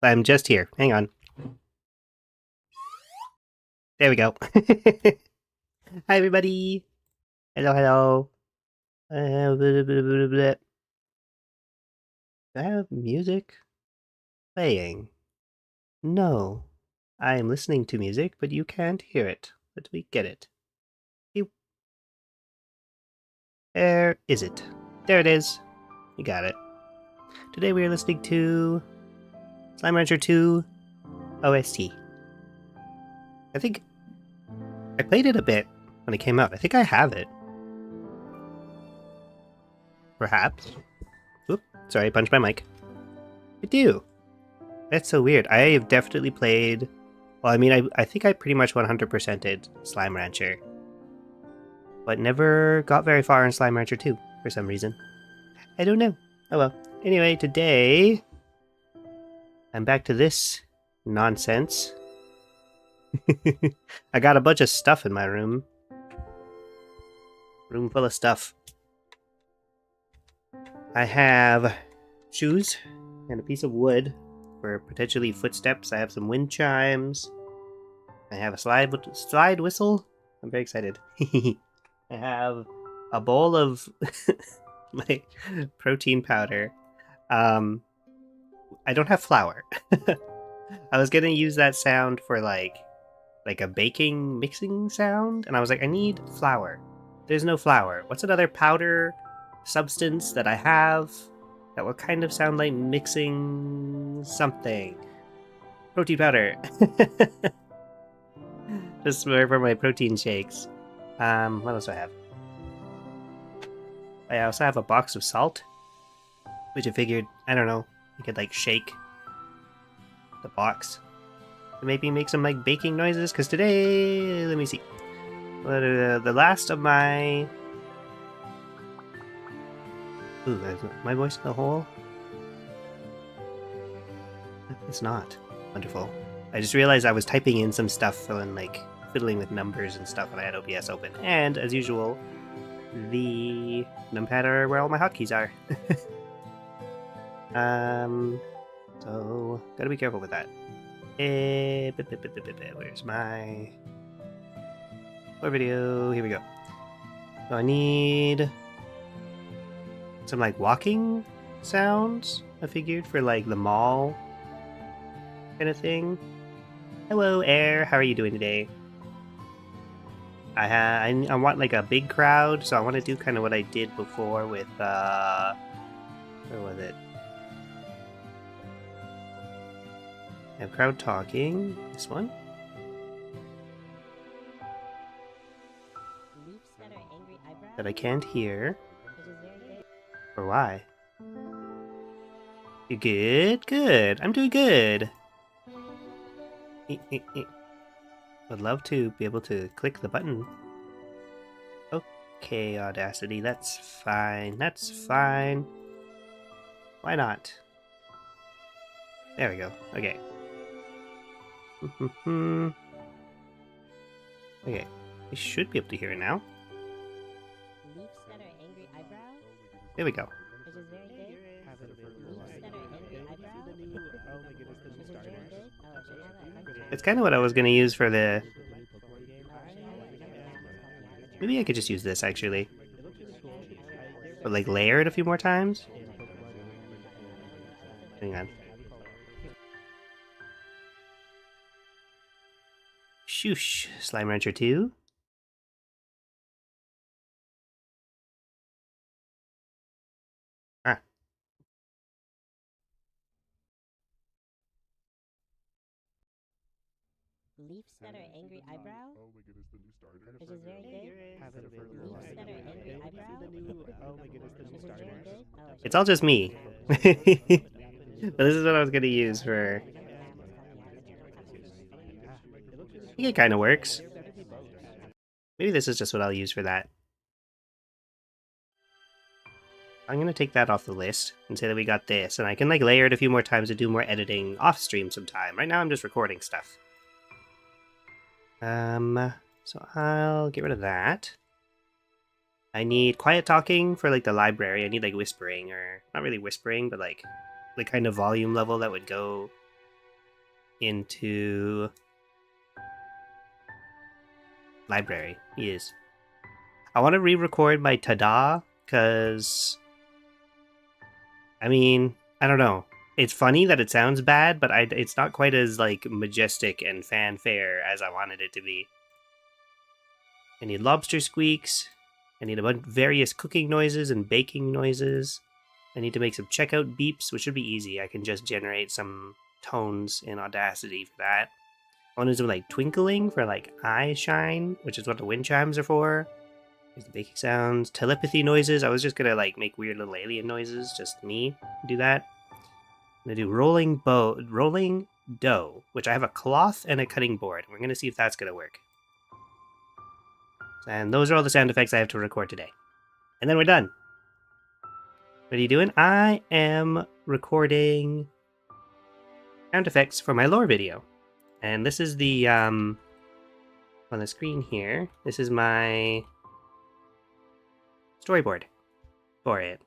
I'm just here. Hang on. There we go. Hi, everybody. Hello, hello. Blah, blah, blah, blah, blah. Do I have music playing? No. I am listening to music, but you can't hear it. Let me get it. Where is it? There it is. You got it. Today we are listening to Slime Rancher 2 OST. I think I played it a bit when it came out. I think I have it. Perhaps. Oop, sorry, I punched my mic. I do. That's so weird. I have definitely played... Well, I mean, I think I pretty much 100%ed Slime Rancher. But never got very far in Slime Rancher 2, for some reason. I don't know. Oh well. Anyway, today... I'm back to this nonsense. I got a bunch of stuff in my room. Room full of stuff. I have shoes and a piece of wood for potentially footsteps. I have some wind chimes. I have a slide whistle. I'm very excited. I have a bowl of my protein powder. I don't have flour. I was gonna use that sound for like a baking mixing sound, and I was like, I need flour. There's no flour. What's another powder substance that I have that will kind of sound like mixing something? Protein powder. Just for my protein shakes. What else do I have? I also have a box of salt, which I figured, I don't know, you could like shake the box to maybe make some like baking noises, because today, let me see. The last of my... Ooh, is my voice in the hole? It's not. Wonderful. I just realized I was typing in some stuff and like fiddling with numbers and stuff when I had OBS open. And as usual, the numpad are where all my hotkeys are. So gotta be careful with that. Where's my video? Here we go. So I need some like walking sounds, I figured, for like the mall kind of thing. Hello, Air. How are you doing today? I want like a big crowd, so I want to do kind of what I did before with where was it? I have crowd talking. This one. That I can't hear. Or why? You good? Good. I'm doing good. Would love to be able to click the button. Okay, Audacity. That's fine. That's fine. Why not? There we go. Okay. Okay. I should be able to hear it now. There we go. It's kind of what I was going to use for the... Maybe I could just use this, actually. But, like, layer it a few more times? Hang on. Shoosh. Slime Rancher 2. Ah. Leafs that are angry eyebrow. Oh my goodness, the new starter. Which is very good. Leafs that are angry eyebrow. Oh my goodness, the new starter. It's all just me. But this is what I was going to use for... I think it kind of works. Maybe this is just what I'll use for that. I'm going to take that off the list and say that we got this, and I can like layer it a few more times to do more editing off stream sometime. Right now I'm just recording stuff. So I'll get rid of that. I need quiet talking for like the library. I need like whispering, or not really whispering, but like the kind of volume level that would go into library. He is. I want to re-record my ta-da, because I mean, I don't know. It's funny that it sounds bad, but it's not quite as like majestic and fanfare as I wanted it to be. I need lobster squeaks. I need a bunch various cooking noises and baking noises. I need to make some checkout beeps, which should be easy. I can just generate some tones in Audacity for that. I want to do like twinkling for like eye shine, which is what the wind chimes are for. There's the baking sounds, telepathy noises. I was just gonna like make weird little alien noises, just me do that. I'm gonna do rolling dough, which I have a cloth and a cutting board. We're gonna see if that's gonna work. And those are all the sound effects I have to record today. And then we're done. What are you doing? I am recording sound effects for my lore video. And this is the, on the screen here, this is my storyboard for it.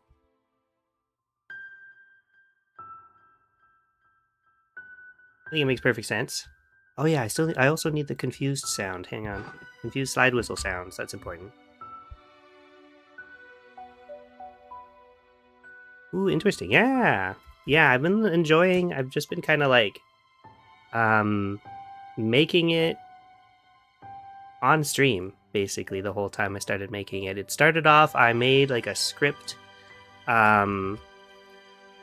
I think it makes perfect sense. Oh yeah, I also need the confused sound. Hang on. Confused slide whistle sounds, that's important. Ooh, interesting. Yeah. Yeah, I've been enjoying, I've just been kind of like, making it on stream, basically, the whole time I started making it. It started off, I made like a script, and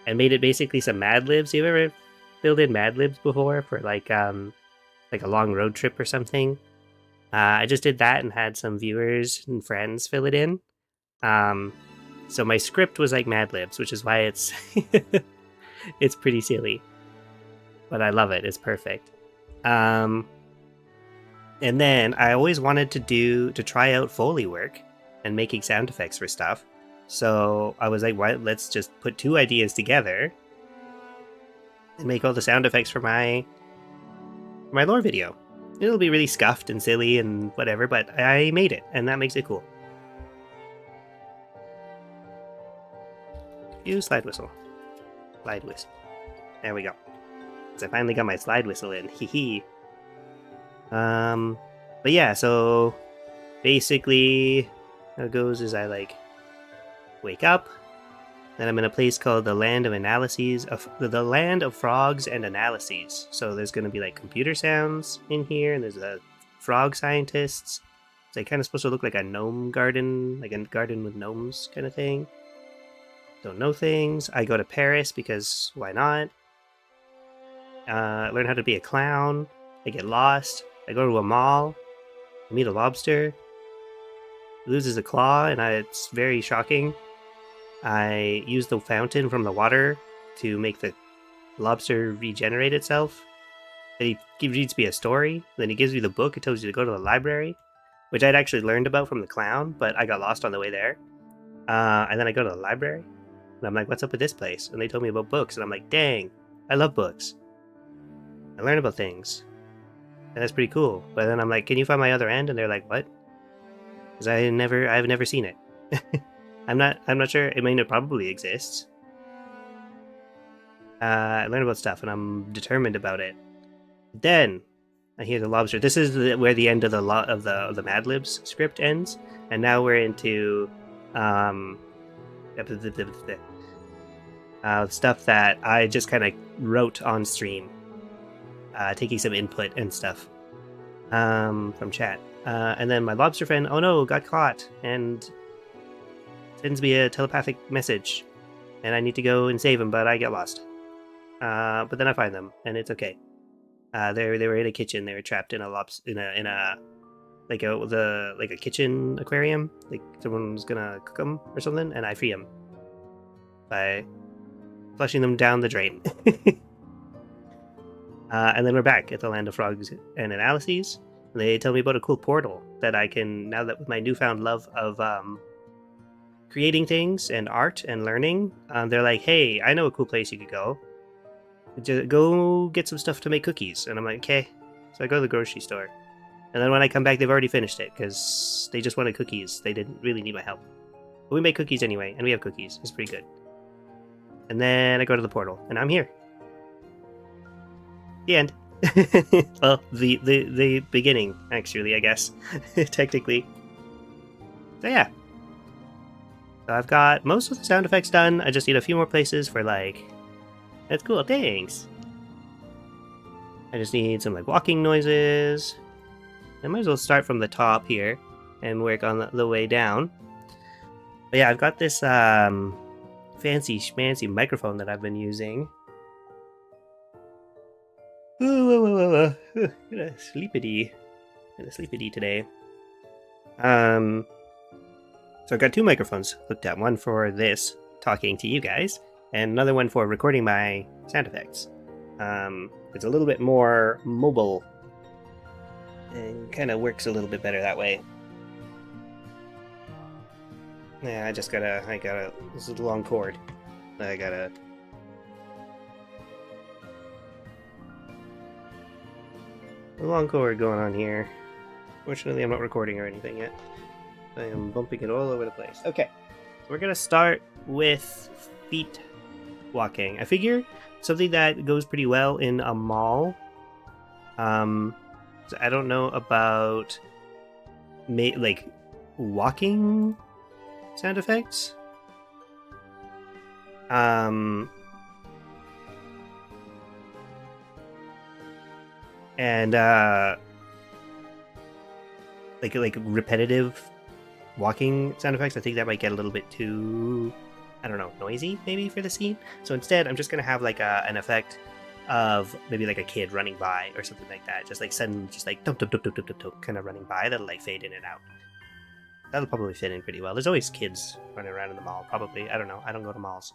made it basically some Mad Libs. You ever filled in Mad Libs before for like a long road trip or something? I just did that and had some viewers and friends fill it in. So my script was like Mad Libs, which is why it's it's pretty silly, but I love it. It's perfect. And then I always wanted to try out Foley work and making sound effects for stuff. So I was like, why? Let's just put two ideas together and make all the sound effects for my lore video. It'll be really scuffed and silly and whatever, but I made it, and that makes it cool. Use slide whistle. Slide whistle. There we go. So I finally got my slide whistle in. Hee hee. But yeah, so basically how it goes is I like wake up, then I'm in a place called the Land of Analyses, the Land of Frogs and Analyses. So there's going to be like computer sounds in here, and there's a frog scientists. It's like kind of supposed to look like a gnome garden, like a garden with gnomes kind of thing. Don't know things. I go to Paris because why not? Learn how to be a clown. I get lost. I go to a mall. I meet a lobster. He loses a claw, and it's very shocking. I use the fountain from the water to make the lobster regenerate itself. Then he reads me a story. Then he gives me the book. It tells you to go to the library, which I'd actually learned about from the clown, but I got lost on the way there. And then I go to the library, and I'm like, what's up with this place? And they told me about books, and I'm like, dang, I love books. I learn about things. And that's pretty cool. But then I'm like, can you find my other end? And they're like, what? Because I've never seen it. I'm not sure. I mean, it probably exists. I learn about stuff, and I'm determined about it. Then I hear the lobster. This is where the end of the Mad Libs script ends, and now we're into stuff that I just kind of wrote on stream, taking some input and stuff from chat. And then my lobster friend, oh no, got caught, and sends me a telepathic message, and I need to go and save him, but I get lost. But then I find them, and it's okay. They were in a kitchen. They were trapped in a kitchen aquarium. Like someone was gonna cook them or something, and I free them by flushing them down the drain. And then we're back at the Land of Frogs and Analyses. They tell me about a cool portal that I can, now that with my newfound love of creating things and art and learning, they're like, hey, I know a cool place you could go. Just go get some stuff to make cookies. And I'm like, okay. So I go to the grocery store. And then when I come back, they've already finished it because they just wanted cookies. They didn't really need my help. But we make cookies anyway, and we have cookies. It's pretty good. And then I go to the portal, and I'm here. The end. Well, the beginning, actually, I guess, technically. So yeah. So I've got most of the sound effects done. I just need a few more places for like... That's cool, thanks! I just need some like walking noises. I might as well start from the top here and work on the way down. But yeah, I've got this fancy schmancy microphone that I've been using. Got a sleepity today. So I've got two microphones hooked up. One for this, talking to you guys, and another one for recording my sound effects. It's a little bit more mobile and kind of works a little bit better that way. Yeah, I gotta, this is a long cord. I gotta... A long cord going on here. Fortunately, I'm not recording or anything yet. I am bumping it all over the place. Okay, so we're gonna start with feet walking. I figure something that goes pretty well in a mall. So I don't know about like walking sound effects. And like repetitive walking sound effects. I think that might get a little bit too, I don't know, noisy maybe for the scene. So instead, I'm just gonna have like an effect of maybe like a kid running by or something like that. Just like sudden, just like dum dum dum dum dum dum kind of running by. That'll like fade in and out. That'll probably fit in pretty well. There's always kids running around in the mall. Probably, I don't know. I don't go to malls,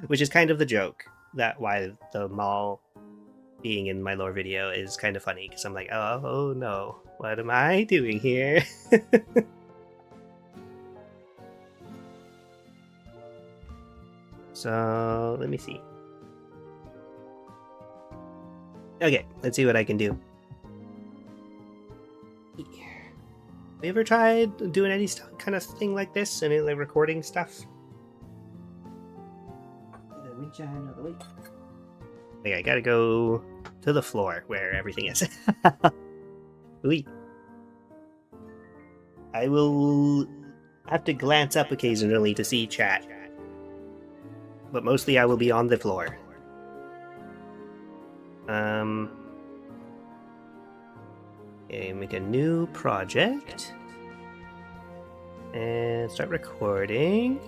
which is kind of the joke. That why the mall being in my lore video is kind of funny because I'm like, oh no, what am I doing here? So let me see. Okay, let's see what I can do. Have you ever tried doing any kind of thing like this? Any like recording stuff? Okay, I gotta go to the floor where everything is. Wee. I will have to glance up occasionally to see chat, but mostly I will be on the floor. Okay, make a new project and start recording.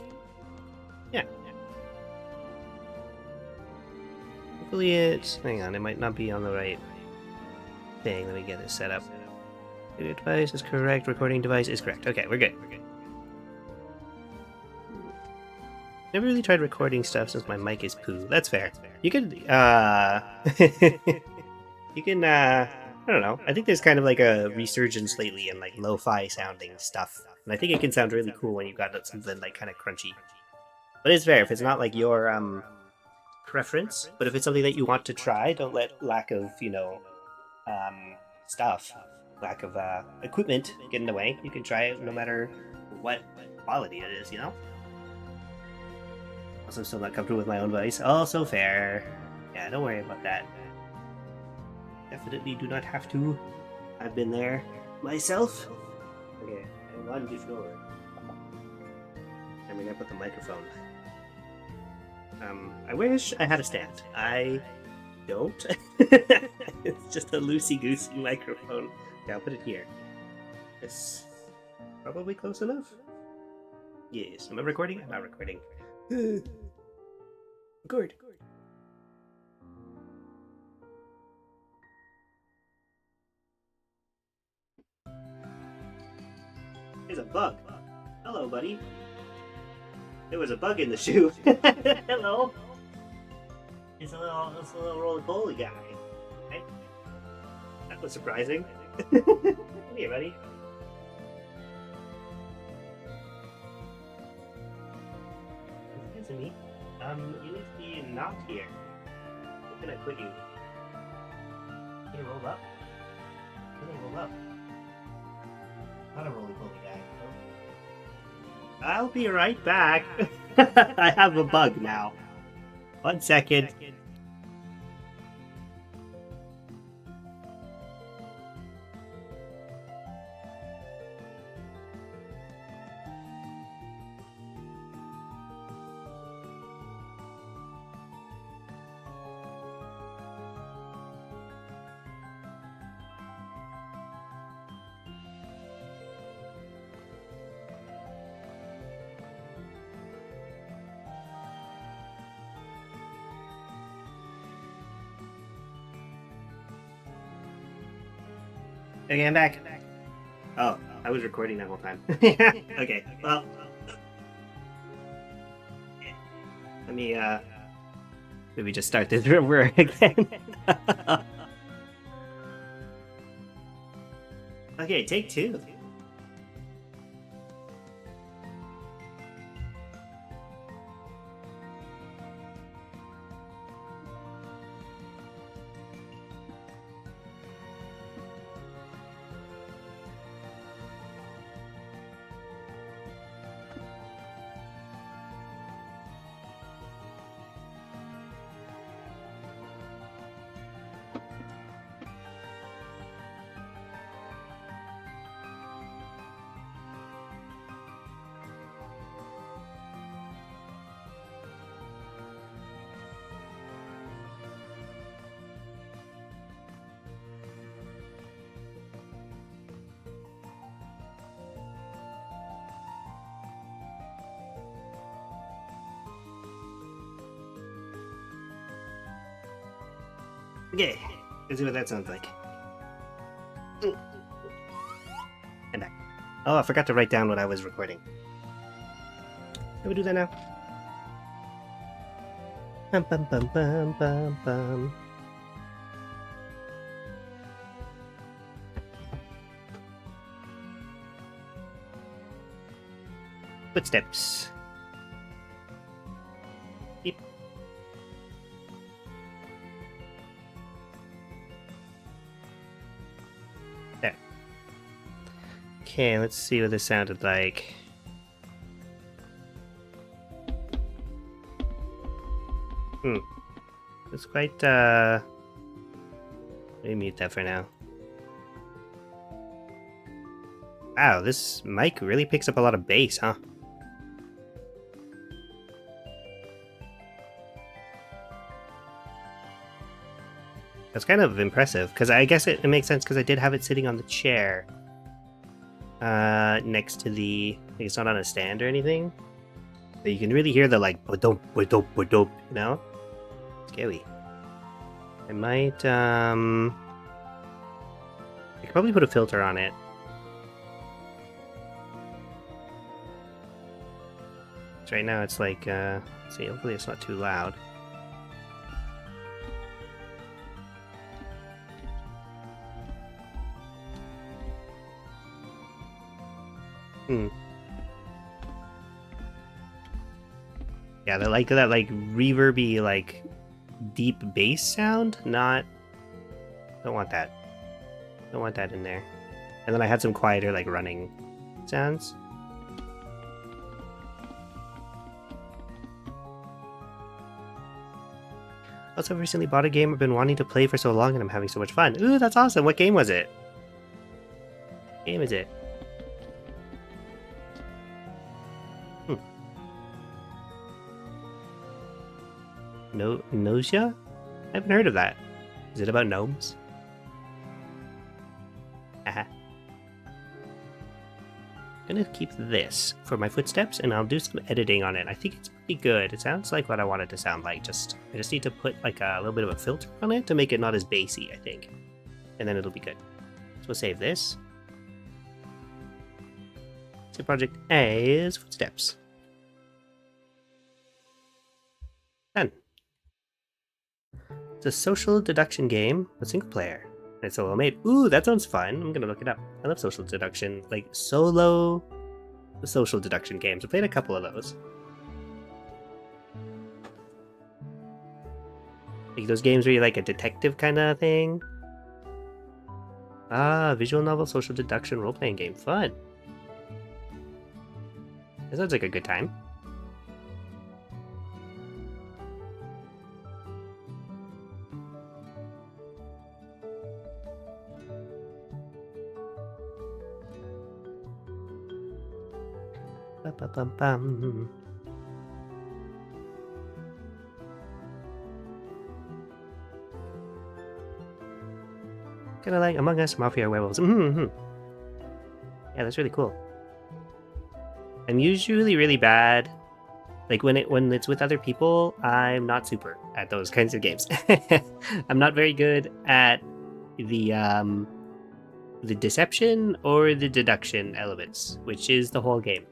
Yeah. Hopefully it's... Hang on, it might not be on the right thing. Let me get this set up. Video device is correct. Recording device is correct. Okay, we're good. Never really tried recording stuff since my mic is poo. That's fair. You could, you can, I don't know. I think there's kind of like a resurgence lately in like lo-fi sounding stuff. And I think it can sound really cool when you've got something like kind of crunchy. But it's fair if it's not like your, preference. But if it's something that you want to try, don't let lack of, stuff, lack of, equipment get in the way. You can try it no matter what quality it is, Also, I'm still not comfortable with my own voice. Also fair. Yeah, don't worry about that. Definitely do not have to. I've been there myself. Okay, I'm on the floor. I'm gonna put the microphone. I wish I had a stand. I don't. It's just a loosey-goosey microphone. Okay, I'll put it here. It's probably close enough. Yes. Am I recording? I'm not recording. Record. There's a bug. Hello, buddy. There was a bug in the shoe. Hello. It's a little roly-poly guy. Right? That was surprising. Come here, buddy. Me. You need to be not here. I'm gonna quit you. Can you roll up? Can you roll up? Not a roly-poly guy. No. I'll be right back. I have a bug now. 1 second. Okay, I'm back. Oh, I was recording that whole time. Okay, well, let me maybe just start this over again. Okay, take two. Okay, let's see what that sounds like. I'm back. Oh, I forgot to write down what I was recording. Can we do that now? Bum, bum, bum, bum, bum, bum. Footsteps. Beep. There. Okay, let's see what this sounded like. It's quite, let me mute that for now. Wow, this mic really picks up a lot of bass, huh? That's kind of impressive, because I guess it makes sense because I did have it sitting on the chair. Next to the... like it's not on a stand or anything. But you can really hear the, like, ba-dope, ba-dope, ba-dope, you know? Scary. I might, I could probably put a filter on it. So right now it's like, let's see, hopefully it's not too loud. Yeah, they like that, like, reverby, like, deep bass sound. Don't want that. Don't want that in there. And then I had some quieter, like, running sounds. Also, I've recently bought a game I've been wanting to play for so long and I'm having so much fun. Ooh, that's awesome. What game was it? What game is it? No, nausea? I haven't heard of that. Is it about gnomes? Haha. I'm gonna keep this for my footsteps and I'll do some editing on it. I think it's pretty good. It sounds like what I want it to sound like. I just need to put like a little bit of a filter on it to make it not as bassy, I think. And then it'll be good. So we'll save this. So project A is footsteps. Done. It's a social deduction game with single player. And it's solo made. Ooh, that sounds fun. I'm gonna look it up. I love social deduction, like solo social deduction games. I played a couple of those. Like those games where you're like a detective kind of thing. Ah, visual novel, social deduction, role-playing game. Fun. That sounds like a good time. Ba-ba-bum-bum. Kind of like Among Us, Mafia, Werewolves. Yeah, that's really cool. I'm usually really bad. Like when it's with other people, I'm not super at those kinds of games. I'm not very good at the the deception or the deduction elements, which is the whole game.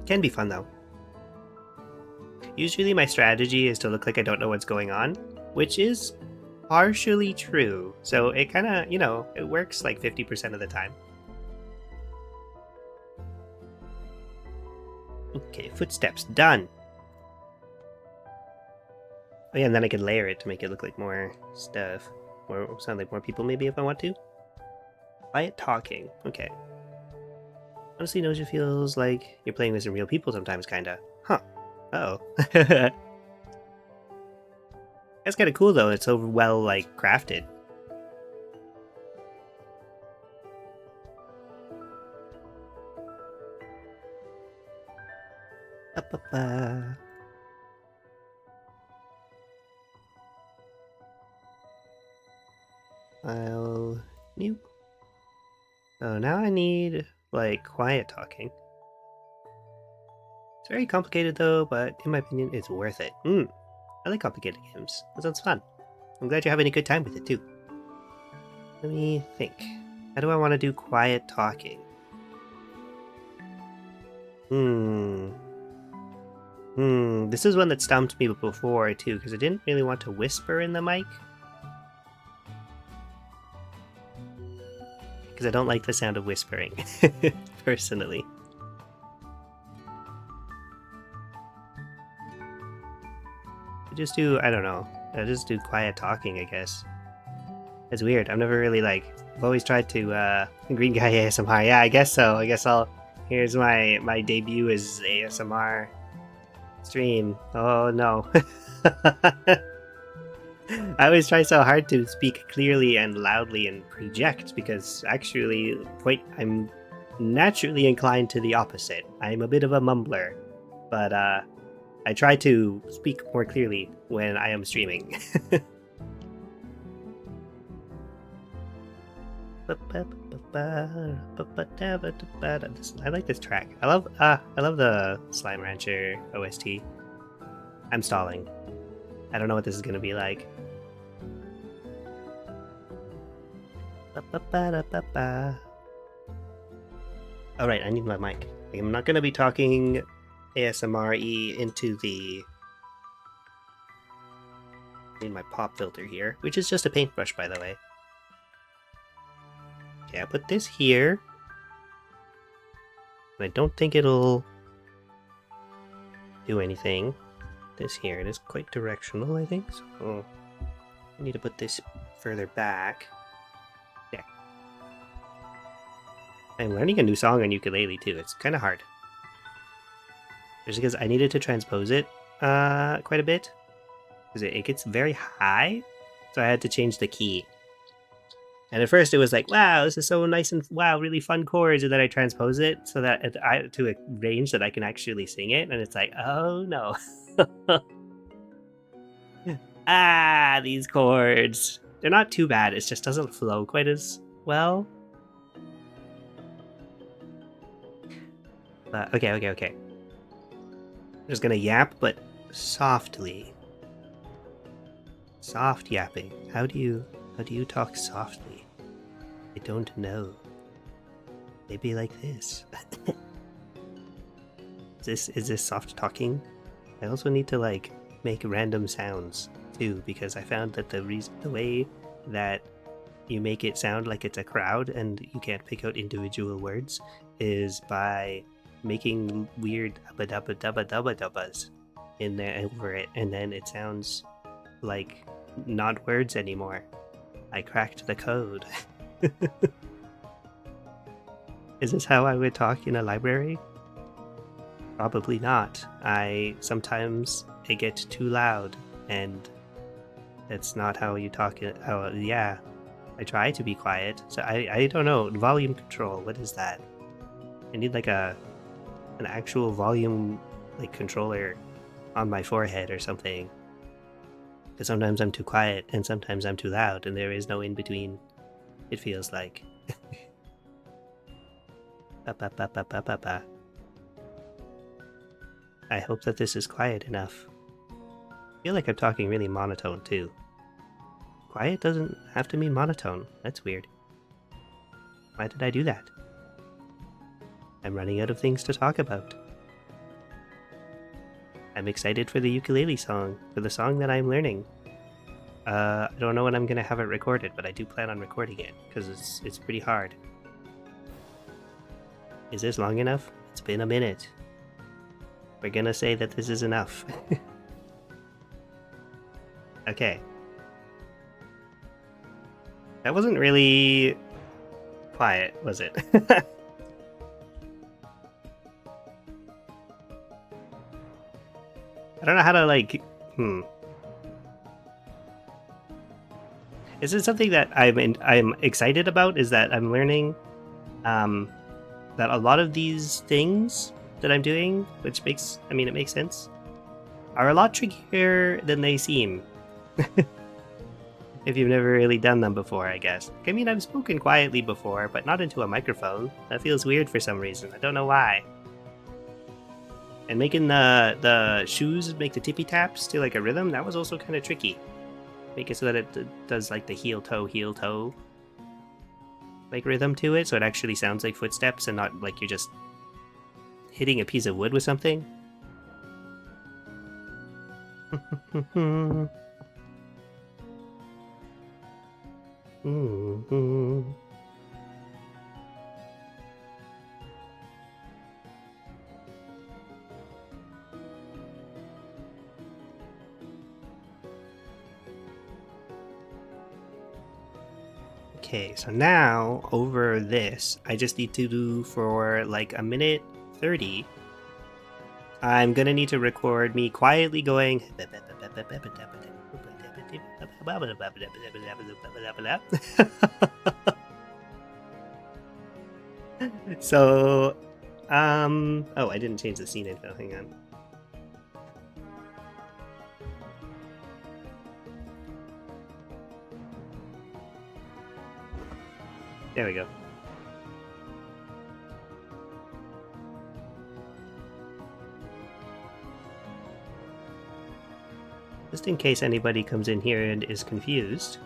Can be fun though. Usually my strategy is to look like I don't know what's going on, which is partially true. So it kind of, you know, it works like 50% of the time. Okay, footsteps, done. Oh yeah, and then I can layer it to make it look like more stuff. Or sound like more people maybe if I want to. Quiet talking, okay. Honestly, Noja feels like you're playing with some real people sometimes, kinda. Huh. Uh-oh. That's kinda cool though, it's so well, like, crafted. Ba-ba-ba. I'll new. Oh, now I need, like, quiet talking. It's very complicated though, but in my opinion, it's worth it. I like complicated games. That sounds fun. I'm glad you're having a good time with it too. Let me think. How do I want to do quiet talking? This is one that stumped me before too, because I didn't really want to whisper in the mic. Because I don't like the sound of whispering, personally. I just do, I don't know, I just do quiet talking, I guess. It's weird, I've never really, like, I've always tried to, Green Guy ASMR, yeah, I guess so, I guess here's my debut as ASMR stream. Oh no. I always try so hard to speak clearly and loudly and project because actually, I'm naturally inclined to the opposite. I'm a bit of a mumbler, but I try to speak more clearly when I am streaming. I like this track. I love the Slime Rancher OST. I'm stalling. I don't know what this is gonna be like. Alright, I need my mic. I'm not gonna be talking ASMR-y into the... I need my pop filter here, which is just a paintbrush, by the way. Okay, I put this here. I don't think it'll do anything. This here, it is quite directional, I think. So I need to put this further back. Yeah. I'm learning a new song on ukulele too. It's kind of hard. Just because I needed to transpose it quite a bit. Because it gets very high. So I had to change the key. And at first it was like, wow, this is so nice and wow, really fun chords. And then I transpose it so that to a range that I can actually sing it. And it's like, oh no. Ah, these chords. They're not too bad. It just doesn't flow quite as well. But okay. I'm just gonna yap, but softly. Soft yapping. How do you talk softly? I don't know. Maybe like this. Is this soft talking? I also need to like make random sounds too, because I found that the way that you make it sound like it's a crowd and you can't pick out individual words is by making weird abba-dabba-dabba-dabba-dabbas in there over it, and then it sounds like not words anymore. I cracked the code. Is this how I would talk in a library? Probably not. Sometimes it gets too loud, and that's not how you talk. Yeah, I try to be quiet. So I don't know. Volume control. What is that? I need like an actual volume like controller on my forehead or something. Because sometimes I'm too quiet and sometimes I'm too loud, and there is no in between. It feels like. I hope that this is quiet enough. feel like I'm talking really monotone too. Quiet doesn't have to mean monotone. That's weird. Why did I do that? I'm running out of things to talk about. I'm excited for the ukulele song, for the song that I'm learning. I don't know when I'm gonna have it recorded, but I do plan on recording it, because it's pretty hard. Is this long enough? It's been a minute. We're gonna say that this is enough. Okay. That wasn't really quiet, was it? I don't know how to, like, Is it something that I'm excited about? Is that I'm learning that a lot of these things that I'm doing, which makes, I mean, it makes sense, are a lot trickier than they seem. If you've never really done them before, I guess. I mean, I've spoken quietly before, but not into a microphone. That feels weird for some reason. I don't know why. And making the shoes make the tippy taps to like a rhythm, that was also kind of tricky. Make it so that it does like the heel toe like rhythm to it, so it actually sounds like footsteps and not like you're just hitting a piece of wood with something. Okay, so now over this, I just need to do for like a minute 30. I'm gonna need to record me quietly going. So, oh, I didn't change the scene info. Hang on. There we go. Just in case anybody comes in here and is confused.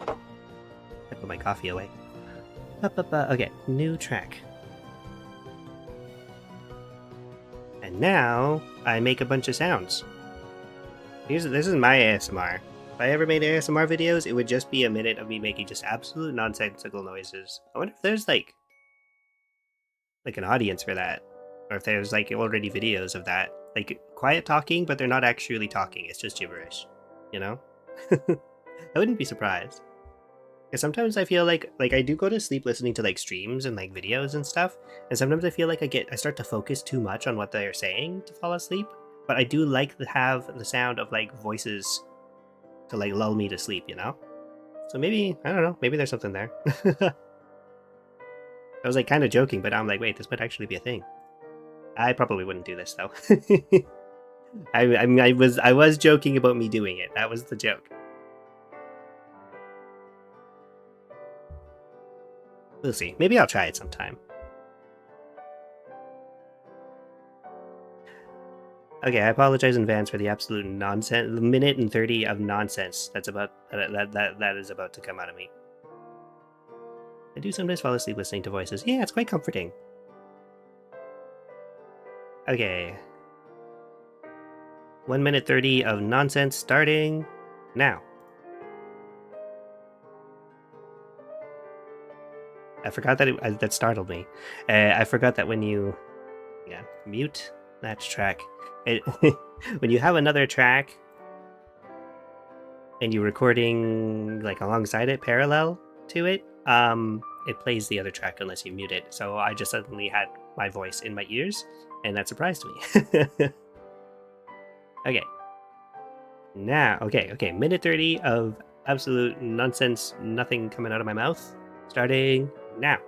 I put my coffee away. Okay, new track. And now I make a bunch of sounds. This is my ASMR. If I ever made ASMR videos, it would just be a minute of me making just absolute nonsensical noises. I wonder if there's like an audience for that, or if there's like already videos of that, like quiet talking, but they're not actually talking. It's just gibberish, you know. I wouldn't be surprised. Because sometimes I feel like I do go to sleep listening to like streams and like videos and stuff, and sometimes I feel like I start to focus too much on what they're saying to fall asleep. But I do like to have the sound of like voices to like lull me to sleep, you know? So maybe, I don't know, maybe there's something there. I was like kind of joking, but I'm like, wait, this might actually be a thing. I probably wouldn't do this though. I was joking about me doing it. That was the joke. We'll see. Maybe I'll try it sometime. Okay, I apologize in advance for the absolute nonsense. The minute and 30 of nonsense that is about to come out of me. I do sometimes fall asleep listening to voices. Yeah, it's quite comforting. Okay. 1 minute 30 of nonsense starting now. I forgot that that startled me. I forgot that when you mute that track, when you have another track and you're recording like alongside it, parallel to it, it plays the other track unless you mute it. So I just suddenly had my voice in my ears, and that surprised me. Okay. Now, okay, minute 30 of absolute nonsense, nothing coming out of my mouth, starting now.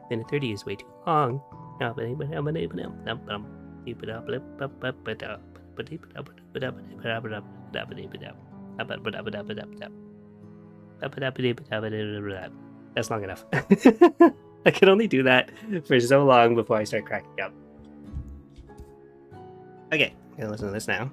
Minute 30 is way too long. That's long enough. I can only do that for so long before I start cracking up. Okay, I'm gonna listen to this now.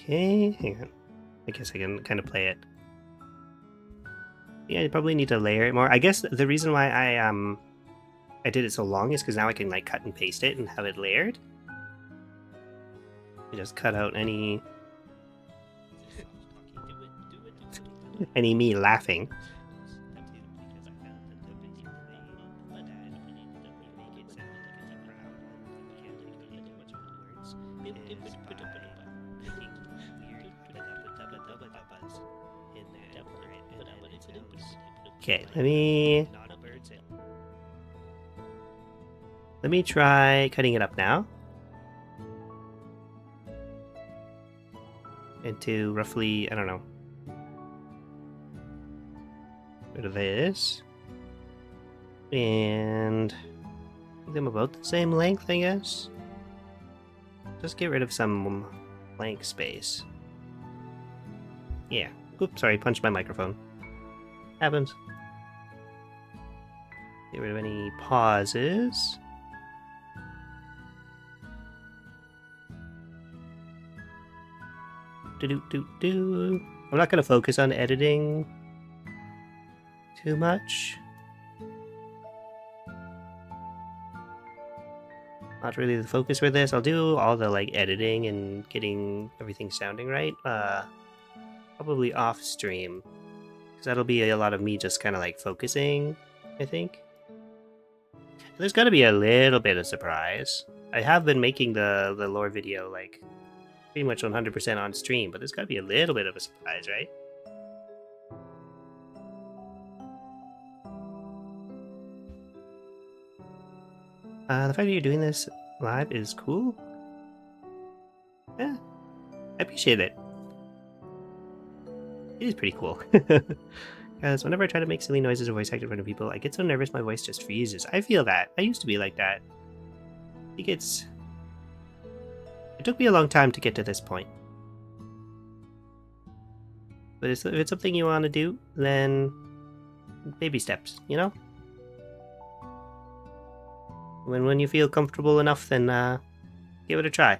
Okay, hang on. I guess I can kind of play it. Yeah, I probably need to layer it more. I guess the reason why I did it so long is because now I can like cut and paste it and have it layered. I just cut out any me laughing. Okay, let me try cutting it up now into roughly, I don't know, rid of this, and make them about the same length, I guess. Just get rid of some blank space. Yeah. Oops, sorry, punched my microphone. Happens. Get rid of any pauses. Do. I'm not going to focus on editing too much. Not really the focus for this. I'll do all the like editing and getting everything sounding right. Probably off stream, because that'll be a lot of me just kind of like focusing, I think. There's got to be a little bit of surprise. I have been making the lore video like pretty much 100% on stream, but there's got to be a little bit of a surprise, right? The fact that you're doing this live is cool. Yeah, I appreciate it. It is pretty cool. Because whenever I try to make silly noises or voice act in front of people, I get so nervous my voice just freezes. I feel that. I used to be like that. I think it took me a long time to get to this point. But if it's something you want to do, then baby steps, you know? When you feel comfortable enough, then give it a try.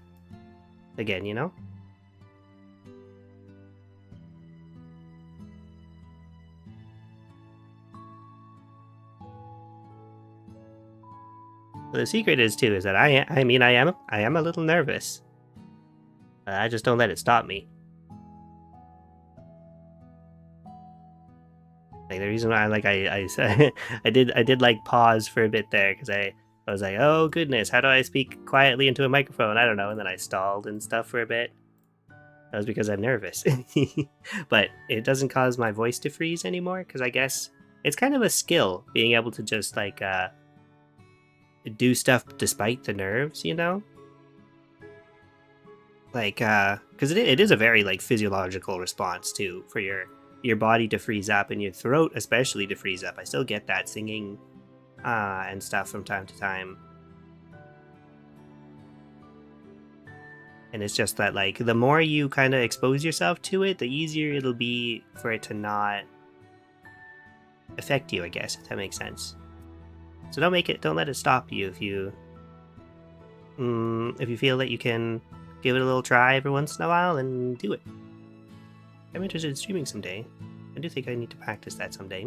Again, you know? The secret is too is that I am a little nervous. I just don't let it stop me. Like the reason why I did like pause for a bit there because I was like, oh goodness, how do I speak quietly into a microphone? I don't know, and then I stalled and stuff for a bit. That was because I'm nervous. But it doesn't cause my voice to freeze anymore because I guess it's kind of a skill being able to just like do stuff despite the nerves, you know? Like because it is a very like physiological response too for your body to freeze up and your throat especially to freeze up. I still get that singing and stuff from time to time. And it's just that, like, the more you kind of expose yourself to it, the easier it'll be for it to not affect you, I guess, if that makes sense. So don't let it stop you if you feel that you can give it a little try every once in a while, and do it. I'm interested in streaming someday. I do think I need to practice that someday.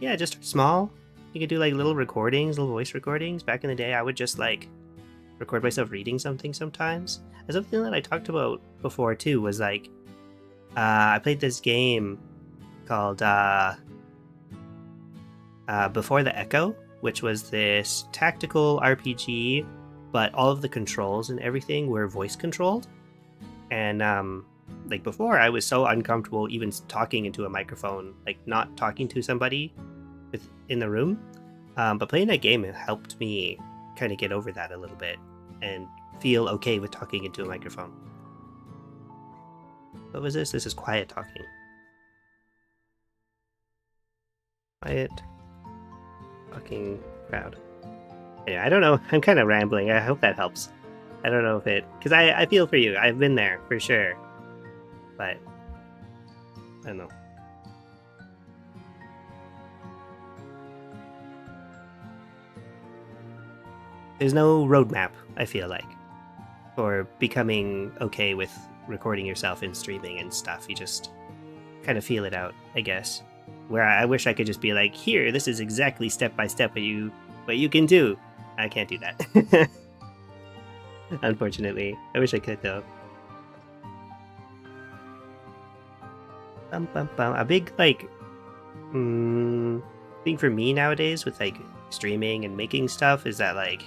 Yeah, just start small. You could do like little recordings, little voice recordings. Back in the day, I would just like record myself reading something sometimes. And something that I talked about before too was like, I played this game called Before the Echo, which was this tactical RPG, but all of the controls and everything were voice controlled. And like before, I was so uncomfortable even talking into a microphone, like not talking to somebody in the room. But playing that game helped me kind of get over that a little bit and feel okay with talking into a microphone. What was this? This is quiet talking. Quiet talking crowd. Yeah, I don't know. I'm kind of rambling. I hope that helps. I don't know if it... Because I feel for you. I've been there, for sure. But... I don't know. There's no roadmap, I feel like, for becoming okay with recording yourself and streaming and stuff. You just kind of feel it out, I guess. Where I wish I could just be like, here, this is exactly step by step what you can do. I can't do that. Unfortunately. I wish I could, though. A big, like, thing for me nowadays with, like, streaming and making stuff is that, like...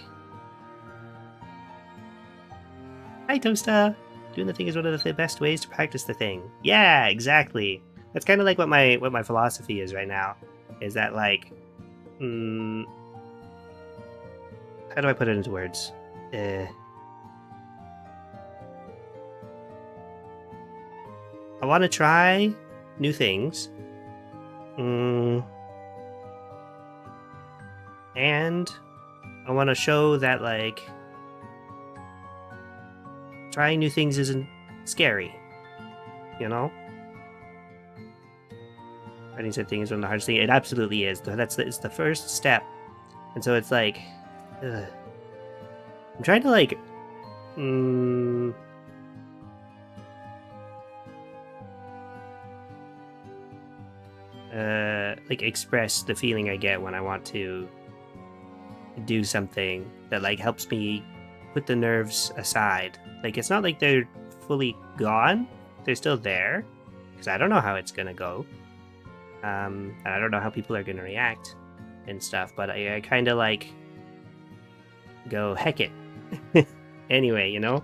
Hi, Toasta! Doing the thing is one of the best ways to practice the thing. Yeah, exactly! That's kind of like what my philosophy is right now. Is that, like... how do I put it into words? I want to try new things. And I want to show that, like, trying new things isn't scary. You know? Writing said thing is one of the hardest things. It absolutely is. It's the first step. And so it's like... I'm trying to, like... like express the feeling I get when I want to do something that like helps me put the nerves aside. Like it's not like they're fully gone; they're still there because I don't know how it's gonna go. And I don't know how people are gonna react and stuff. But I kind of like go heck it. Anyway, you know.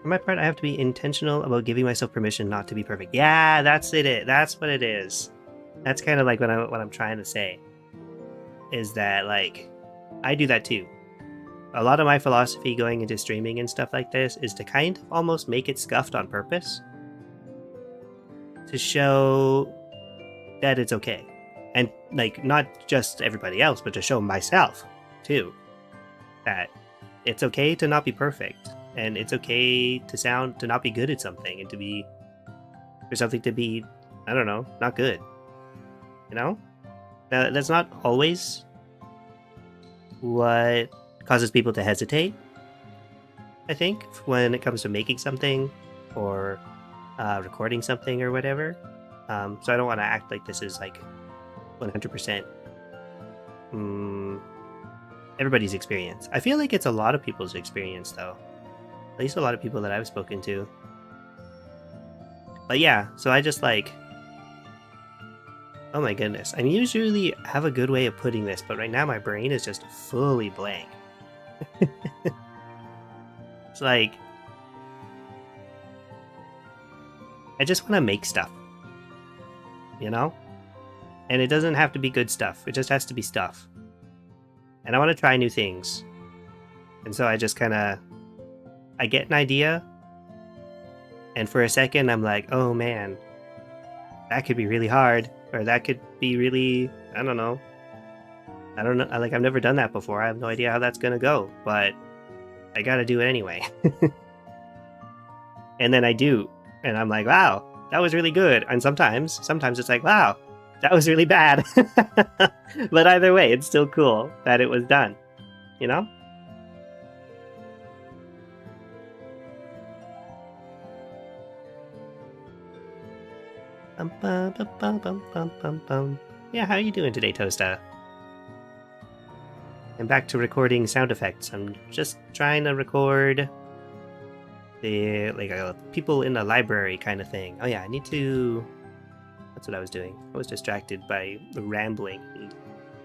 For my part, I have to be intentional about giving myself permission not to be perfect. Yeah, that's it. That's what it is. That's kind of like what I'm trying to say. Is that, like, I do that too. A lot of my philosophy going into streaming and stuff like this is to kind of almost make it scuffed on purpose. To show that it's okay. And, like, not just everybody else, but to show myself, too. That it's okay to not be perfect. And it's okay to not be good at something and for something to be, I don't know, not good. You know? Now, that's not always what causes people to hesitate, I think, when it comes to making something or recording something or whatever. So I don't want to act like this is like 100% everybody's experience. I feel like it's a lot of people's experience, though. At least a lot of people that I've spoken to. But yeah, so I just like... Oh my goodness. I usually have a good way of putting this, but right now my brain is just fully blank. It's like... I just want to make stuff. You know? And it doesn't have to be good stuff. It just has to be stuff. And I want to try new things. And so I just kind of... I get an idea, and for a second I'm like, oh man, that could be really hard, or that could be really, I don't know. I don't know, like, I've never done that before. I have no idea how that's gonna go, but I gotta do it anyway. And then I do, and I'm like, wow, that was really good. And sometimes it's like, wow, that was really bad. But either way, it's still cool that it was done, you know? Bum, bum, bum, bum, bum, bum, bum, bum. Yeah, how are you doing today, Toasta? I'm back to recording sound effects. I'm just trying to record the people in the library kind of thing. Oh yeah, I need to. That's what I was doing. I was distracted by rambling and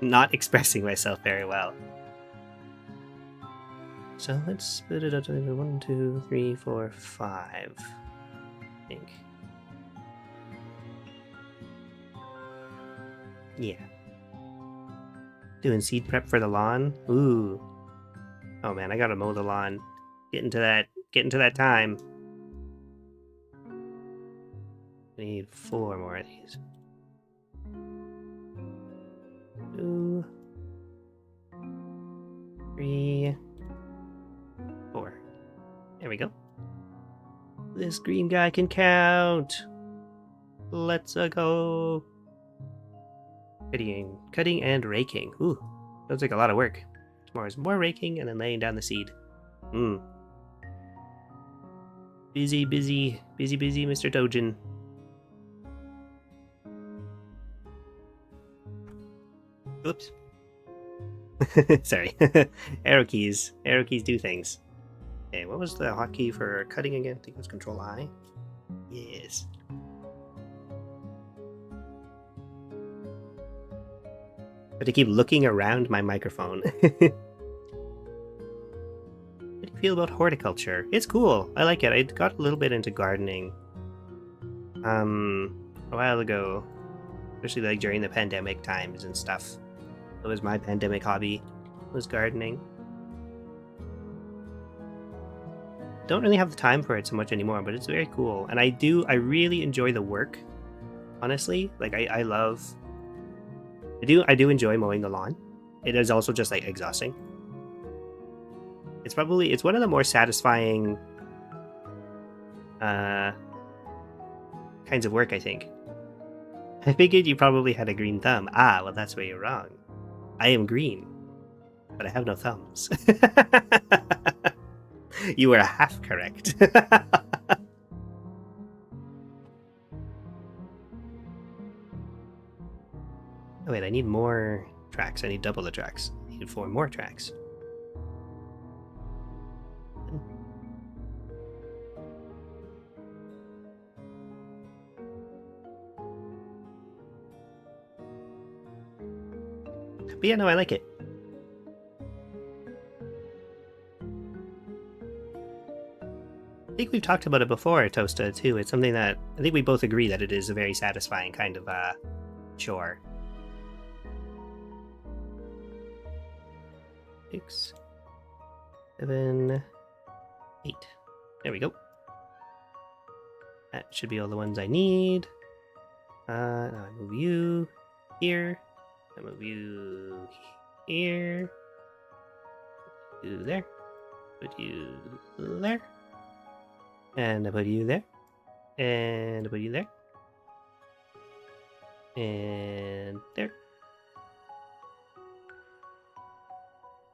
not expressing myself very well. So let's split it up to 1, 2, 3, 4, 5. I think. Yeah. Doing seed prep for the lawn. Ooh. Oh man, I gotta mow the lawn. Getting to that time. I need 4 more of these. 2, 3, 4. There we go. This green guy can count. Let's go. Cutting and raking. Ooh, sounds like a lot of work. More raking and then laying down the seed. Busy, Mr. Dojin. Oops. Sorry. Arrow keys do things. Okay, what was the hotkey for cutting again? I think it was Control I. Yes. But to keep looking around my microphone. What do you feel about horticulture? It's cool. I like it. I got a little bit into gardening a while ago, especially like during the pandemic times and stuff. That was my pandemic hobby, was gardening. Don't really have the time for it so much anymore, but it's very cool. And I really enjoy the work, honestly. Like I do enjoy mowing the lawn. It is also just like exhausting. It's one of the more satisfying kinds of work, I think. I figured you probably had a green thumb. Ah, well that's where you're wrong. I am green, but I have no thumbs. You were half correct. Oh wait, I need more tracks. I need double the tracks. I need 4 more tracks. But yeah, no, I like it. I think we've talked about it before, Toasta, too. It's something that I think we both agree that it is a very satisfying kind of chore. 6, 7, 8. There we go. That should be all the ones I need. Now I move you here. I move you here. Put you there. Put you there. And I put you there. And I put you there. And there.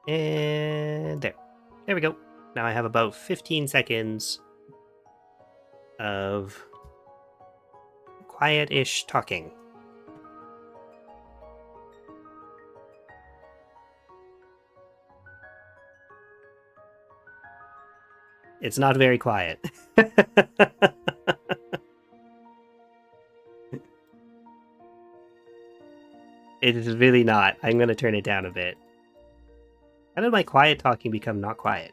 And there. There we go. Now I have about 15 seconds of quiet-ish talking. It's not very quiet. It is really not. I'm going to turn it down a bit. How did my quiet talking become not quiet?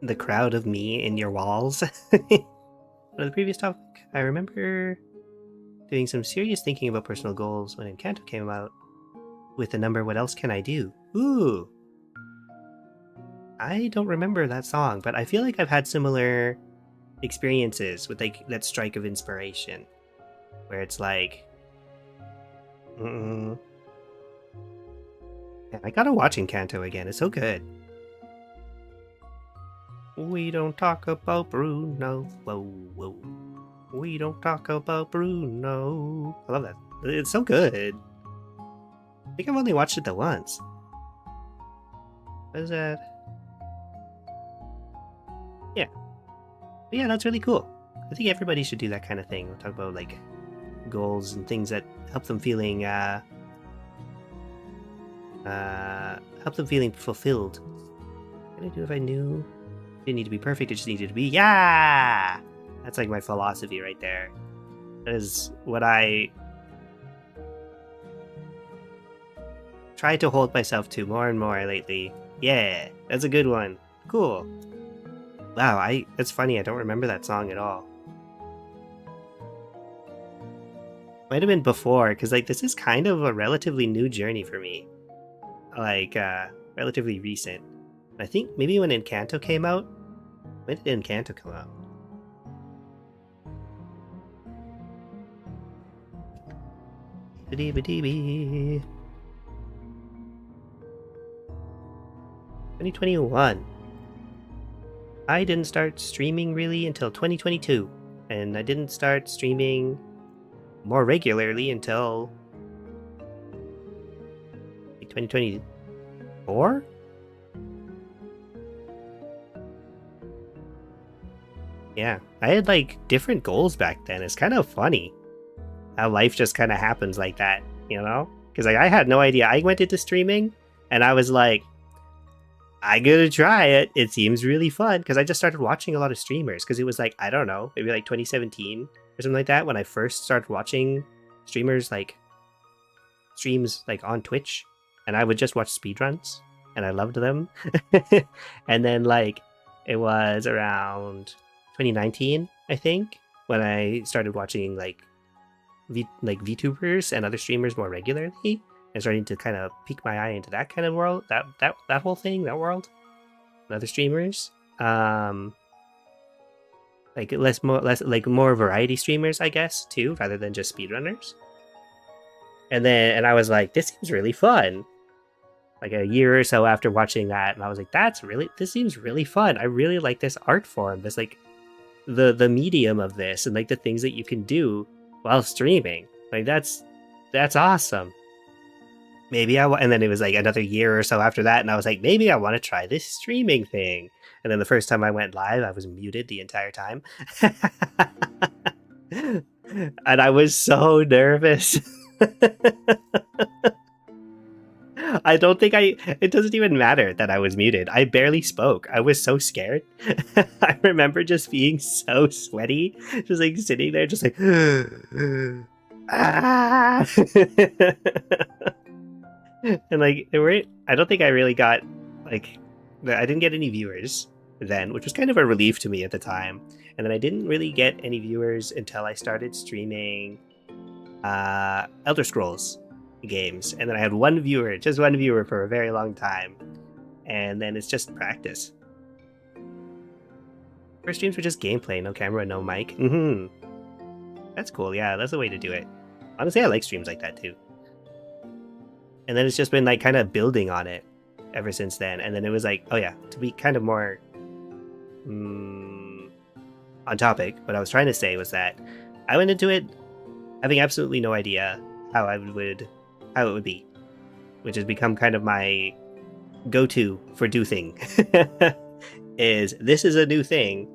The crowd of me in your walls. On the previous topic, I remember doing some serious thinking about personal goals when Encanto came out with the number What Else Can I Do? Ooh! I don't remember that song, but I feel like I've had similar experiences with like that strike of inspiration where it's like yeah, I gotta watch Encanto again. It's so good. We don't talk about Bruno. Whoa, whoa. We don't talk about Bruno. I love that. It's so good. I think I've only watched it the once. What is that? Yeah. But yeah, that's really cool. I think everybody should do that kind of thing. We'll talk about like goals and things that help them feeling fulfilled. What could I do if I knew? It didn't need to be perfect, it just needed to be, yeah! That's like my philosophy right there. That is what I try to hold myself to more and more lately. Yeah, that's a good one. Cool. Wow, that's funny, I don't remember that song at all. Might have been before, because like this is kind of a relatively new journey for me. Like, relatively recent. I think maybe when Encanto came out. When did Encanto come out? Ba-dee-ba-dee-bee. 2021. I didn't start streaming really until 2022, and I didn't start streaming more regularly until like 2024? Yeah, I had like different goals back then. It's kind of funny how life just kind of happens like that, you know? Because like I had no idea. I went into streaming and I was like, I'm gonna try it. It seems really fun because I just started watching a lot of streamers because it was like, I don't know, maybe like 2017 or something like that when I first started watching streamers like streams like on Twitch, and I would just watch speedruns and I loved them. And then like it was around 2019, I think, when I started watching like VTubers and other streamers more regularly, and starting to kind of pique my eye into that kind of world, that whole thing, that world, and other streamers. Like less like more variety streamers, I guess, too, rather than just speedrunners. And I was like, this seems really fun. Like a year or so after watching that, and I was like, this seems really fun. I really like this art form. This like the medium of this, and like the things that you can do while streaming. Like that's awesome. Maybe and then it was like another year or so after that, and I was like, maybe I want to try this streaming thing. And then the first time I went live, I was muted the entire time. And I was so nervous. I don't think it doesn't even matter that I was muted. I barely spoke. I was so scared. I remember just being so sweaty, just like sitting there, just like, ah! And like, I don't think I really got, like, I didn't get any viewers then, which was kind of a relief to me at the time. And then I didn't really get any viewers until I started streaming Elder Scrolls games, and then I had just one viewer for a very long time, and then it's just practice. First streams were just gameplay, no camera, no mic. That's cool. Yeah, that's the way to do it. Honestly, I like streams like that too. And then it's just been like kind of building on it ever since then. And then it was like, oh yeah, to be kind of more on topic, what I was trying to say was that I went into it having absolutely no idea how it would be, which has become kind of my go-to for do thing. This is a new thing.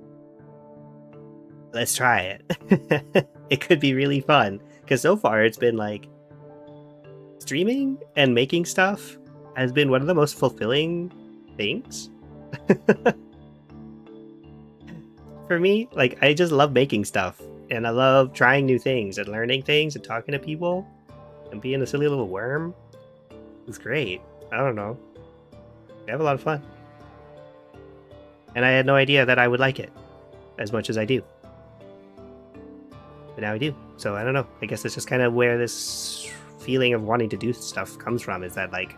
Let's try it. It could be really fun, because so far it's been like streaming and making stuff has been one of the most fulfilling things. For me, like, I just love making stuff, and I love trying new things and learning things and talking to people and being a silly little worm. It's great. I don't know. I have a lot of fun. And I had no idea that I would like it as much as I do. But now I do. So I don't know. I guess it's just kind of where this feeling of wanting to do stuff comes from, is that like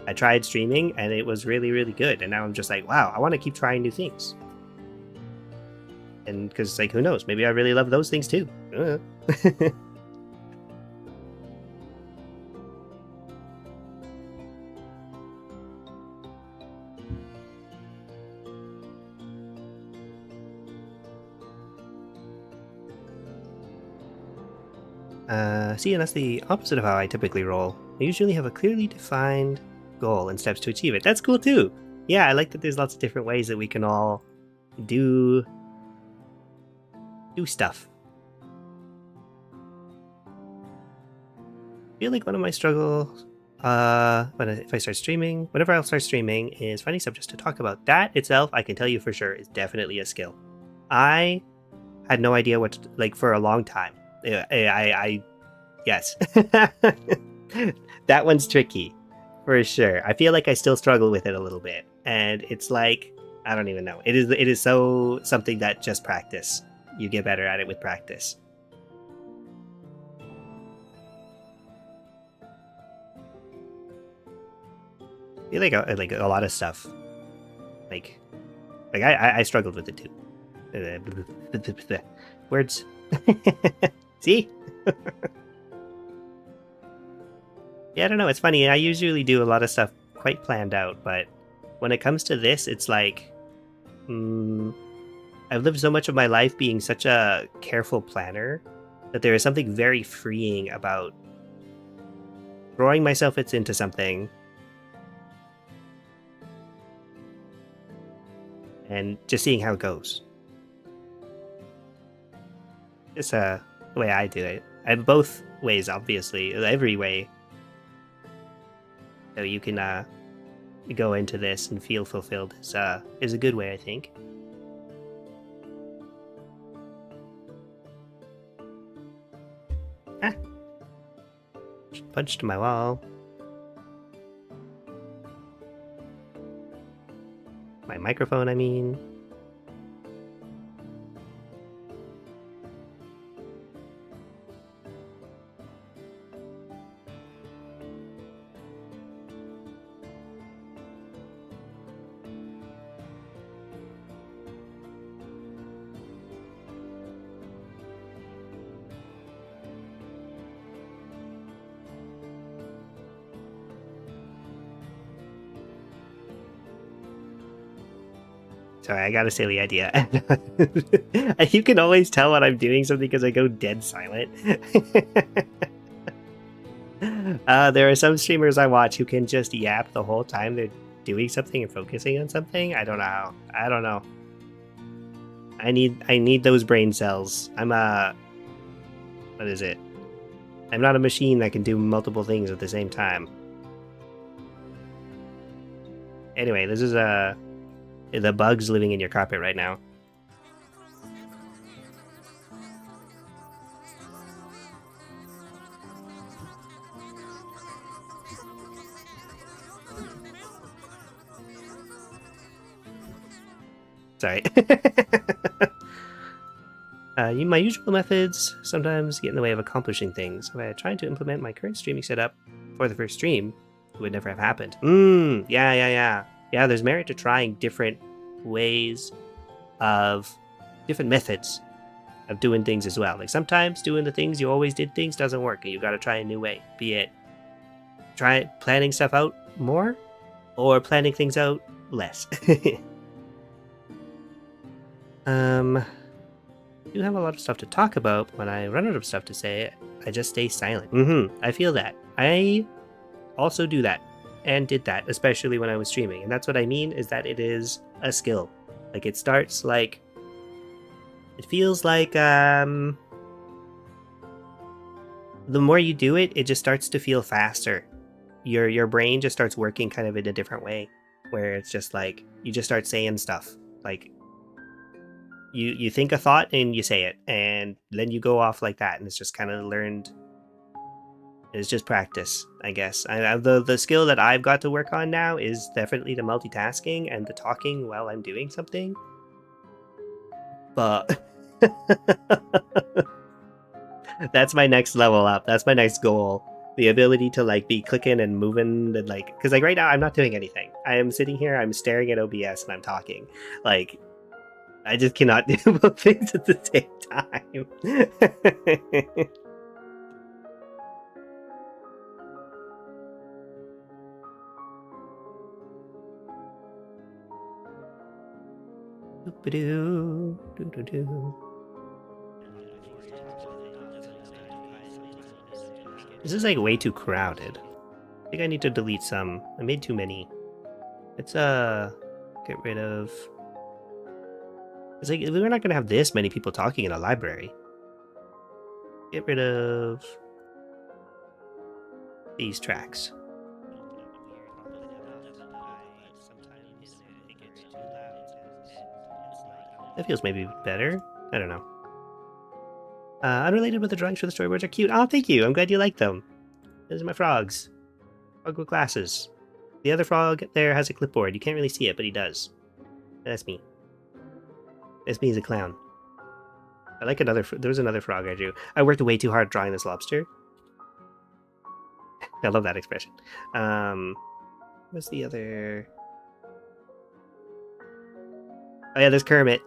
I tried streaming and it was really, really good. And now I'm just like, wow, I want to keep trying new things. And because, like, who knows? Maybe I really love those things too. See, and that's the opposite of how I typically roll. I usually have a clearly defined goal and steps to achieve it. That's cool too. Yeah, I like that there's lots of different ways that we can all do stuff. I feel like one of my struggles if I start streaming, whenever I'll start streaming, is finding subjects to talk about. That itself, I can tell you for sure, is definitely a skill. I had no idea what to, like, for a long time. Yes. That one's tricky, for sure. I feel like I still struggle with it a little bit. And it's like, I don't even know. It is so something that just practice. You get better at it with practice. I feel like a lot of stuff. Like I struggled with it too. Words. See? Yeah, I don't know. It's funny. I usually do a lot of stuff quite planned out, but when it comes to this, it's like I've lived so much of my life being such a careful planner that there is something very freeing about throwing myself into something and just seeing how it goes. It's the way I do it. I have both ways, obviously, every way. So you can go into this and feel fulfilled is a good way, I think. Ah! Punched my wall. My microphone, I mean. Sorry, I got a silly idea. You can always tell when I'm doing something because I go dead silent. There are some streamers I watch who can just yap the whole time they're doing something and focusing on something. I don't know how. I don't know. I need those brain cells. I'm what is it? I'm not a machine that can do multiple things at the same time. Anyway, this is the bugs living in your carpet right now. Sorry. My usual methods sometimes get in the way of accomplishing things. If I had tried to implement my current streaming setup for the first stream, it would never have happened. Yeah, there's merit to trying different ways of different methods of doing things as well. Like sometimes doing the things you always did things doesn't work and you got to try a new way. Be it try planning stuff out more or planning things out less. I do have a lot of stuff to talk about, but when I run out of stuff to say, I just stay silent. I feel that. I also do that and did that, especially when I was streaming. And that's what I mean, is that it is a skill. Like it starts like, it feels like the more you do it, it just starts to feel faster. Your brain just starts working kind of in a different way, where it's just like you just start saying stuff. Like you think a thought and you say it, and then you go off like that, and it's just kind of learned. It's just practice, I guess. The skill that I've got to work on now is definitely the multitasking and the talking while I'm doing something. But That's my next level up. That's my next goal. The ability to like be clicking and moving and like, because like right now I'm not doing anything. I am sitting here, I'm staring at OBS and I'm talking. Like, I just cannot do both things at the same time. This is like way too crowded. I think I need to delete some. I made too many. Let's get rid of. It's like we're not gonna have this many people talking in a library. Get rid of these tracks. That feels maybe better. I don't know. Unrelated, but the drawings for the storyboards are cute. Oh, thank you. I'm glad you like them. Those are my frogs. Frog with glasses. The other frog there has a clipboard. You can't really see it, but he does. That's me. That's me as a clown. I like another. There was another frog I drew. I worked way too hard drawing this lobster. I love that expression. What's the other? Oh yeah, there's Kermit.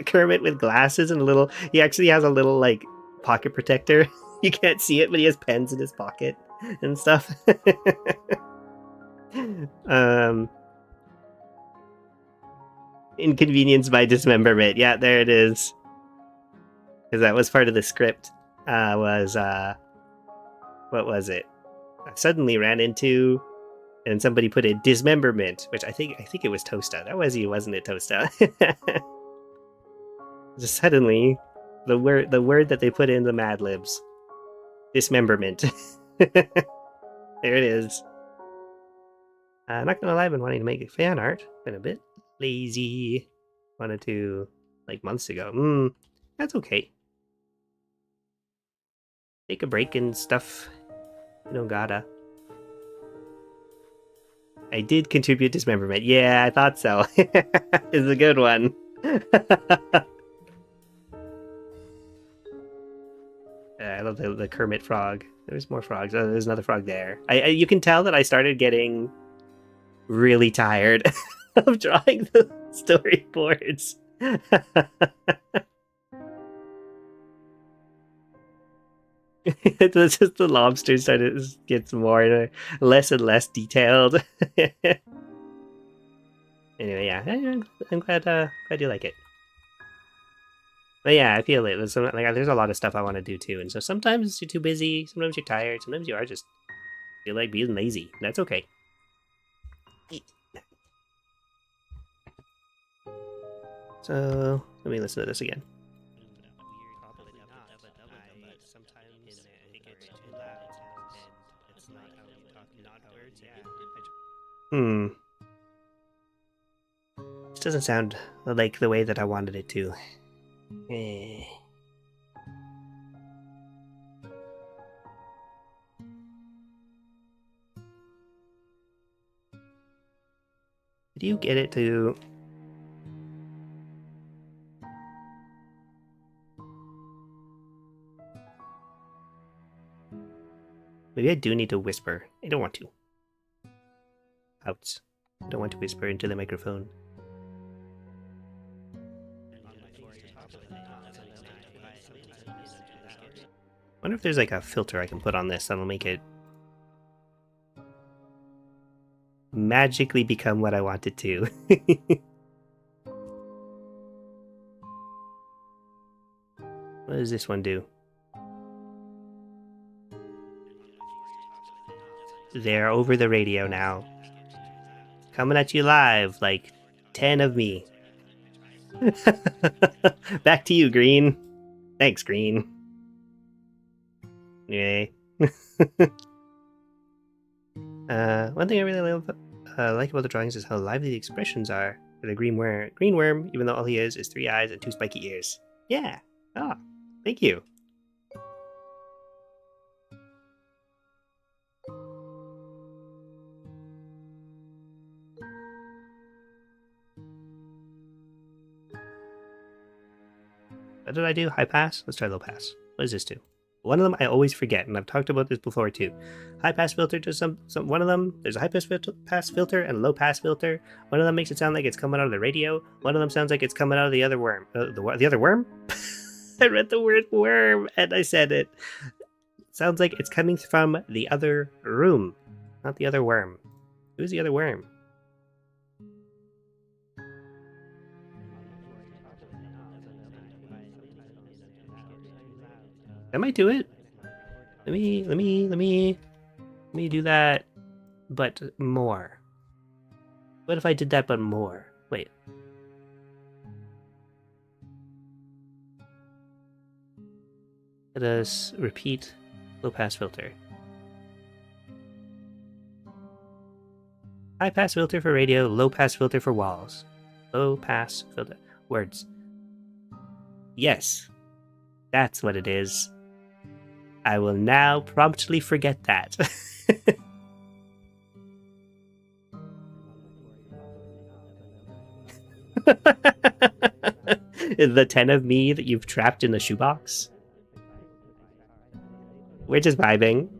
Kermit with glasses and a little. He actually has a little like pocket protector. You can't see it, but he has pens in his pocket and stuff. Inconvenience by dismemberment. Yeah, there it is. Because that was part of the script. What was it? I suddenly ran into, and somebody put in dismemberment, which I think it was Toasta. That was you, wasn't it, Toasta? Just suddenly, the word that they put in the Mad Libs, dismemberment. There it is. I'm not gonna lie, I've been wanting to make fan art. Been a bit lazy. Wanted to like months ago. That's okay. Take a break and stuff. You don't gotta. I did contribute dismemberment. Yeah, I thought so. It's a good one. I love the Kermit frog. There's more frogs. Oh, there's another frog there. You can tell that I started getting really tired of drawing the storyboards. It's just the lobster started gets more less and less detailed. Anyway, yeah, I'm glad you like it. But yeah, I feel it. There's a lot of stuff I want to do too, and so sometimes you're too busy, sometimes you're tired, sometimes you are just feel like being lazy. That's okay. So let me listen to this again. This doesn't sound like the way that I wanted it to. Did you get it to... Maybe I do need to whisper. I don't want to. Outs. I don't want to whisper into the microphone. I wonder if there's like a filter I can put on this that'll make it magically become what I want it to. What does this one do? They're over the radio now. Coming at you live, like 10 of me. Back to you, Green. Thanks, Green. Anyway. One thing I really like about the drawings is how lively the expressions are for the green worm, even though all he is 3 eyes and 2 spiky ears. Yeah. Oh, thank you. What did I do? High pass? Let's try low pass. What does this do? One of them I always forget, and I've talked about this before too. High pass filter does some one of them. There's a high pass filter and a low pass filter. One of them makes it sound like it's coming out of the radio. One of them sounds like it's coming out of the other worm. The other worm? I read the word worm and I said it. Sounds like it's coming from the other room, not the other worm. Who's the other worm? That might do it. Let me do that, but more. What if I did that, but more? Wait. Let us repeat low pass filter. High pass filter for radio, low pass filter for walls. Low pass filter. Words. Yes. That's what it is. I will now promptly forget that. The 10 of me that you've trapped in the shoebox? We're just vibing.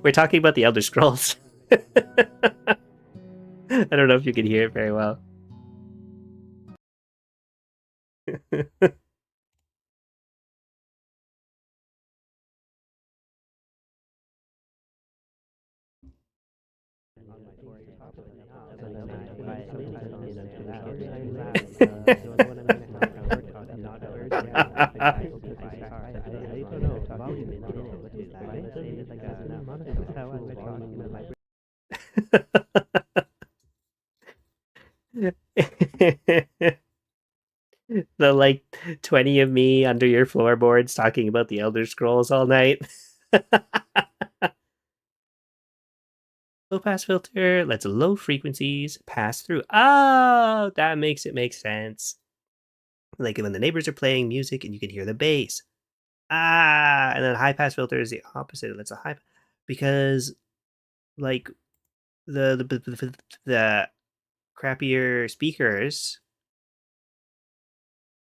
We're talking about the Elder Scrolls. I don't know if you can hear it very well. The like 20 of me under your floorboards talking about the Elder Scrolls all night. Low pass filter lets low frequencies pass through. Oh, that makes it make sense. Like when the neighbors are playing music and you can hear the bass. Ah, and then high pass filter is the opposite. It lets a high, because like the crappier speakers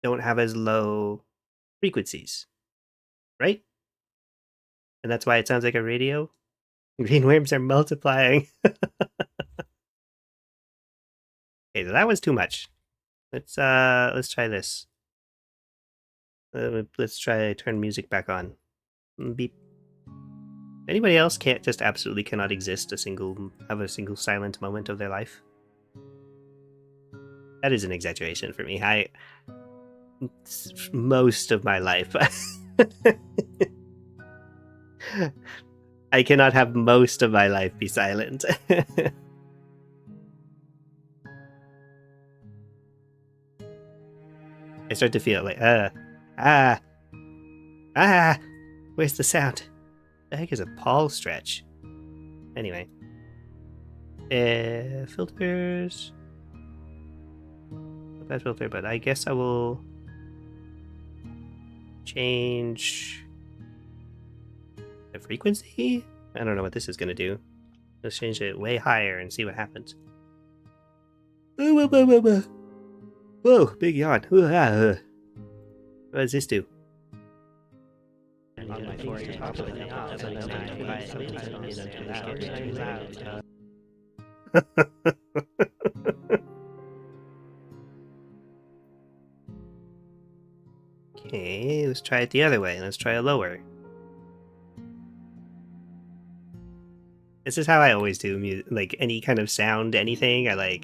don't have as low frequencies, right? And that's why it sounds like a radio. Green worms are multiplying. Okay, so that was too much. Let's try this. Let's try turn music back on. Beep. Anybody else just absolutely cannot exist have a single silent moment of their life? That is an exaggeration for me. Most of my life. I cannot have most of my life be silent. I start to feel like, where's the sound? The heck is a Paul stretch? Anyway. Filters. Bad filter, but I guess I will change the frequency? I don't know what this is going to do. Let's change it way higher and see what happens. Whoa, big yawn. What does this do? Okay, let's try it the other way. Let's try a lower. This is how I always do music, like any kind of sound, anything. I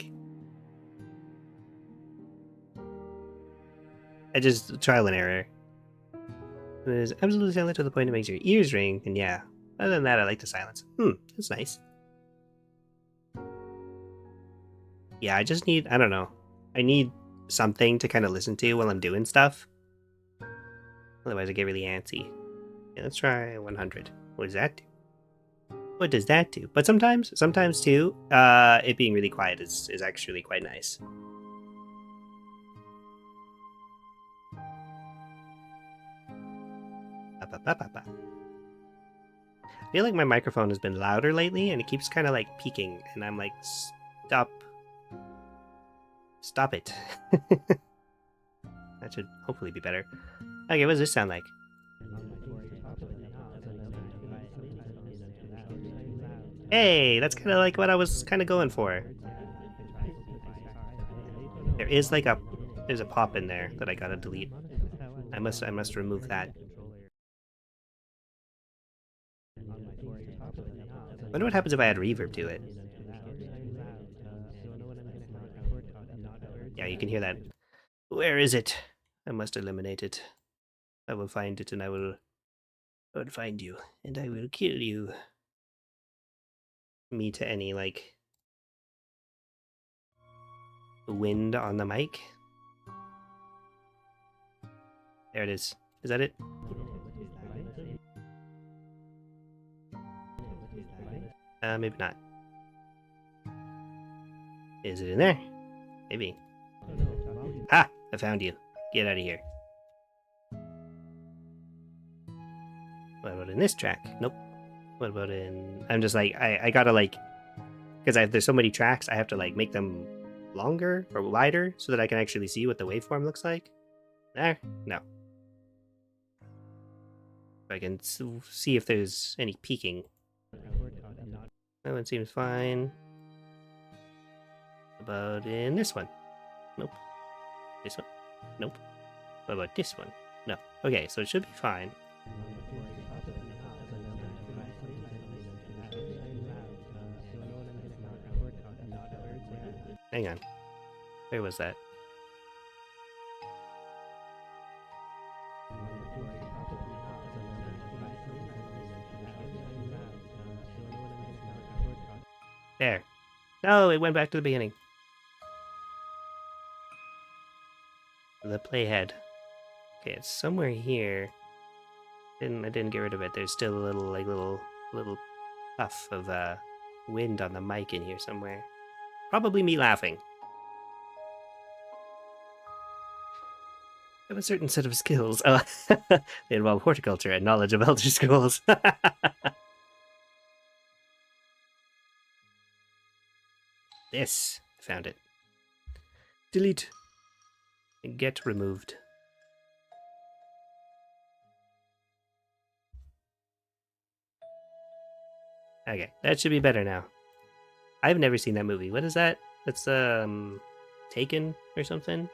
just trial and error. It is absolutely silent to the point it makes your ears ring, and yeah. Other than that, I like the silence. That's nice. Yeah, I just need, I don't know. I need something to kind of listen to while I'm doing stuff. Otherwise, I get really antsy. Yeah, let's try 100. What does that do? What does that do? But sometimes too, it being really quiet is actually quite nice. I feel like my microphone has been louder lately, and it keeps kind of like peaking, and I'm like, stop it. That should hopefully be better. Okay, what does this sound like? Hey, that's kind of like what I was kind of going for. There is like there's a pop in there that I gotta delete. I must remove that. Wonder what happens if I add reverb to it. Yeah, you can hear that. Where is it? I must eliminate it. I will find it and I will find you and I will kill you. Me to any like wind on the mic. There it is. Is that it? Maybe not. Is it in there? Maybe. Ha! I found you. Get out of here. What about in this track? Nope. What about in... I'm just like, I gotta like... Because there's so many tracks, I have to like make them longer or wider so that I can actually see what the waveform looks like. There? No. I can see if there's any peaking. That one seems fine. About in this one? Nope. This one? Nope. What about this one? No. Okay, so it should be fine. Hang on. Where was that? There. No, it went back to the beginning. The playhead. Okay, it's somewhere here. I didn't get rid of it. There's still a little puff of wind on the mic in here somewhere. Probably me laughing. I have a certain set of skills. Oh, they involve horticulture and knowledge of elder scrolls. This. I found it. Delete. Get removed. Okay, that should be better now. I've never seen that movie. What is that? That's Taken or something?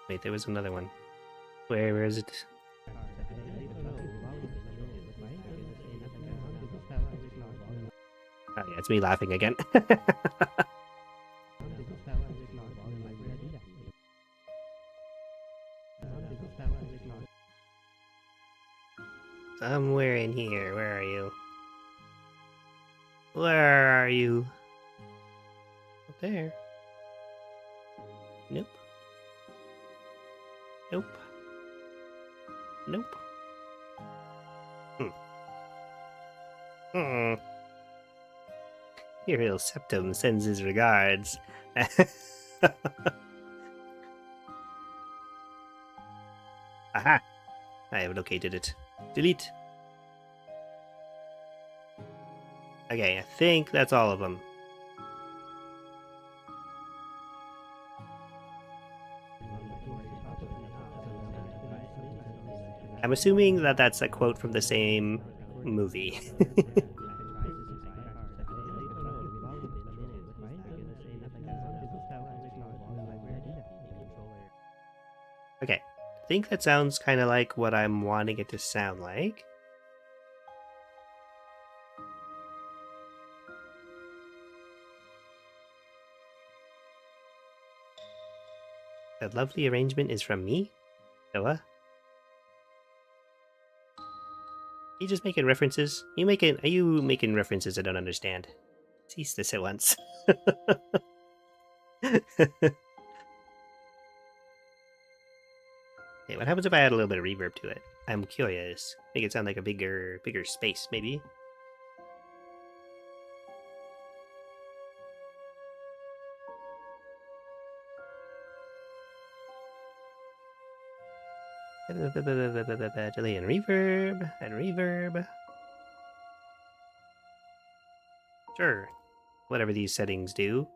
Wait, there was another one. Where is it? Oh yeah, it's me laughing again. Somewhere in here. Where are you? Where are you? Up there. Nope. Nope. Nope. Imperial Septum sends his regards. Aha! I have located it. Delete. Okay, I think that's all of them. I'm assuming that that's a quote from the same movie. Okay, I think that sounds kind of like what I'm wanting it to sound like. That lovely arrangement is from me, Noah. You just making references? Are you making references I don't understand? Cease this at once. Okay, what happens if I add a little bit of reverb to it? I'm curious. Make it sound like a bigger space, maybe. Delay and reverb. And reverb. Sure. Whatever these settings do.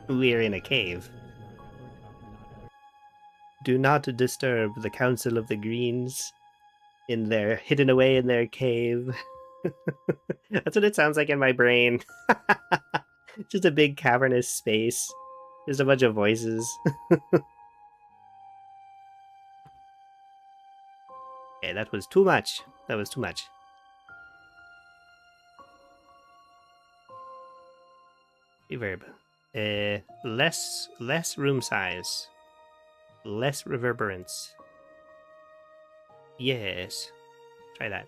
We're in a cave. Do not disturb the Council of the Greens in their hidden away in their cave. That's what it sounds like in my brain. Just a big cavernous space. There's a bunch of voices. Okay, that was too much. That was too much. Reverb. Less room size. Less reverberance. Yes. Try that.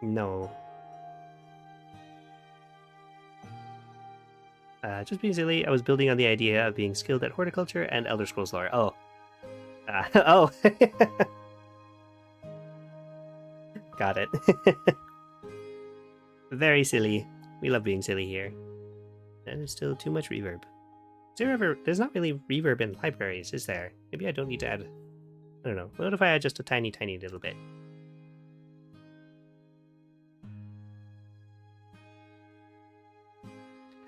No. Just being silly, I was building on the idea of being skilled at horticulture and Elder Scrolls lore. Oh. Oh. Got it. Very silly. We love being silly here. And it's still too much reverb. There's not really reverb in libraries, is there? Maybe I don't need to add... I don't know. What if I add just a tiny, tiny little bit?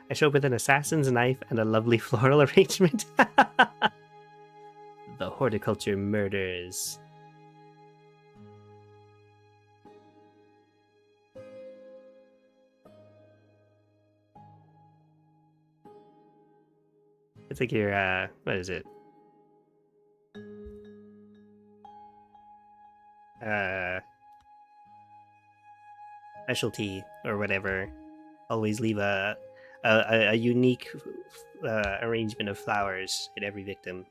I show up with an assassin's knife and a lovely floral arrangement. The horticulture murders. It's like your, what is it? Specialty or whatever. Always leave a unique arrangement of flowers in every victim.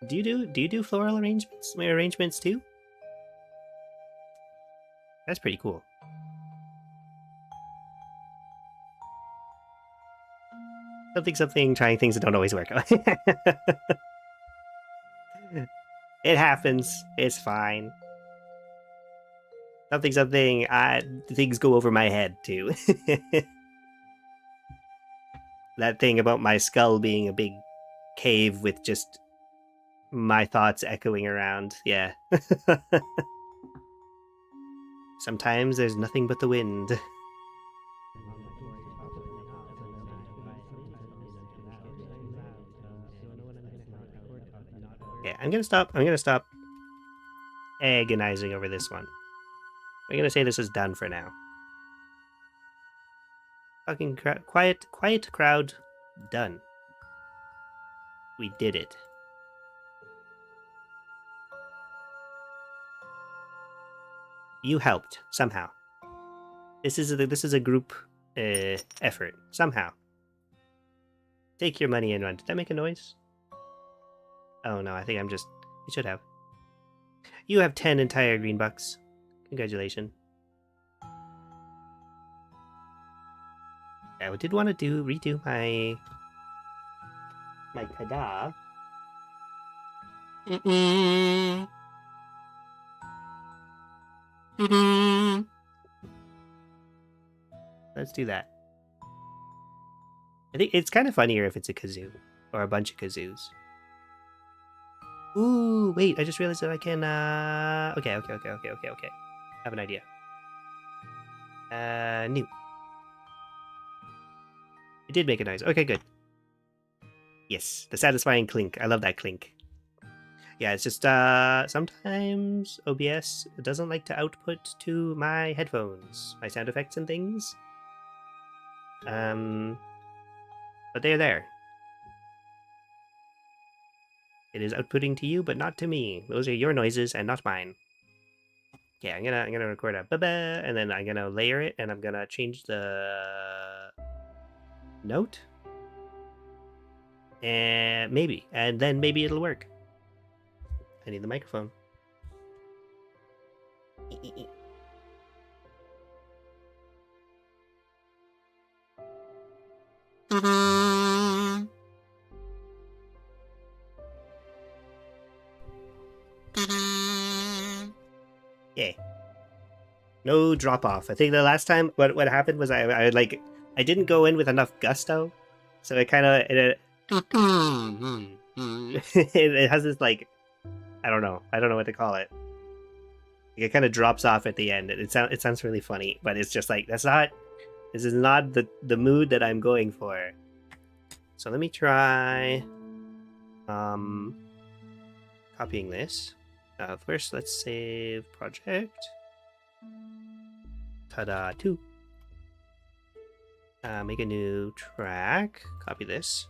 Do you do floral arrangements too? That's pretty cool. Something, trying things that don't always work. It happens. It's fine. Something, things go over my head too. That thing about my skull being a big cave with just my thoughts echoing around. Yeah. Sometimes there's nothing but the wind. Yeah, I'm gonna stop agonizing over this one. I'm gonna say this is done for now. Fucking quiet crowd, done. We did it. You helped somehow. This is a group effort somehow. Take your money and run. Did that make a noise? Oh no, I think I'm just... You should have. You have 10 entire green bucks. Congratulations. I did want to redo my kada. Let's do that. I think it's kind of funnier if it's a kazoo or a bunch of kazoos. Ooh, wait, I just realized that I can, okay. I have an idea. New. It did make a noise. Okay, good. Yes, the satisfying clink. I love that clink. Yeah, it's just, sometimes OBS doesn't like to output to my headphones, my sound effects and things. But they're there. It is outputting to you, but not to me. Those are your noises and not mine. Yeah, I'm gonna record a ba-ba, and then I'm gonna layer it, and I'm gonna change the note. And then maybe it'll work. I need the microphone. Yeah. No drop off. I think the last time what happened was I didn't go in with enough gusto, so it kind of It has this like, I don't know what to call it. It kind of drops off at the end. It sounds really funny, but it's just like this is not the mood that I'm going for. So let me try copying this. First, let's save project. Ta-da, 2. Make a new track. Copy this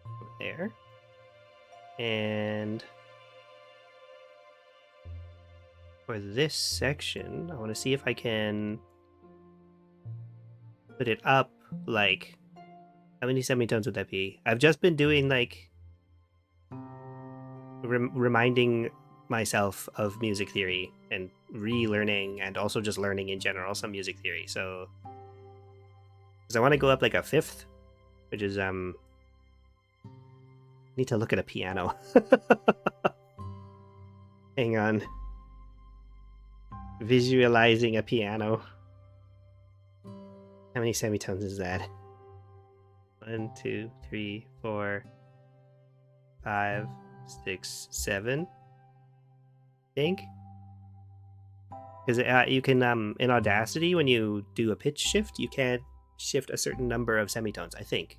over there. And for this section, I want to see if I can put it up, like, how many semitones would that be? I've just been doing, like, reminding myself of music theory and relearning and also just learning in general some music theory. So, because I want to go up like a 5th, which is, need to look at a piano. Hang on. Visualizing a piano. How many semitones is that? 1, 2, 3, 4, 5, 6, 7. I think. Because you can, in Audacity, when you do a pitch shift, you can shift a certain number of semitones, I think.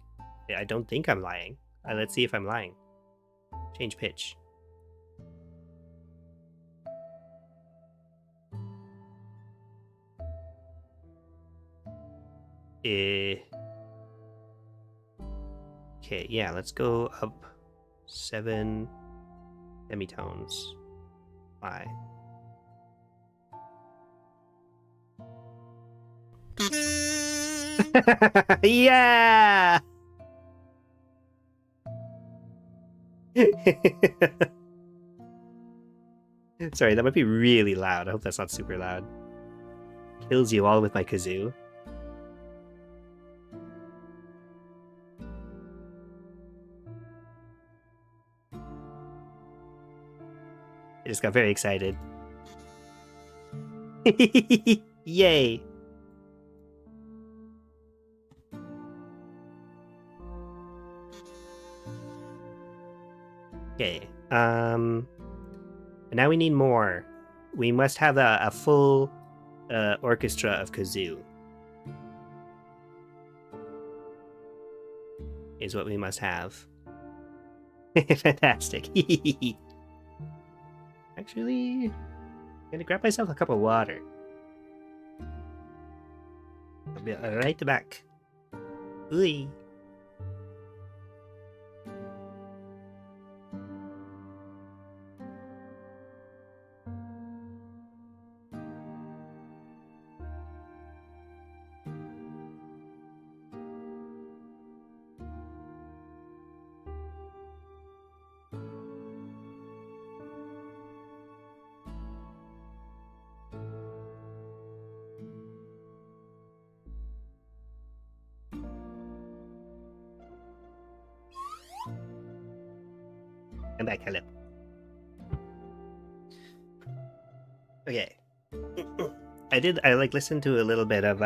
I don't think I'm lying. Let's see if I'm lying. Change pitch. Okay, yeah, let's go up 7 semitones. Why? Yeah! Sorry, that might be really loud. I hope that's not super loud. Kills you all with my kazoo. I just got very excited. Yay! Okay, now we need more. We must have a full orchestra of kazoo. Is what we must have. Fantastic. Actually, I'm gonna grab myself a cup of water. I'll be right back. Ooh. I'm back, hello. Okay. I like listened to a little bit of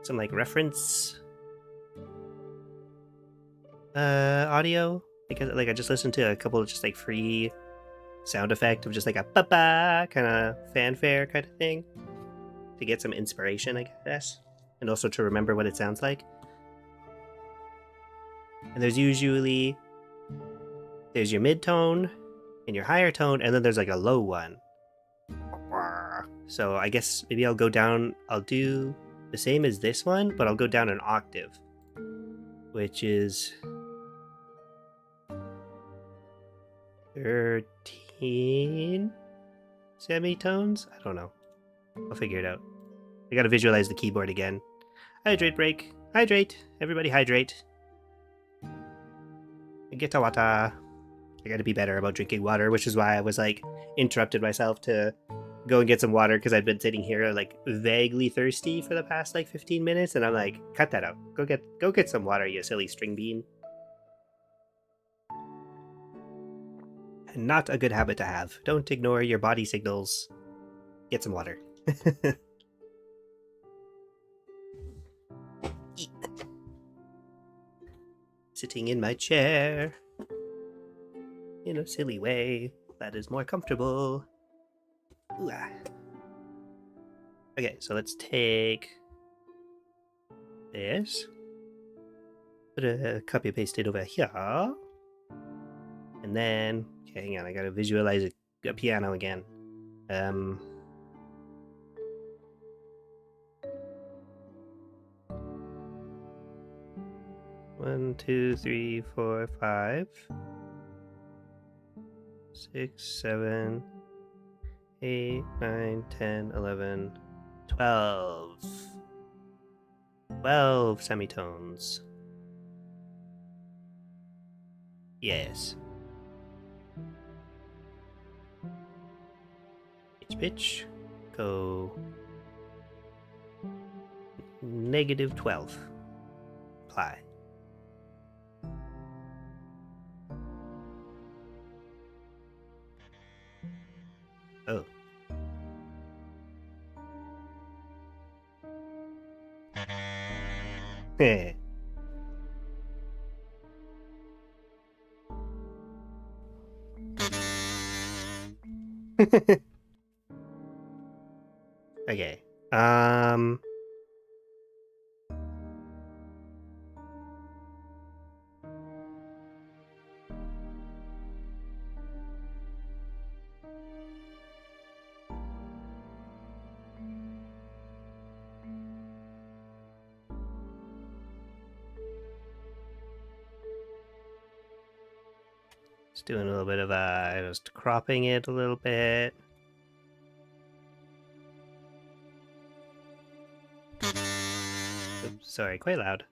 some like reference audio. Like I just listened to a couple of just like free sound effect of just like a ba-ba kind of fanfare kind of thing to get some inspiration, I guess, and also to remember what it sounds like. And there's usually your mid-tone and your higher tone, and then there's like a low one. So I guess maybe I'll go down, I'll do the same as this one, but I'll go down an octave, which is 13 semitones? I don't know. I'll figure it out. I gotta visualize the keyboard again. Hydrate break. Hydrate. Everybody hydrate. Get water. I gotta be better about drinking water, which is why I was like interrupted myself to go and get some water because I'd been sitting here like vaguely thirsty for the past like 15 minutes, and I'm like, cut that out. Go get some water, you silly string bean. Not a good habit to have. Don't ignore your body signals. Get some water. sitting in my chair in a silly way that is more comfortable. Ooh, ah. Okay, so let's take this, put a copy paste it over here, and then okay, hang on, I gotta visualize a piano again. 1, 2, 3, 4, 5, 6, 7, 8, 9, 10, 11, 12. 12 semitones. Yes. Pitch. Go. -12. Apply. Oh. Heh. Okay. Just doing a little bit of just cropping it a little bit. Oops, sorry, quite loud.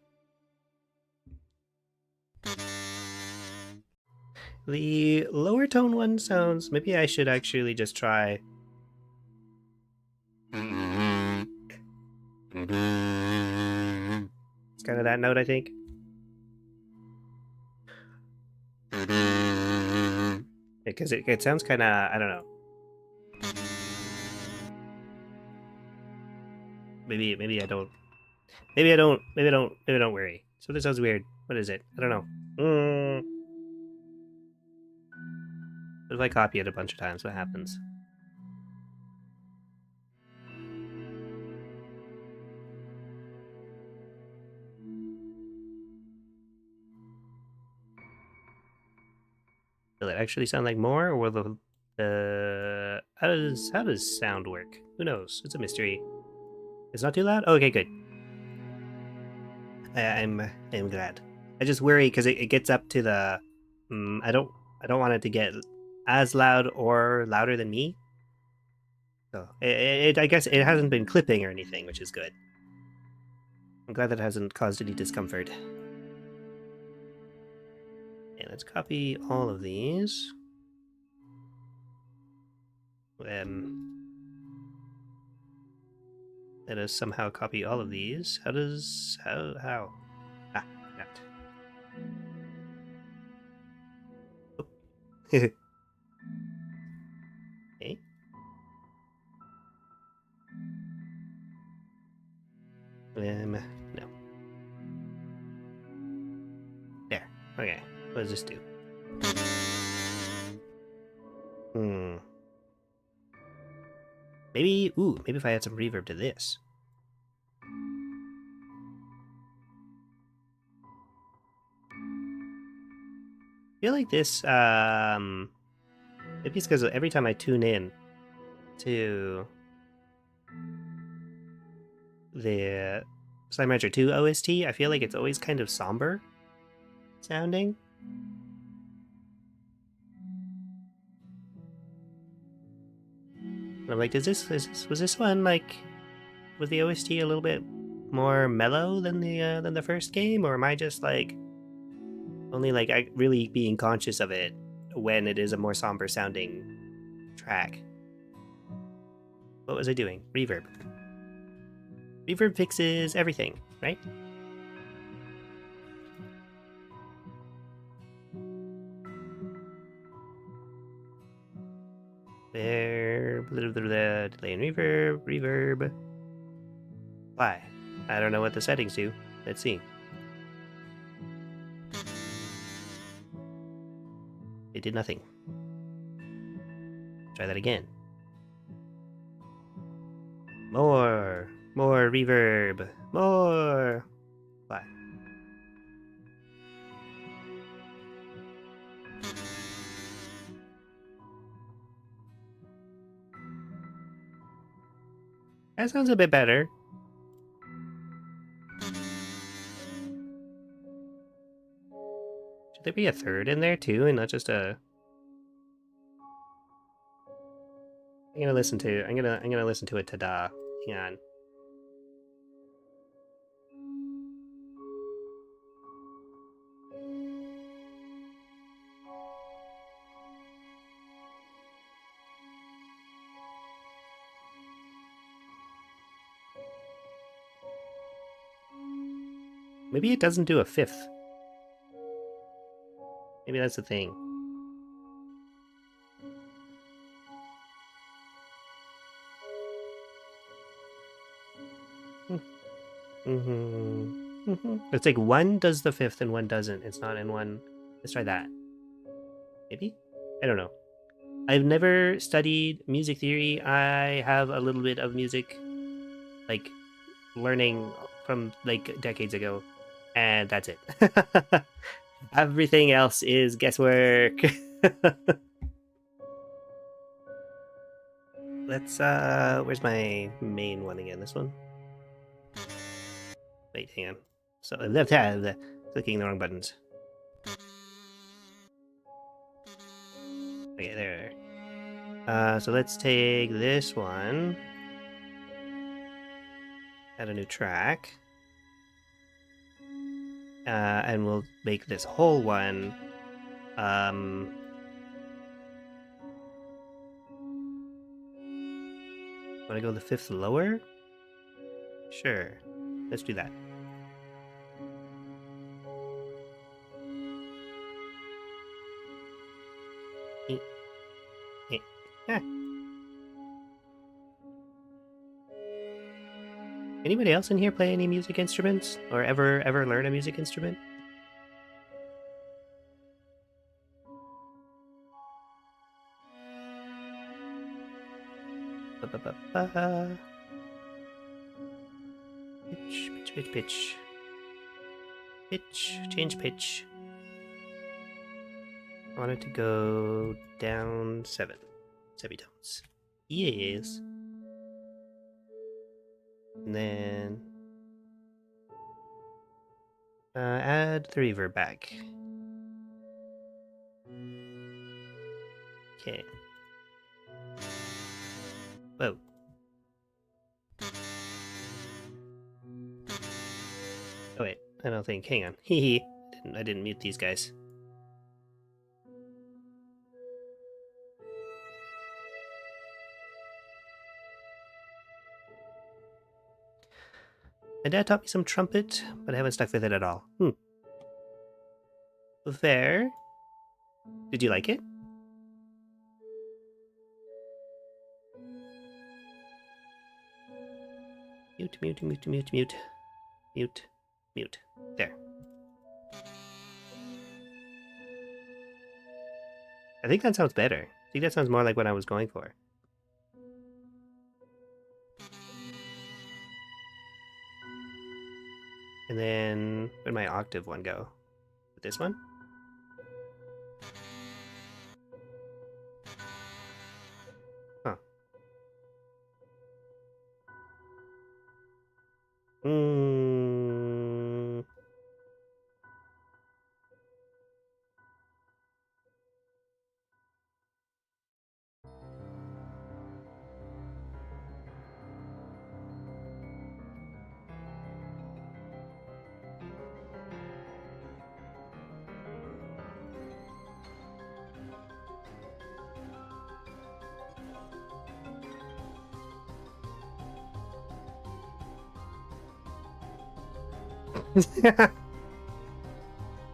The lower tone one sounds... Maybe I should actually just try... It's kind of that note, I think. Because it sounds kind of... I don't know. Maybe I don't... Maybe I don't worry. So this sounds weird. What is it? I don't know. What if I copy it a bunch of times? What happens? Will it actually sound like more, or will the how does sound work? Who knows? It's a mystery. It's not too loud. Oh, okay, good. I'm glad. I just worry because it gets up to the. I don't want it to get as loud or louder than me. So I guess it hasn't been clipping or anything, which is good. I'm glad that it hasn't caused any discomfort. Okay, let's copy all of these. Let us somehow copy all of these. How? Ah, not. Oh. Okay. No. There. Okay. What does this do? Maybe if I add some reverb to this. I feel like this, maybe it's because every time I tune in to the Slime Rancher 2 OST, I feel like it's always kind of somber sounding. And I'm like, was this one like, was the OST a little bit more mellow than the first game, or am I just like only like really being conscious of it when it is a more somber sounding track? What was I doing? Reverb. Reverb fixes everything, right? There, delay and reverb. Why? I don't know what the settings do. Let's see. It did nothing. Try that again. More reverb, more. What? That sounds a bit better. Should there be a third in there too, and not just a? I'm gonna listen to it. Ta-da! Hang on. Maybe it doesn't do a fifth. Maybe that's the thing. It's like one does the fifth and one doesn't. It's not in one. Let's try that. Maybe? I don't know. I've never studied music theory. I have a little bit of music, like, learning from, like, decades ago. And that's it. Everything else is guesswork. Let's, where's my main one again? This one? Wait, hang on. So, left hand, clicking the wrong buttons. Okay, there. So let's take this one. Add a new track. And we'll make this whole one. Want to go the fifth lower? Sure. Let's do that. Anybody else in here play any music instruments? Or ever learn a music instrument? Pitch. Pitch. Change pitch. I want it to go down 7 semitones. Yes. And then add the reverb back. Okay. Whoa. Oh wait, I don't think. Hang on. Hee. I didn't mute these guys. My dad taught me some trumpet, but I haven't stuck with it at all. There. Did you like it? Mute. There. I think that sounds better. I think that sounds more like what I was going for. And then, where'd my octave one go? With this one? Huh.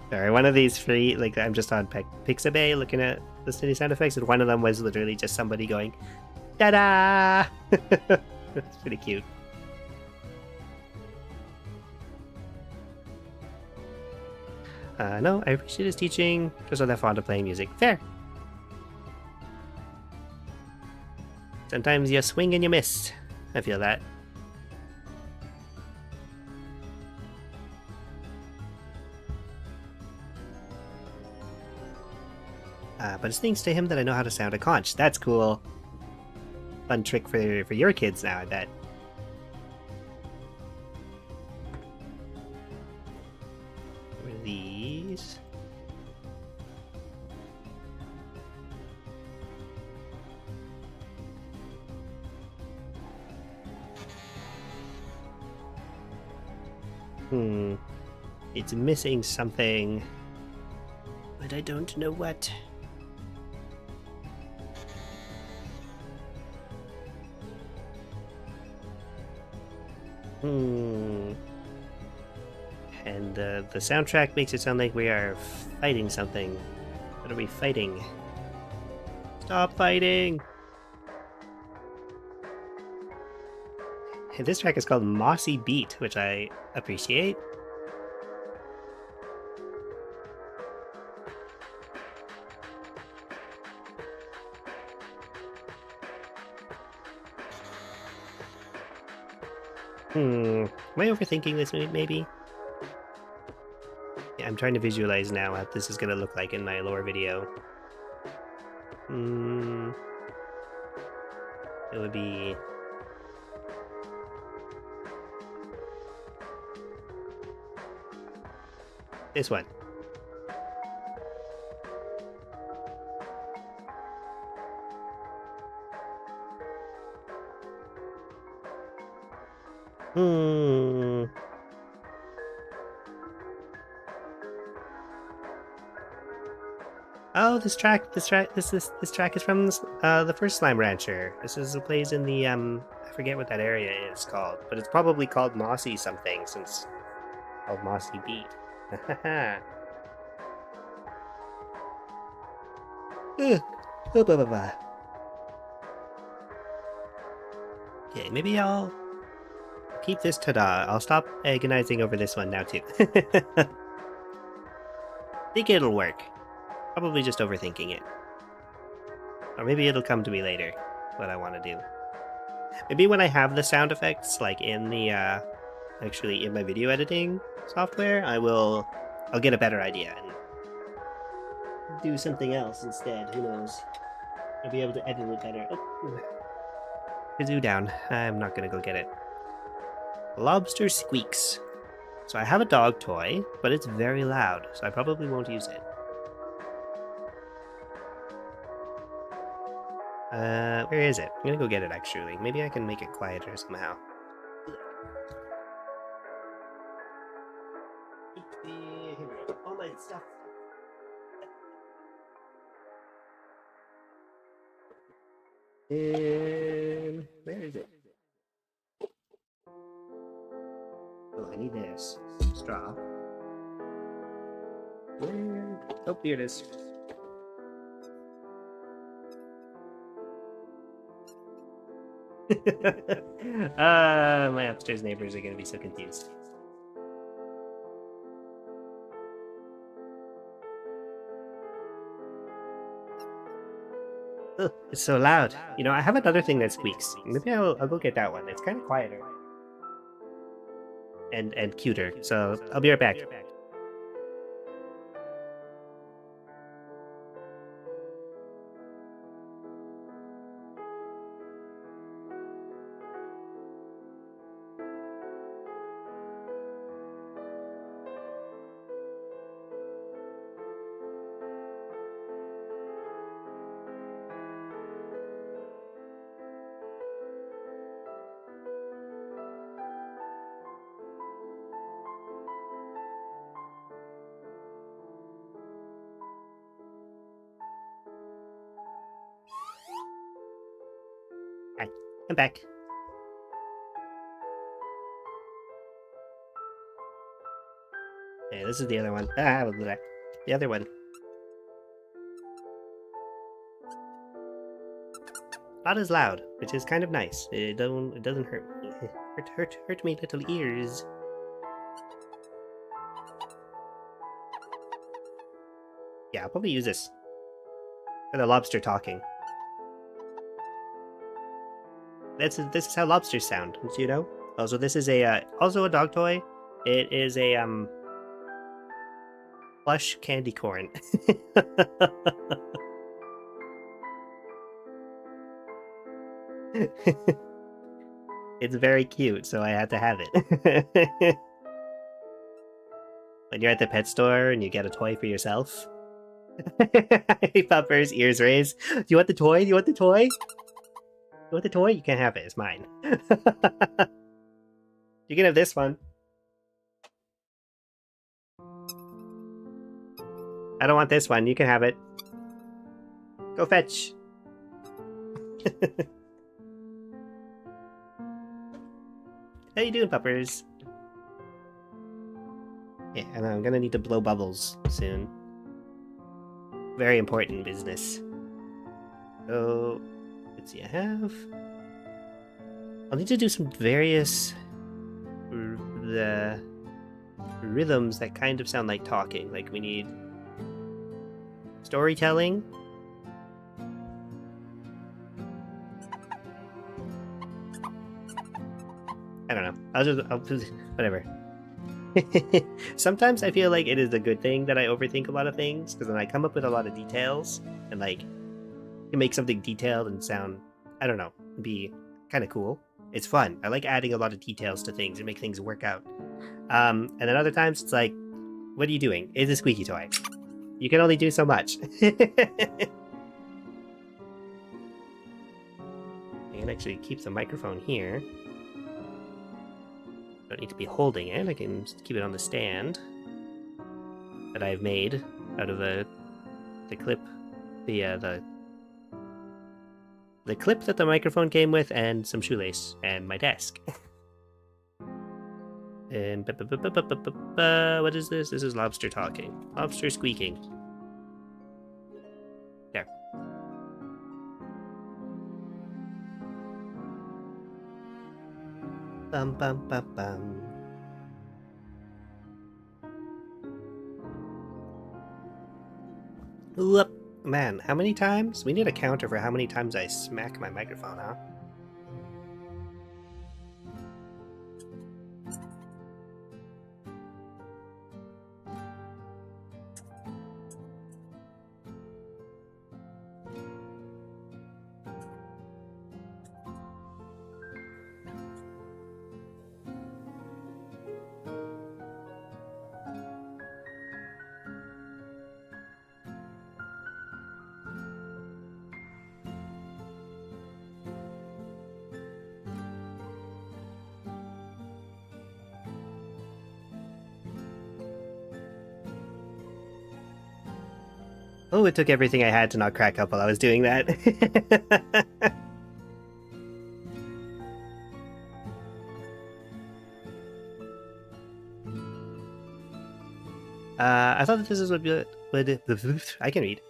Sorry, one of these free, like, I'm just on Pixabay looking at listening to sound effects, and one of them was literally just somebody going, "Ta-da!" It's pretty cute. No, I appreciate his teaching. Just not that fond of playing music. Fair. Sometimes you swing and you miss. I feel that. But it's thanks to him that I know how to sound a conch. That's cool. Fun trick for your kids now, I bet. What are these? It's missing something, but I don't know what. And the soundtrack makes it sound like we are fighting something. What are we fighting? Stop fighting! This track is called Mossy Beat, which I appreciate. Am I overthinking this maybe? Yeah, I'm trying to visualize now what this is going to look like in my lore video. It would be... this one. Oh, this track is from the first Slime Rancher. This plays in the I forget what that area is called, but it's probably called Mossy something since called Mossy Beat. Okay, maybe I'll keep this ta-da. I'll stop agonizing over this one now too. Think it'll work. Probably just overthinking it. Or maybe it'll come to me later, what I want to do. Maybe when I have the sound effects, like in the, actually in my video editing software, I'll get a better idea and do something else instead, who knows. I'll be able to edit it better. Oh. Kazoo down. I'm not gonna go get it. Lobster squeaks. So I have a dog toy, but it's very loud, so I probably won't use it. Where is it? I'm gonna go get it actually. Maybe I can make it quieter somehow. All my stuff. Where is it? Oh, I need this. Straw. Where? Oh, here it is. My upstairs neighbors are gonna be so confused. Ugh, it's so loud. You know, I have another thing that squeaks. Maybe I'll go get that one. It's kind of quieter. And cuter. So I'll be right back. Hi, I'm back. Okay, this is the other one. The other one. Not as loud, which is kind of nice. It doesn't hurt me. Hurt me little ears. Yeah, I'll probably use this for the lobster talking. This is how lobsters sound, do you know? Also, this is a also a dog toy. It is a plush candy corn. It's very cute, so I had to have it. When you're at the pet store and you get a toy for yourself. Puppers, ears raised. Do you want the toy? Do you want the toy? You want the toy? You can't have it. It's mine. You can have this one. I don't want this one. You can have it. Go fetch. How you doing, puppers? Yeah, and I'm gonna need to blow bubbles soon. Very important business. So, let's see, I have... I'll need to do some various... the rhythms that kind of sound like talking. Like, we need... storytelling. I don't know. I'll whatever. Sometimes I feel like it is a good thing that I overthink a lot of things, because then I come up with a lot of details, and like, can make something detailed and sound, I don't know, be kind of cool. It's fun. I like adding a lot of details to things and make things work out. And then other times it's like, what are you doing? It's a squeaky toy. You can only do so much. I can actually keep the microphone here. Don't need to be holding it. I can just keep it on the stand that I've made out of the clip, the clip that the microphone came with, and some shoelace, and my desk. And what is this? This is lobster talking. Lobster squeaking. There. Bum bum bum bum. Whoop. Man, how many times? We need a counter for how many times I smack my microphone, huh? Oh, it took everything I had to not crack up while I was doing that. I thought that this is would I can read.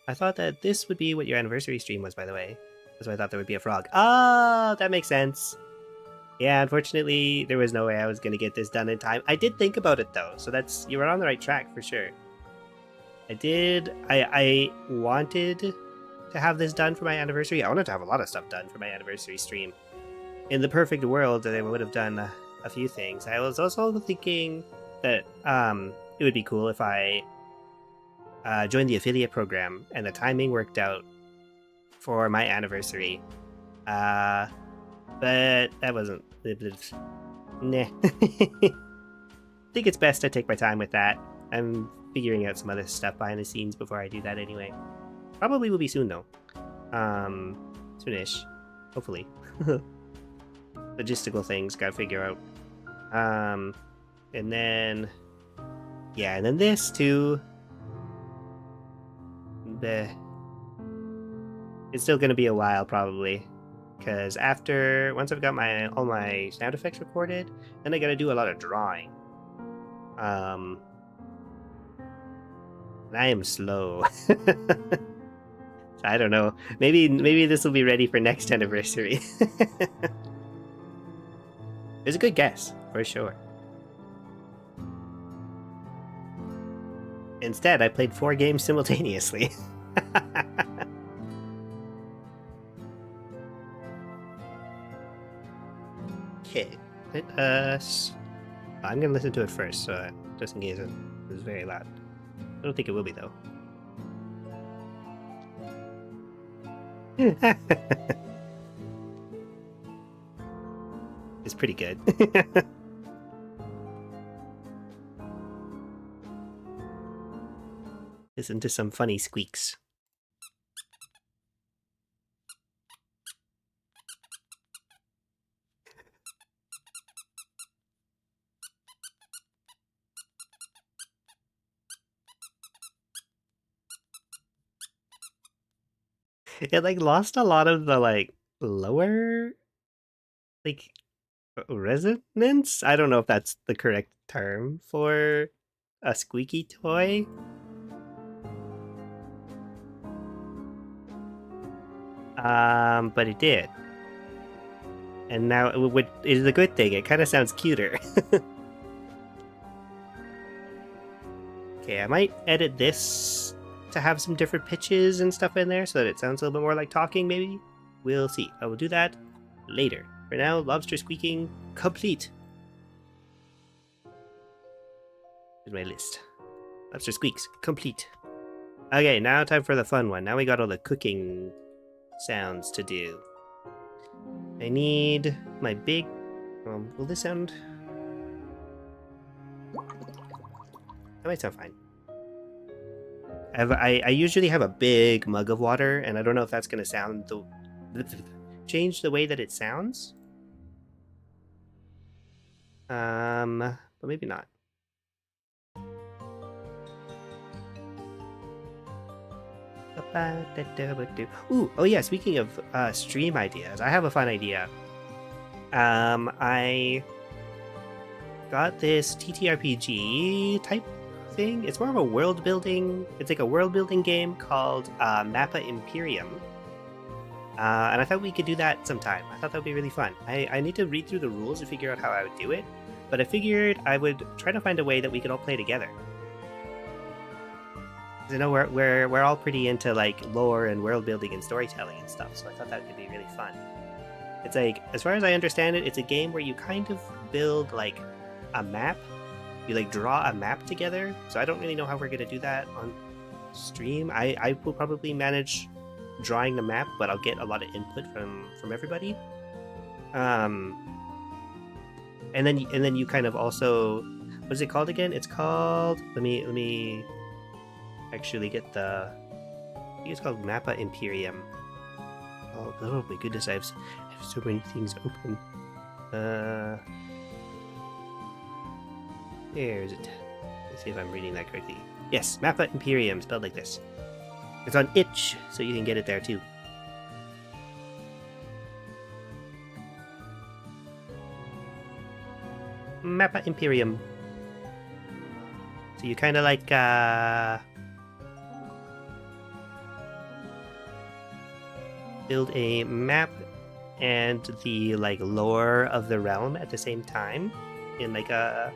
I thought that this would be what your anniversary stream was, by the way. That's why I thought there would be a frog. Oh, that makes sense. Yeah, unfortunately, there was no way I was going to get this done in time. I did think about it, though, so that's you were on the right track for sure. I wanted to have this done for my anniversary. I wanted to have a lot of stuff done for my anniversary stream. In the perfect world, I would have done a few things. I was also thinking that it would be cool if I joined the affiliate program and the timing worked out for my anniversary. But that wasn't... Nah. I think it's best I take my time with that. I'm figuring out some other stuff behind the scenes before I do that anyway. Probably will be soon, though. Soonish. Hopefully. Logistical things gotta figure out. And then... yeah, and then this, too. It's still gonna be a while, probably. Because once I've got all my sound effects recorded, then I gotta do a lot of drawing. And I am slow. So I don't know. Maybe this will be ready for next anniversary. It's a good guess, for sure. Instead, I played 4 games simultaneously. Okay, let us... I'm gonna listen to it first, so just in case it was very loud. I don't think it will be, though. It's pretty good. Listen to some funny squeaks. It like lost a lot of the like lower like resonance. I don't know if that's the correct term for a squeaky toy. But it did. And now, which is a good thing, it kind of sounds cuter. Okay, I might edit this to have some different pitches and stuff in there so that it sounds a little bit more like talking, maybe? We'll see. I will do that later. For now, lobster squeaking complete. Here's my list. Lobster squeaks complete. Okay, now time for the fun one. Now we got all the cooking sounds to do. I need my big... will this sound... That might sound fine. I usually have a big mug of water, and I don't know if that's going to sound change the way that it sounds. But maybe not. Ooh, oh yeah, speaking of stream ideas, I have a fun idea. I got this TTRPG type thing. It's more of a world building. It's like a world building game called Mappa Imperium. And I thought we could do that sometime. I thought that would be really fun. I need to read through the rules to figure out how I would do it, but I figured I would try to find a way that we could all play together. You know, we're all pretty into like lore and world building and storytelling and stuff, so I thought that could be really fun. It's like, as far as I understand it, it's a game where you kind of build like a map. You like draw a map together. So I don't really know how we're gonna do that on stream. I will probably manage drawing the map, but I'll get a lot of input from everybody. And then you kind of also, what is it called again? It's called, let me actually get the, I think it's called Mappa Imperium. Oh my goodness, I have so many things open. Where is it? Let's see if I'm reading that correctly. Yes, Mappa Imperium, spelled like this. It's on itch, so you can get it there too. Mappa Imperium. So you kind of like, build a map and the like lore of the realm at the same time in like a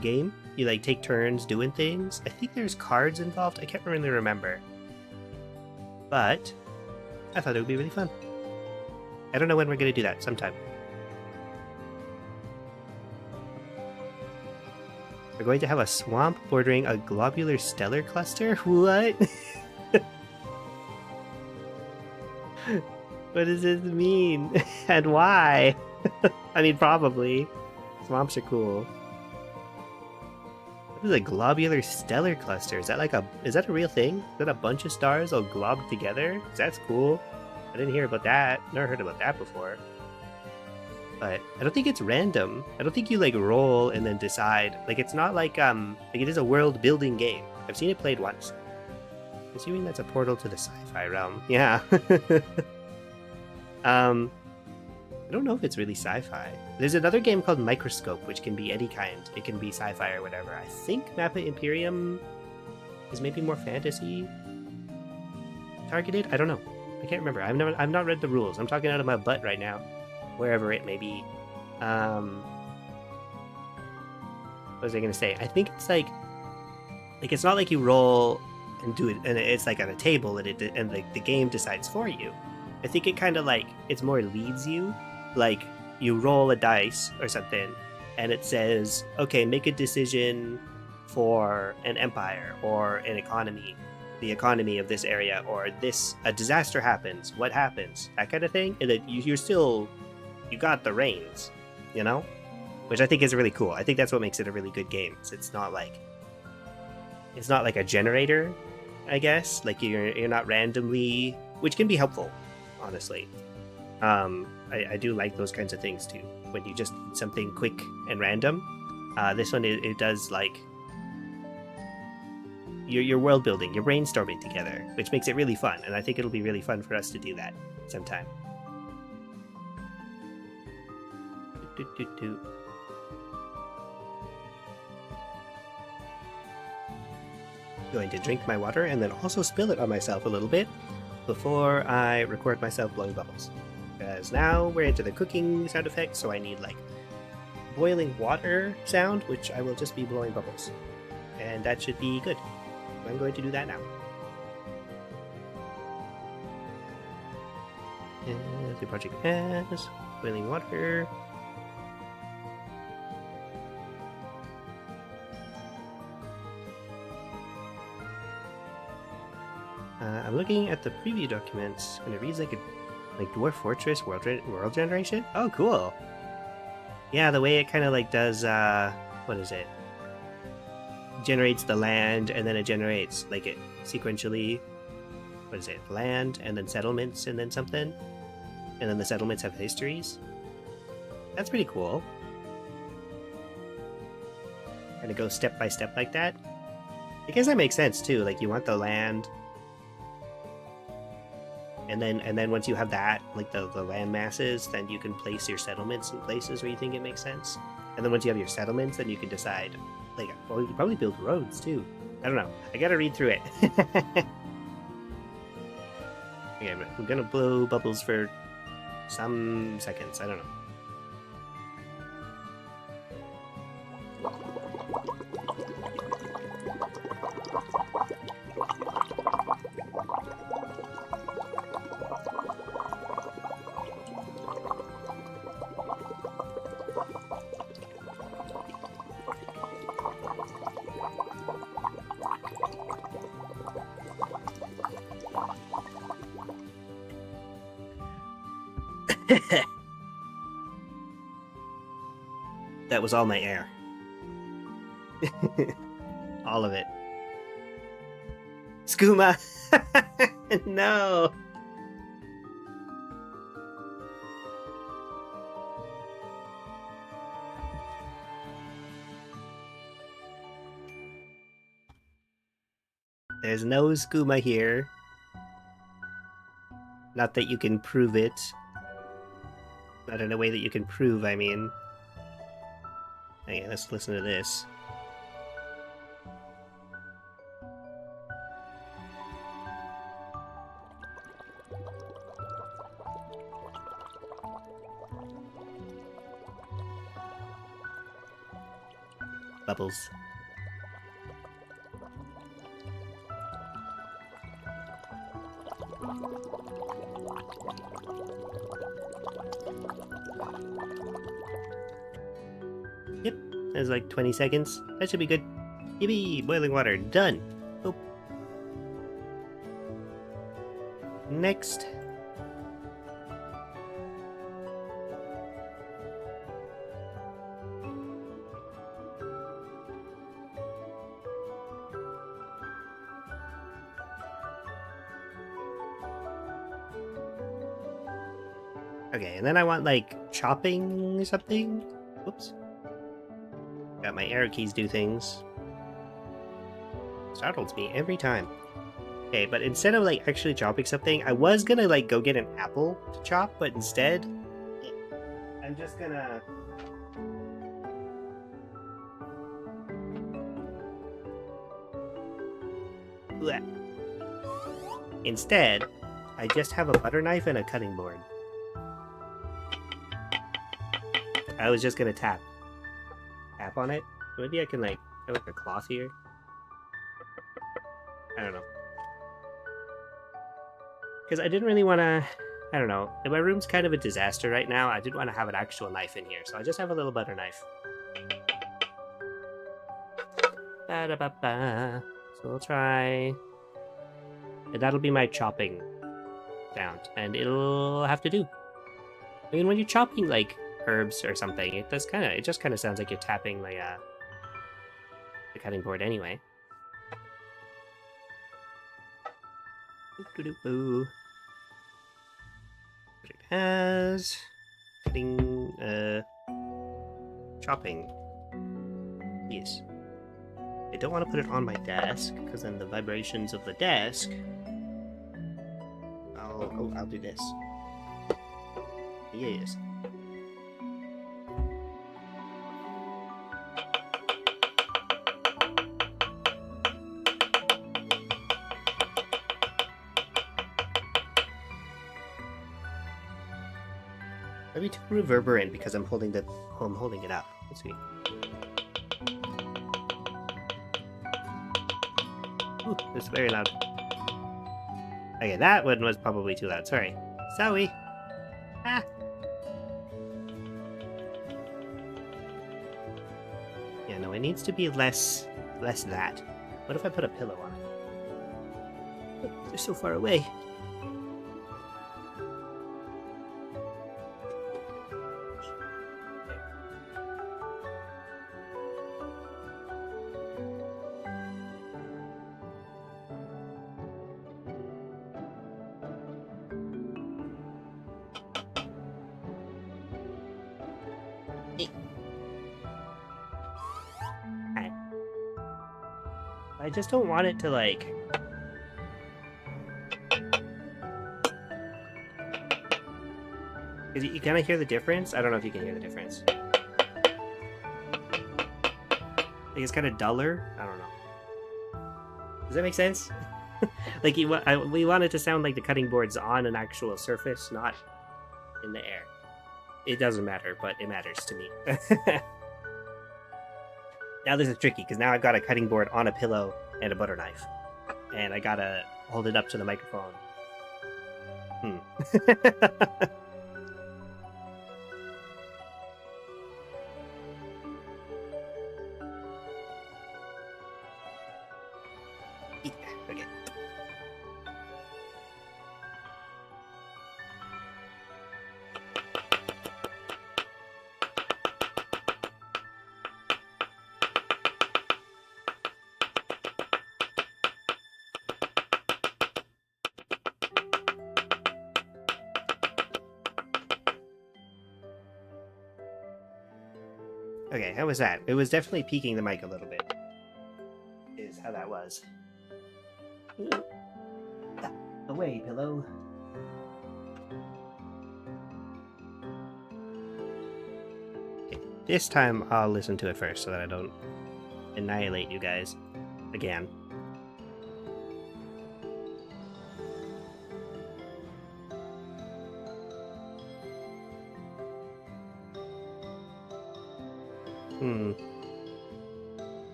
game. You like take turns doing things. I think there's cards involved. I can't really remember, but I thought it would be really fun. I don't know when we're gonna do that. Sometime. We're going to have a swamp bordering a globular stellar cluster. What? What does this mean? And why? I mean, probably. Swamps are cool. What is a globular stellar cluster? Is that like is that a real thing? Is that a bunch of stars all globbed together? That's cool. I didn't hear about that. Never heard about that before. But I don't think it's random. I don't think you like roll and then decide. Like it's not like it is a world building game. I've seen it played once. Assuming that's a portal to the sci-fi realm. Yeah. I don't know if it's really sci-fi. There's another game called Microscope, which can be any kind. It can be sci-fi or whatever. I think Mappa Imperium is maybe more fantasy targeted. I don't know. I can't remember. I've not read the rules. I'm talking out of my butt right now, wherever it may be. What was I gonna say? I think it's like Like, it's not like you roll and do it, and it's like on a table, and like the game decides for you. I think it kind of like it's more leads you. Like you roll a dice or something, and it says, "Okay, make a decision for an empire or an economy, the economy of this area, or a disaster happens. What happens? That kind of thing." And that you're still, you got the reins, you know, which I think is really cool. I think that's what makes it a really good game. It's not like a generator, I guess. Like you're not randomly, which can be helpful, honestly. I do like those kinds of things too. When you just need something quick and random. This one it does like you're world building, you're brainstorming together, which makes it really fun. And I think it'll be really fun for us to do that sometime. Going to drink my water and then also spill it on myself a little bit before I record myself blowing bubbles. Because now we're into the cooking sound effects, so I need like boiling water sound, which I will just be blowing bubbles. And that should be good. So I'm going to do that now. And the project has boiling water. I'm looking at the preview documents, and it reads like Dwarf Fortress world generation. Oh, cool. Yeah, the way it kind of like does what is it? Generates the land, and then it generates like it sequentially. What is it? Land, and then settlements, and then something, and then the settlements have histories. That's pretty cool. And it goes step by step like that. I guess that makes sense too. Like you want the land. And then once you have that, like the land masses, then you can place your settlements in places where you think it makes sense. And then once you have your settlements, then you can decide, like, well, you can probably build roads too. I don't know. I gotta read through it. Okay, I'm gonna blow bubbles for some seconds. I don't know. That was all my air. All of it. Skooma! No! There's no skooma here. Not that you can prove it. Not in a way that you can prove, I mean. Okay, let's listen to this. Bubbles. Yep, there's like 20 seconds. That should be good. Yippee! Boiling water, done! Oh. Next. Okay, and then I want like chopping or something. Whoops. Got my arrow keys do things. Startles me every time. Okay, but instead of like actually chopping something, I was gonna like go get an apple to chop, but instead, I'm just gonna... Blech. Instead, I just have a butter knife and a cutting board. I was just gonna tap on it. Maybe I can like have like a cloth here. I don't know. Because I didn't really want to... I don't know. My room's kind of a disaster right now. I didn't want to have an actual knife in here, so I just have a little butter knife. Ba-da-ba-ba. So we'll try... And that'll be my chopping sound, and it'll have to do. I mean, when you're chopping, like, herbs or something, it just kind of sounds like you're tapping the cutting board anyway. Boo. It has cutting, chopping. Yes. I don't want to put it on my desk because then the vibrations of the desk. I'll do this. Yes. Maybe too reverberant because I'm holding it up. Let's see. Ooh, it's very loud. Okay, that one was probably too loud. Sorry. Sorry. Ah. Yeah, no, it needs to be less that. What if I put a pillow on it? Oh, they're so far away. I just don't want it to, like... Because you kind of hear the difference? I don't know if you can hear the difference. Like, it's kind of duller? I don't know. Does that make sense? Like, we want it to sound like the cutting board's on an actual surface, not in the air. It doesn't matter, but it matters to me. Now this is tricky, because now I've got a cutting board on a pillow and a butter knife. And I gotta hold it up to the microphone. Yeah, okay. Okay, how was that? It was definitely peaking the mic a little bit. Is how that was. Away, pillow. Okay, this time I'll listen to it first so that I don't annihilate you guys again.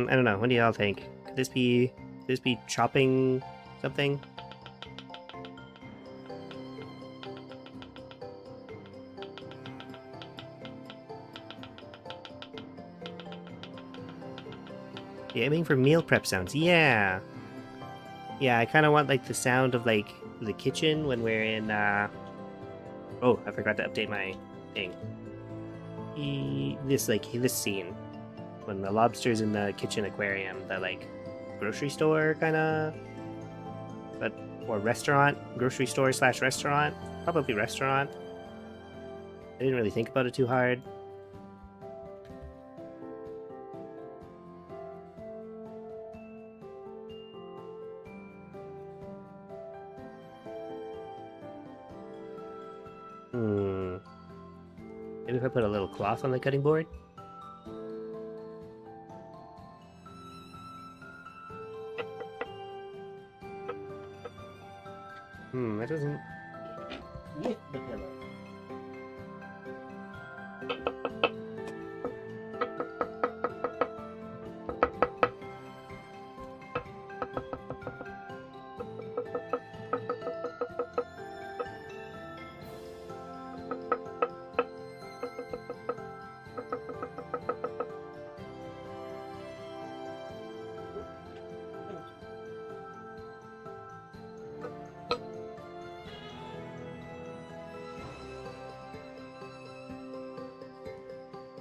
I don't know. What do y'all think? Could this be chopping something? Yeah, aiming for meal prep sounds. Yeah. Yeah, I kind of want like the sound of like the kitchen when we're in. Oh, I forgot to update my thing. This scene when the lobster's in the kitchen aquarium, the like grocery store kind of, or restaurant, grocery store / restaurant, probably restaurant. I didn't really think about it too hard. Maybe if I put a little cloth on the cutting board? That doesn't lift the pillow.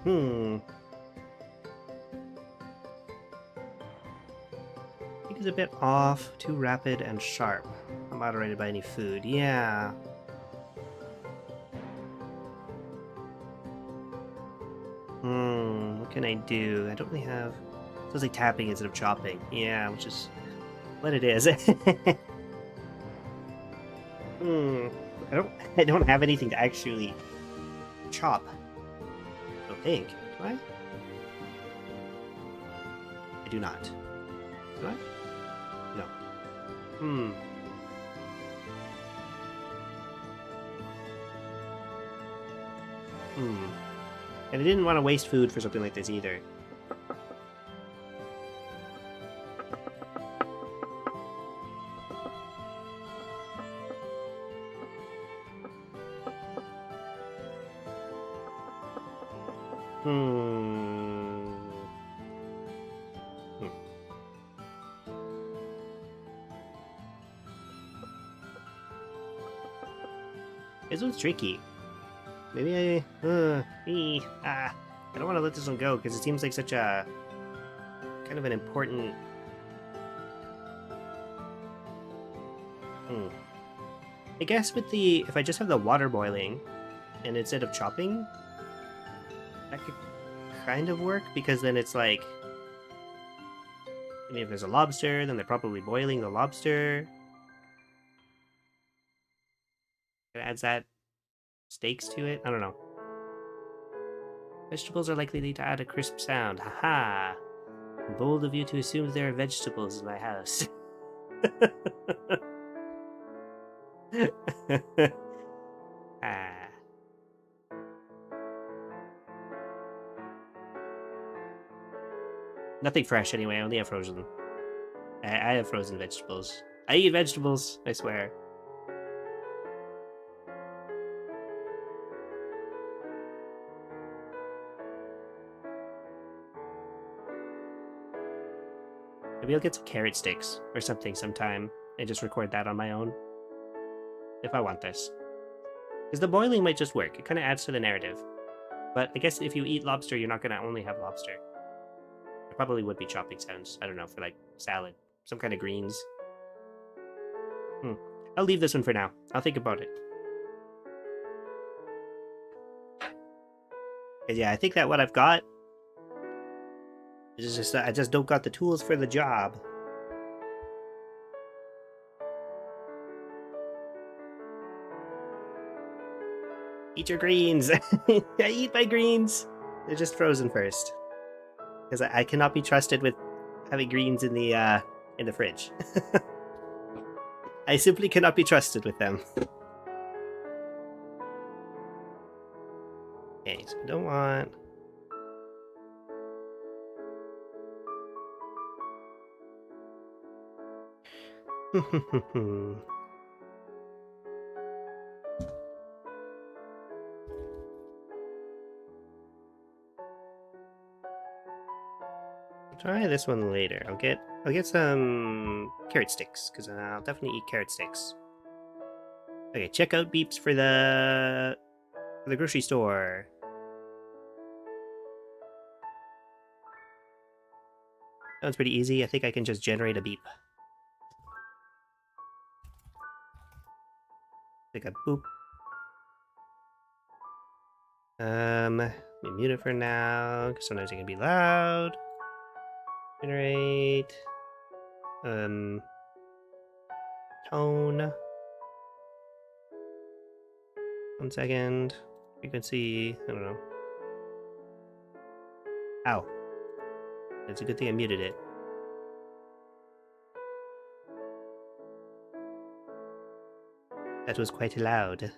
I think it's a bit off, too rapid and sharp. Not moderated by any food. Yeah. What can I do? I don't really have... So it's like tapping instead of chopping. Yeah, which is what it is. I don't have anything to actually chop. I don't think. Do I? I do not. Do I? No. And I didn't want to waste food for something like this either. This one's tricky. Maybe I don't want to let this one go because it seems like such a kind of an important. I guess with the if I just have the water boiling, and instead of chopping, that could kind of work because then it's like, I mean, if there's a lobster, then they're probably boiling the lobster. It adds that stakes to it. I don't know. Vegetables are likely to add a crisp sound. Haha! Bold of you to assume there are vegetables in my house. Nothing fresh anyway, I only have frozen. I have frozen vegetables. I eat vegetables, I swear. Maybe I'll get some carrot sticks or something sometime and just record that on my own. If I want this. Because the boiling might just work. It kind of adds to the narrative. But I guess if you eat lobster, you're not going to only have lobster. There probably would be chopping sounds. I don't know, for like salad. Some kind of greens. I'll leave this one for now. I'll think about it. Because yeah, I think that what I've got is just I just don't got the tools for the job. Eat your greens. I eat my greens. They're just frozen first. Because I cannot be trusted with having greens in the fridge. I simply cannot be trusted with them. Okay, so I don't want... Try this one later. I'll get some carrot sticks because I'll definitely eat carrot sticks. Okay, checkout beeps for the grocery store. That one's pretty easy. I think I can just generate a beep. Like a boop. Let me mute it for now, because sometimes it can be loud. Generate. Tone. 1 second. Frequency. I don't know. Ow. It's a good thing I muted it. That was quite loud.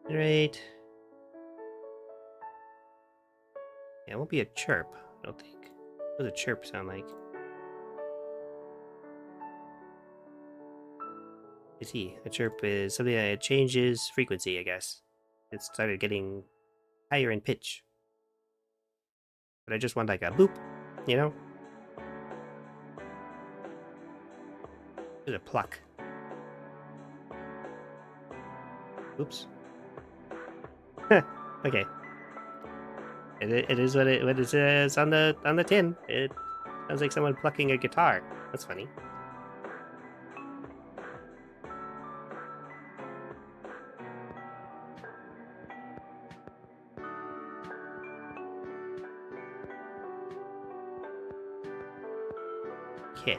Right. Yeah, it won't be a chirp, I don't think. What does a chirp sound like? I see. A chirp is something that changes frequency, I guess. It started getting higher in pitch. But I just want like a boop, you know? There's a pluck. Oops. Okay. It is what it says on the tin. It sounds like someone plucking a guitar. That's funny. Okay.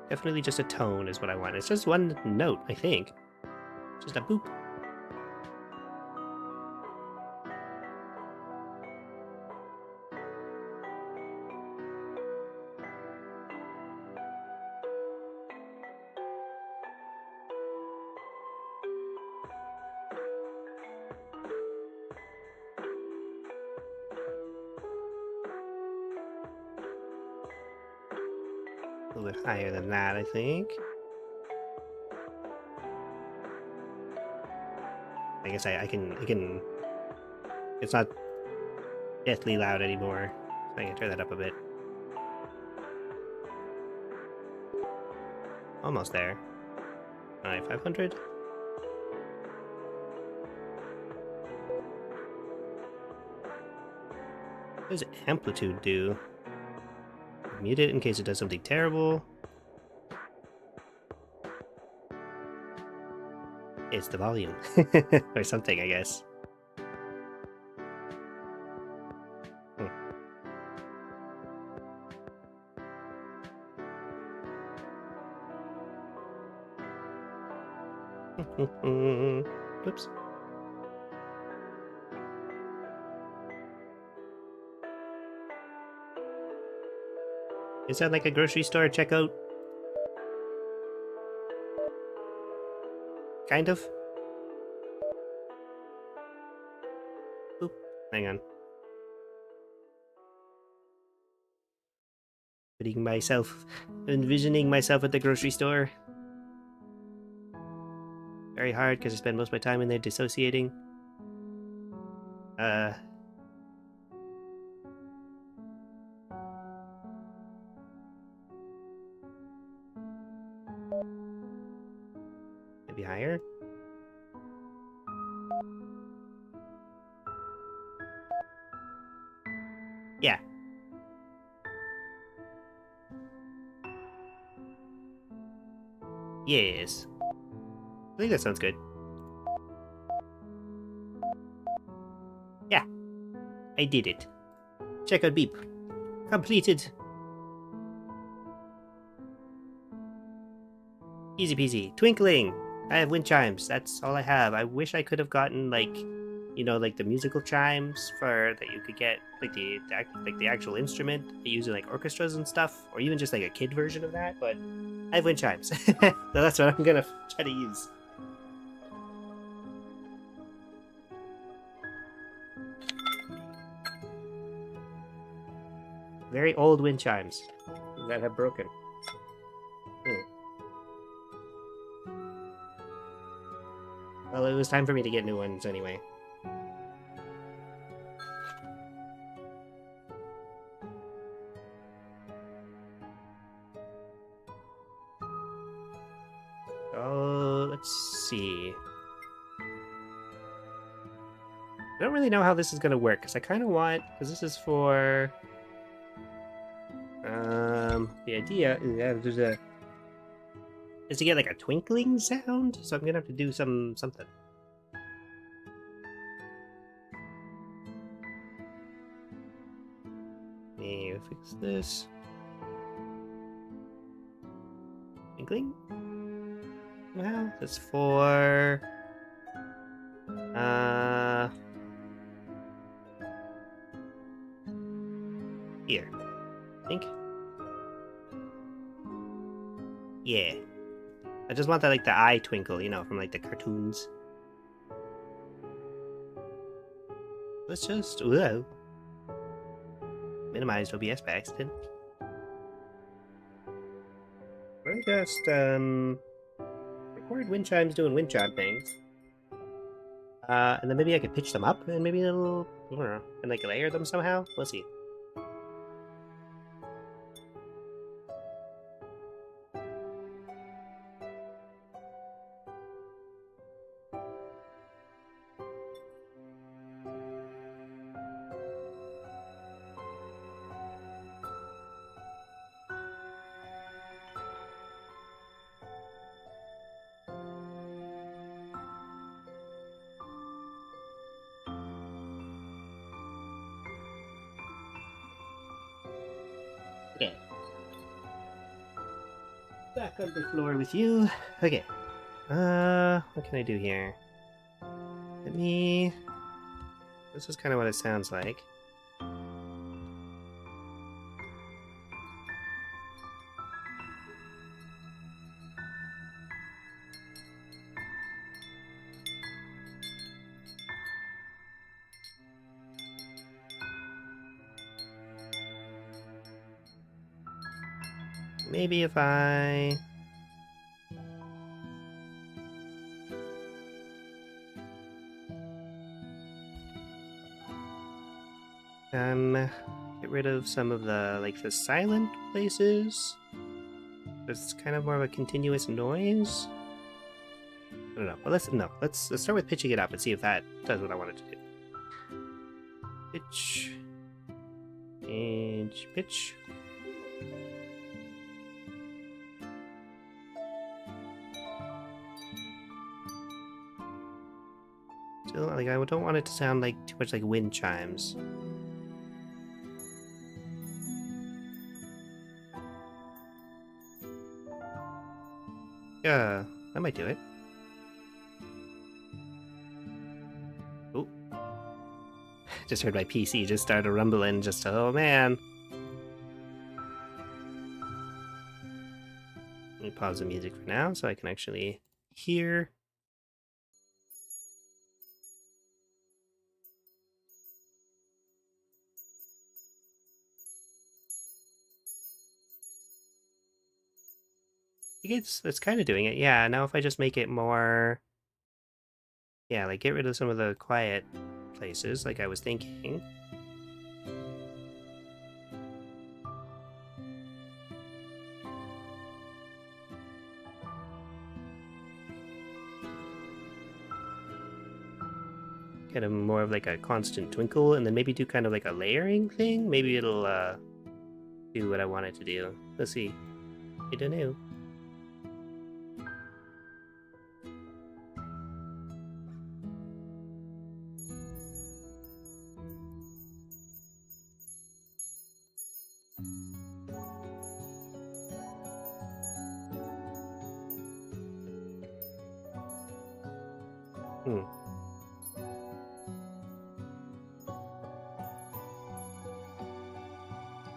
Definitely just a tone is what I want. It's just one note, I think. Just a boop. A little bit higher than that, I think. I guess I can. It's not deathly loud anymore. So I can turn that up a bit. Almost there. Alright, 500. What does amplitude do? Mute it in case it does something terrible. It's the volume. Or something, I guess. Oops. Is that like a grocery store checkout? Kind of? Oop, hang on. Envisioning myself at the grocery store. Very hard because I spend most of my time in there dissociating. Maybe higher? Yeah. Yes. I think that sounds good. Yeah. I did it. Checkout beep. Completed. Easy peasy. Twinkling. I have wind chimes. That's all I have. I wish I could have gotten like, you know, like the musical chimes for that you could get like the actual instrument they use in like orchestras and stuff, or even just like a kid version of that. But I have wind chimes, so that's what I'm gonna try to use. Very old wind chimes that have broken. Well, it was time for me to get new ones anyway. Oh, let's see. I don't really know how this is gonna work, because I kind of want, because this is for, the idea is to get like a twinkling sound, so I'm gonna have to do something. Let me fix this. Twinkling? Well, that's for, here, I think. Yeah. I just want that, like, the eye twinkle, you know, from, like, the cartoons. Let's just... Whoa. Minimized OBS by accident. We're just, record wind chimes doing wind chime things. And then maybe I could pitch them up, and maybe it'll... I don't know. And, like, layer them somehow? We'll see. Okay. Back on the floor with you. Okay. What can I do here? Let me... This is kind of what it sounds like. Maybe if I... get rid of some of the, like, the silent places. It's kind of more of a continuous noise. I don't know. But let's start with pitching it up and see if that does what I wanted to do. Pitch. And pitch. Still, like, I don't want it to sound like too much like wind chimes. Yeah, that might do it. Oh. Just heard my PC just started rumbling, just, oh man. Let me pause the music for now so I can actually hear. It's kind of doing it. Yeah, now if I just make it more... Yeah, like get rid of some of the quiet places, like I was thinking. Get a more of like a constant twinkle, and then maybe do kind of like a layering thing. Maybe it'll do what I want it to do. Let's see. I don't know.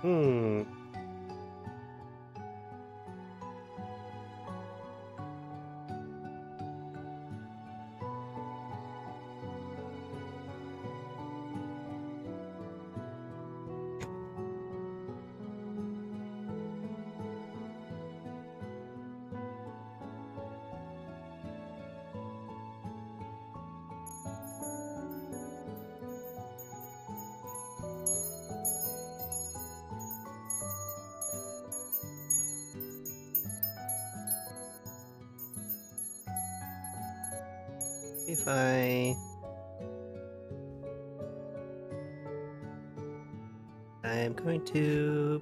Hmm. If I'm going to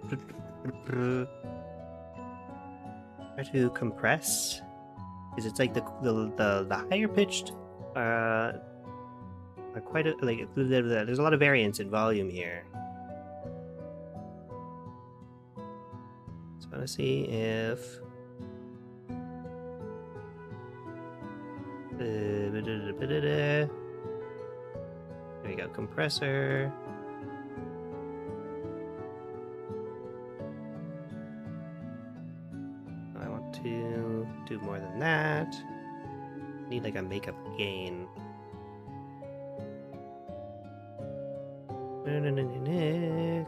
try to compress, because it's like the higher pitched are quite like there's a lot of variance in volume here. So I want to see if there we go, compressor. I want to to do more than that. Need like a makeup gain.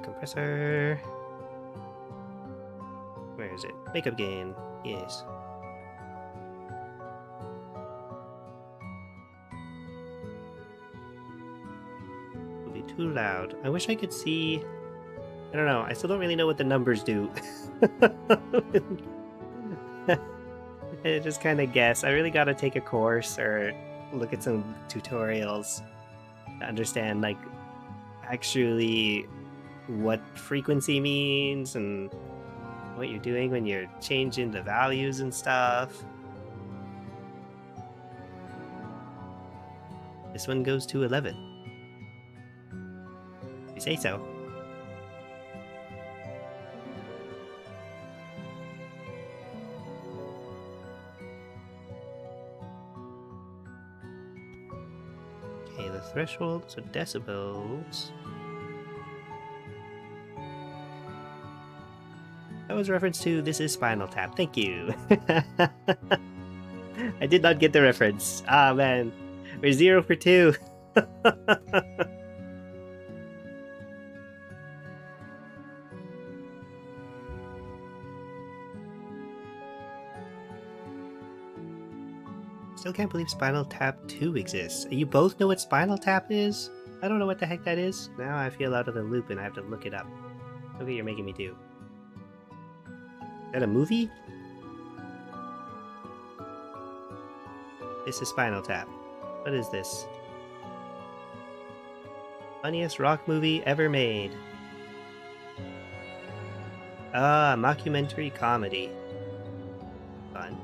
Compressor. Where is it? Makeup gain. Yes. Would be too loud. I wish I could see. I don't know. I still don't really know what the numbers do. I just kind of guess. I really gotta take a course or look at some tutorials to understand, like, actually what frequency means and what you're doing when you're changing the values and stuff. This one goes to 11. You say so. Okay, the threshold, so decibels. That was a reference to This Is Spinal Tap. Thank you. I did not get the reference. Ah, man. We're 0 for 2. Still can't believe Spinal Tap 2 exists. You both know what Spinal Tap is? I don't know what the heck that is. Now I feel out of the loop and I have to look it up. Look what you're making me do. Is that a movie? This is Spinal Tap. What is this? Funniest rock movie ever made. Ah, mockumentary comedy. Fun.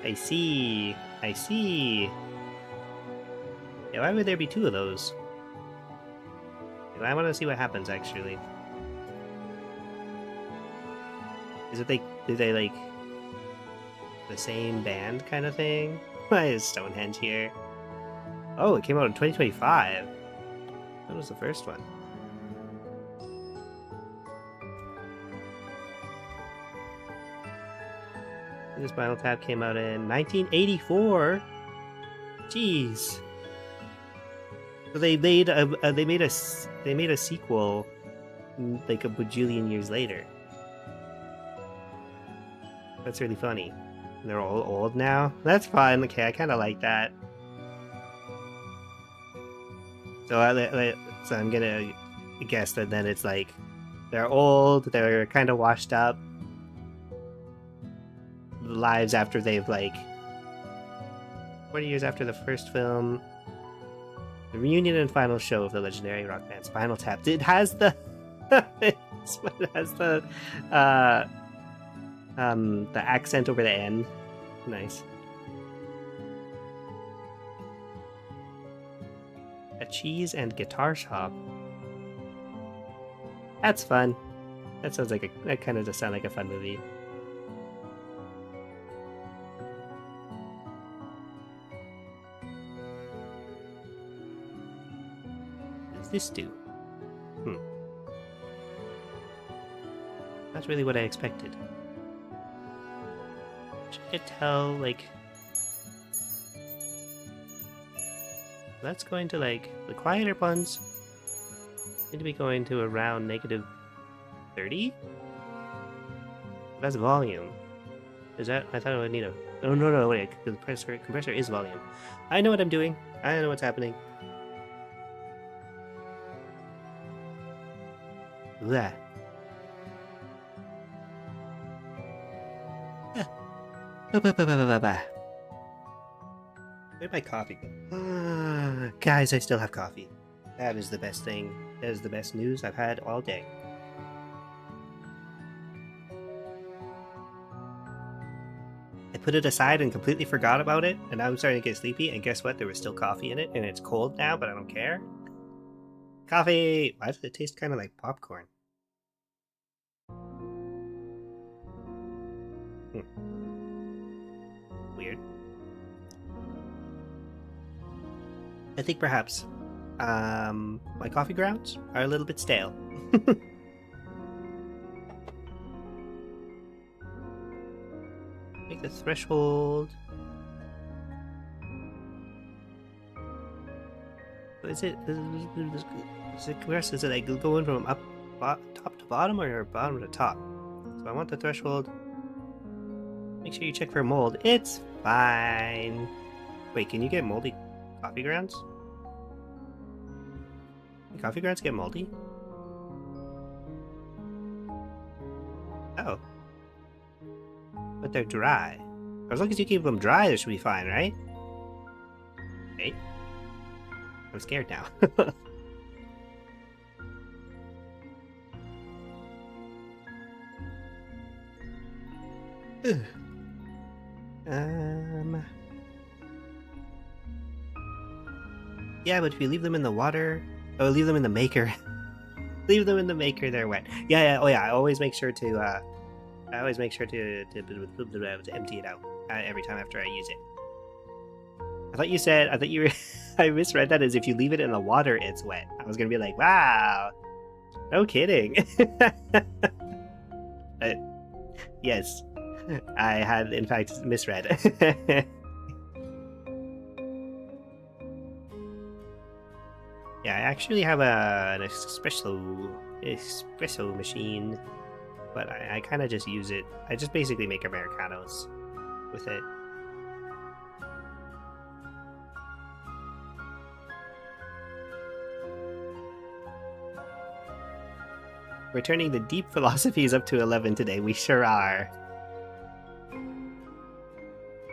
I see. I see. Yeah, why would there be 2 of those? I want to see what happens, actually. Is it they like the same band kind of thing? Why is Stonehenge here? Oh, it came out in 2025. That was the first one. The Spinal Tap came out in 1984. Jeez. So they made a sequel like a bajillion years later. That's really funny. They're all old now. That's fine. Okay, I kind of like that. So I'm gonna guess that then it's like they're old, they're kind of washed up. Lives after they've like 40 years after the first film. The reunion and final show of the legendary rock band Spinal Tap. It has the it has the accent over the N. Nice. A cheese and guitar shop. That's fun. That sounds like that kind of does sound like a fun movie. This do? That's really what I expected. Should I tell, like... That's going to, like... The quieter ones need to be going to around negative 30? That's volume. Is that... I thought I would need a... Oh, no, wait. The compressor is volume. I know what I'm doing. I know what's happening. Blah. Where'd my coffee go? Guys, I still have coffee. That is the best thing. That is the best news I've had all day. I put it aside and completely forgot about it, and now I'm starting to get sleepy, and guess what? There was still coffee in it, and it's cold now, but I don't care. Coffee! Why does it taste kind of like popcorn? weird. I think perhaps my coffee grounds are a little bit stale. Make the threshold. Is it like going from top to bottom or bottom to top? So I want the threshold. Make sure you check for mold. It's fine. Wait, can you get moldy coffee grounds? Can coffee grounds get moldy? Oh. But they're dry. As long as you keep them dry, they should be fine, right? Okay. I'm scared now. Yeah, but if you leave them in the water... Oh, leave them in the maker. Leave them in the maker, they're wet. Yeah, oh yeah, I always make sure to, empty it out every time after I use it. I thought you were... I misread that as if you leave it in the water, it's wet. I was gonna be like, wow, no kidding. Yes, I had in fact misread. Yeah, I actually have an espresso machine, but I kind of just use it. I just basically make Americanos with it. We're turning the deep philosophies up to 11 today. We sure are.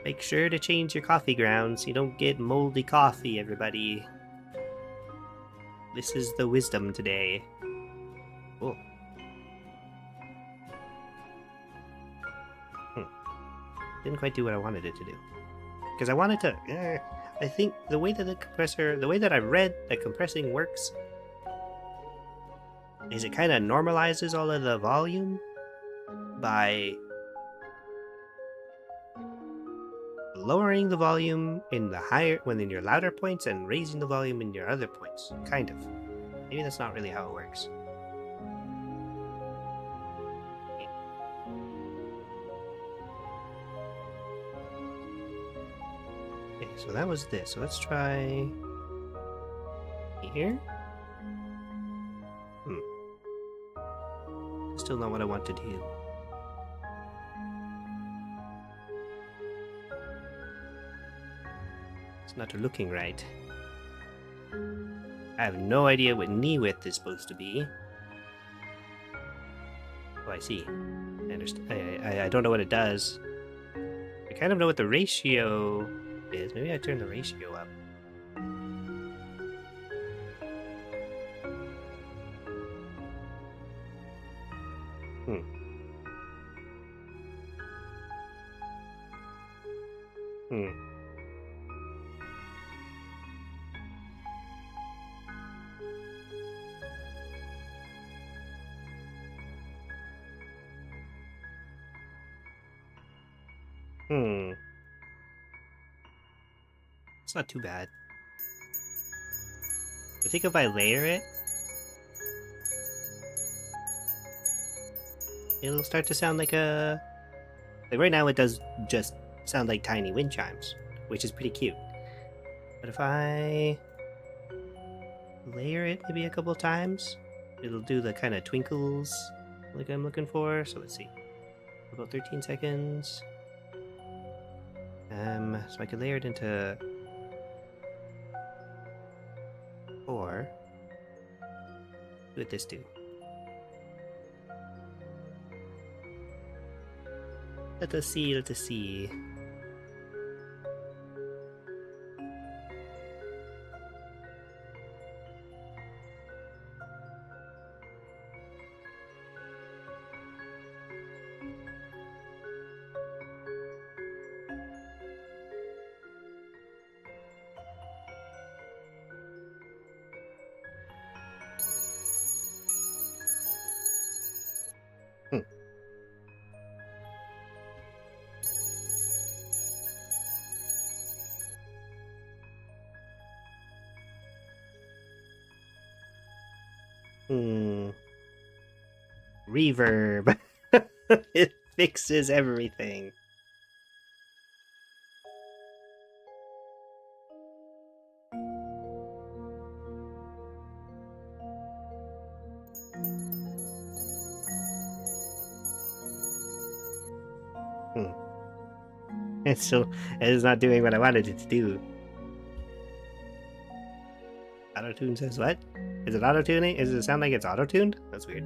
Make sure to change your coffee grounds. You don't get moldy coffee, everybody. This is the wisdom today. Cool. Didn't quite do what I wanted it to do. Because I wanted to... I think the way that I read that compressing works is it kind of normalizes all of the volume by lowering the volume in in your louder points and raising the volume in your other points. Kind of. Maybe that's not really how it works. Okay, so that was this. So let's try here. Still not what I want to do. It's not looking right. I have no idea what knee width is supposed to be. Oh, I see. I understand. I don't know what it does. I kind of know what the ratio is. Maybe I turn the ratio up. It's not too bad. I think if I layer it, it'll start to sound like a... Like right now it does just sound like tiny wind chimes, which is pretty cute. But if I layer it maybe a couple times, it'll do the kind of twinkles like I'm looking for. So let's see. About 13 seconds. So I could layer it into 4. What this do? Let us see, let us see. Hmm. Reverb. It fixes everything. It's still, it is not doing what I wanted it to do. Auto-tune says what? Is it auto-tuning? Does it sound like it's auto-tuned? That's weird.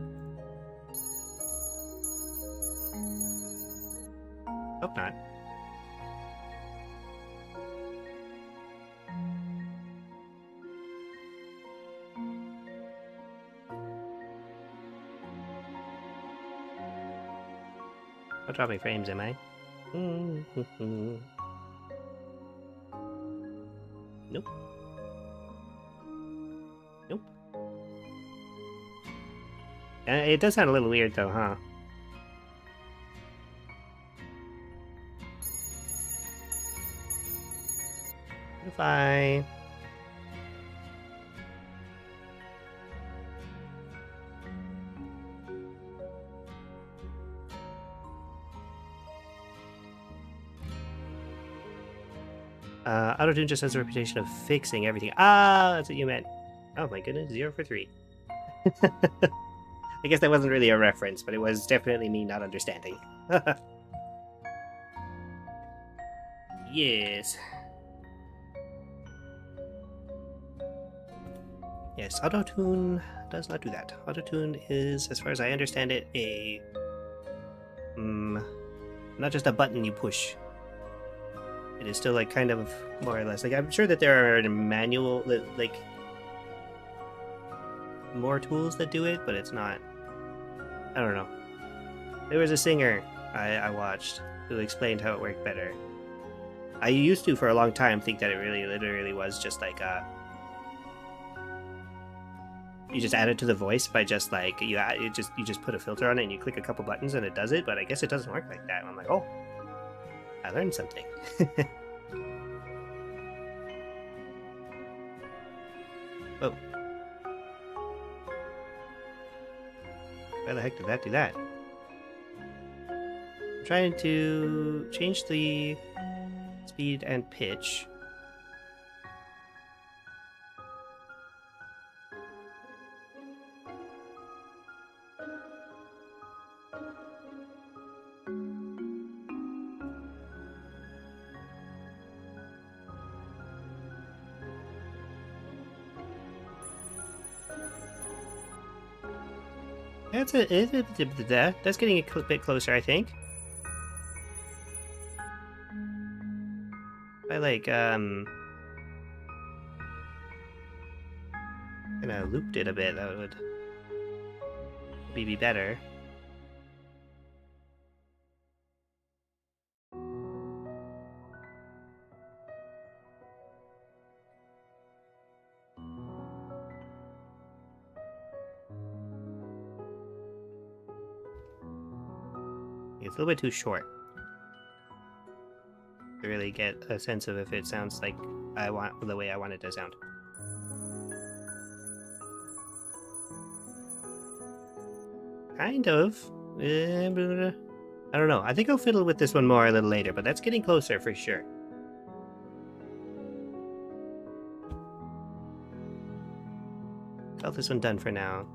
Hope not. Not dropping frames, am I? Nope. Nope. It does sound a little weird though, huh? If I... Autotune just has a reputation of fixing everything. Ah, that's what you meant. Oh my goodness, 0 for 3. I guess that wasn't really a reference, but it was definitely me not understanding. Yes. Yes, autotune does not do that. Autotune is, as far as I understand it, a... not just a button you push. It is still, like, kind of, more or less. Like, I'm sure that there are manual, like, more tools that do it, but it's not... I don't know. There was a singer I watched who explained how it worked better. I used to, for a long time, think that it really, literally was just, like, you just add it to the voice by just, like, you just put a filter on it and you click a couple buttons and it does it, but I guess it doesn't work like that. And I'm like, oh, I learned something. Oh. Why the heck did that do that? I'm trying to change the speed and pitch. That's getting a bit closer, I think. I like, kind of looped it a bit, that would be better. It's a little bit too short to really get a sense of if it sounds like the way I want it to sound. Kind of. I don't know. I think I'll fiddle with this one more a little later, but that's getting closer for sure. Call this one done for now.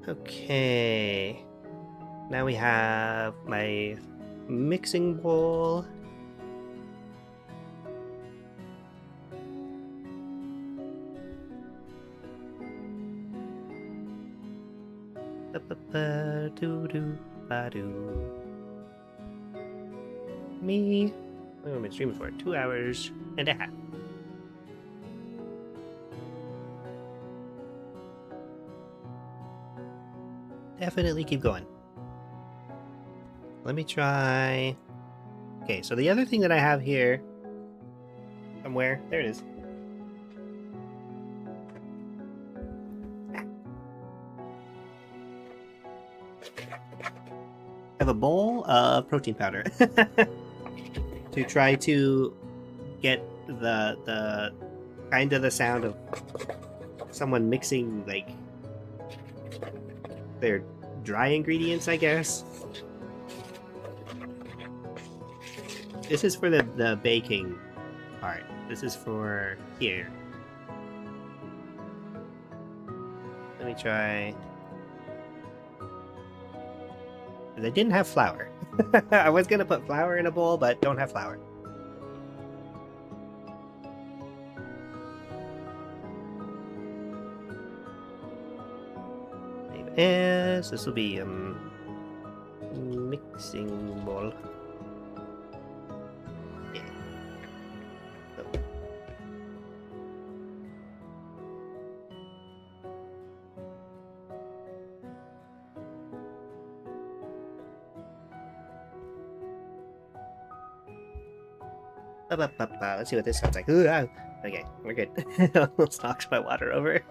Okay. Now we have my mixing bowl. Me. Oh, I've been streaming for 2 hours and a half. Definitely keep going. Let me try... Okay, so the other thing that I have here... Somewhere... There it is. I have a bowl of protein powder. To try to get the kind of the sound of someone mixing, like, their dry ingredients, I guess. This is for the baking part. This is for here. Let me try. They didn't have flour. I was gonna put flour in a bowl, but don't have flour. Yes, this will be mixing bowl. Yeah. Oh. Let's see what this sounds like. Ooh, ah. Okay, we're good. Almost knocked my water over.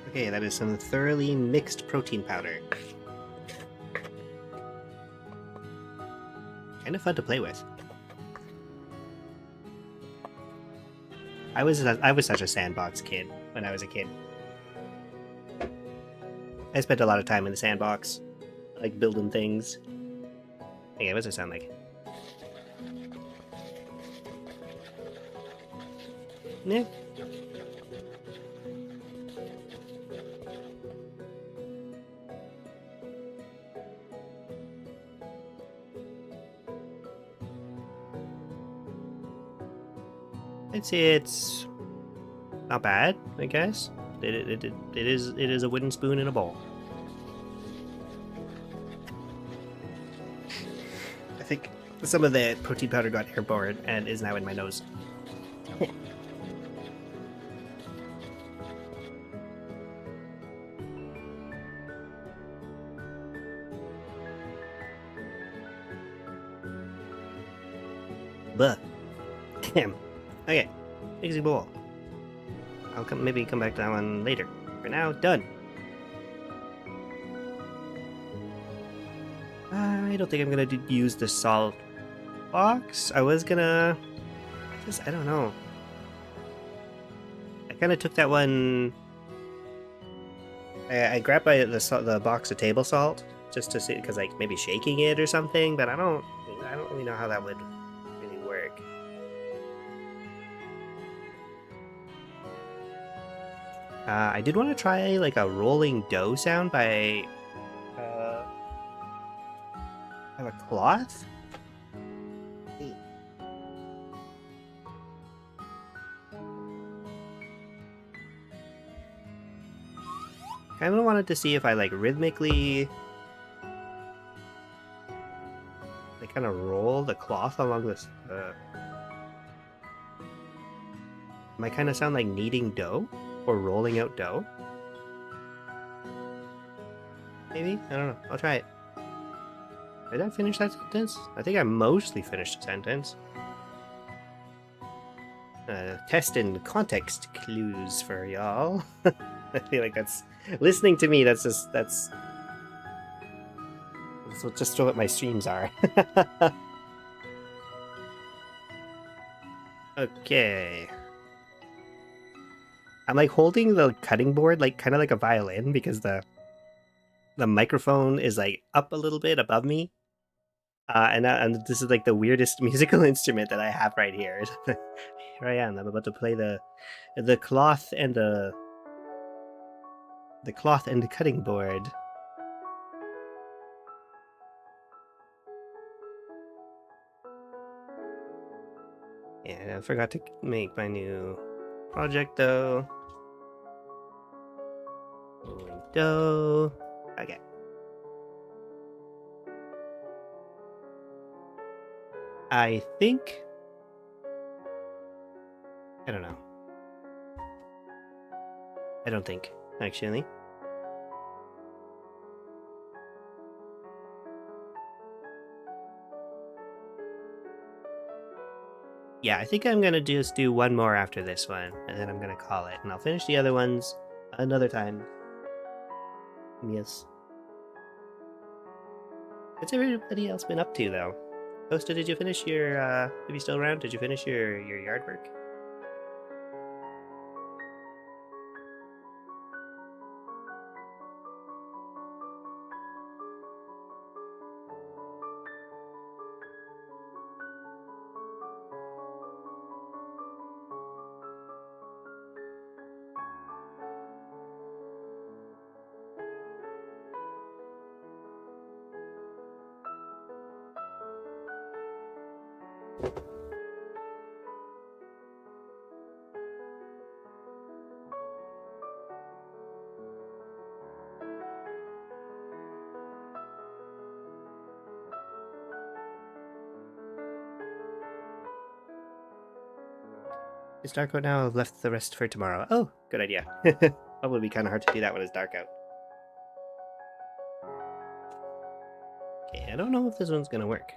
Okay, that is some thoroughly mixed protein powder. Kind of fun to play with. I was such a sandbox kid when I was a kid. I spent a lot of time in the sandbox, like building things. Okay, what does it sound like? Yeah. I'd say it's not bad, I guess. It is a wooden spoon in a bowl. I think some of the protein powder got airborne and is now in my nose. But damn. Okay, easy bowl. I'll maybe come back to that one later. For now, done. I don't think I'm gonna use the salt box. I was gonna I don't know. I kind of took that one. I grabbed the box of table salt just to see, because like maybe shaking it or something, but I don't really know how that would really work. I did want to try like a rolling dough sound by a cloth. Kind of wanted to see if I like rhythmically like kind of roll the cloth along this. Might kind of sound like kneading dough or rolling out dough. Maybe? I don't know. I'll try it. Did I finish that sentence? I think I mostly finished the sentence. Test and context clues for y'all. I feel like that's listening to me. That's just what my streams are. Okay. I'm like holding the cutting board like kind of like a violin because the microphone is like up a little bit above me. And this is like the weirdest musical instrument that I have right here. Here I am. I'm about to play the cloth and the The cloth and the cutting board. Yeah, I forgot to make my new project though. Window. Okay. I think. I don't know. I don't think, actually. Yeah, I think I'm gonna just do one more after this one, and then I'm gonna call it, and I'll finish the other ones another time. Yes. What's everybody else been up to, though? Costa, did you finish your, if you still around, did you finish your yard work? It's dark out now, I've left the rest for tomorrow. Oh, good idea. Probably be kind of hard to do that when it's dark out. Okay, I don't know if this one's gonna work.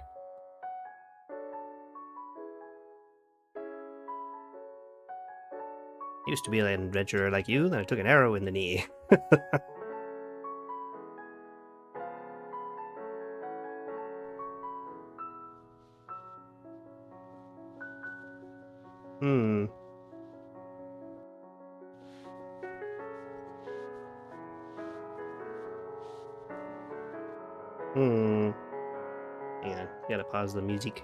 Used to be an adventurer like you, then I took an arrow in the knee. Hmm. Hmm. Hang on, gotta pause the music.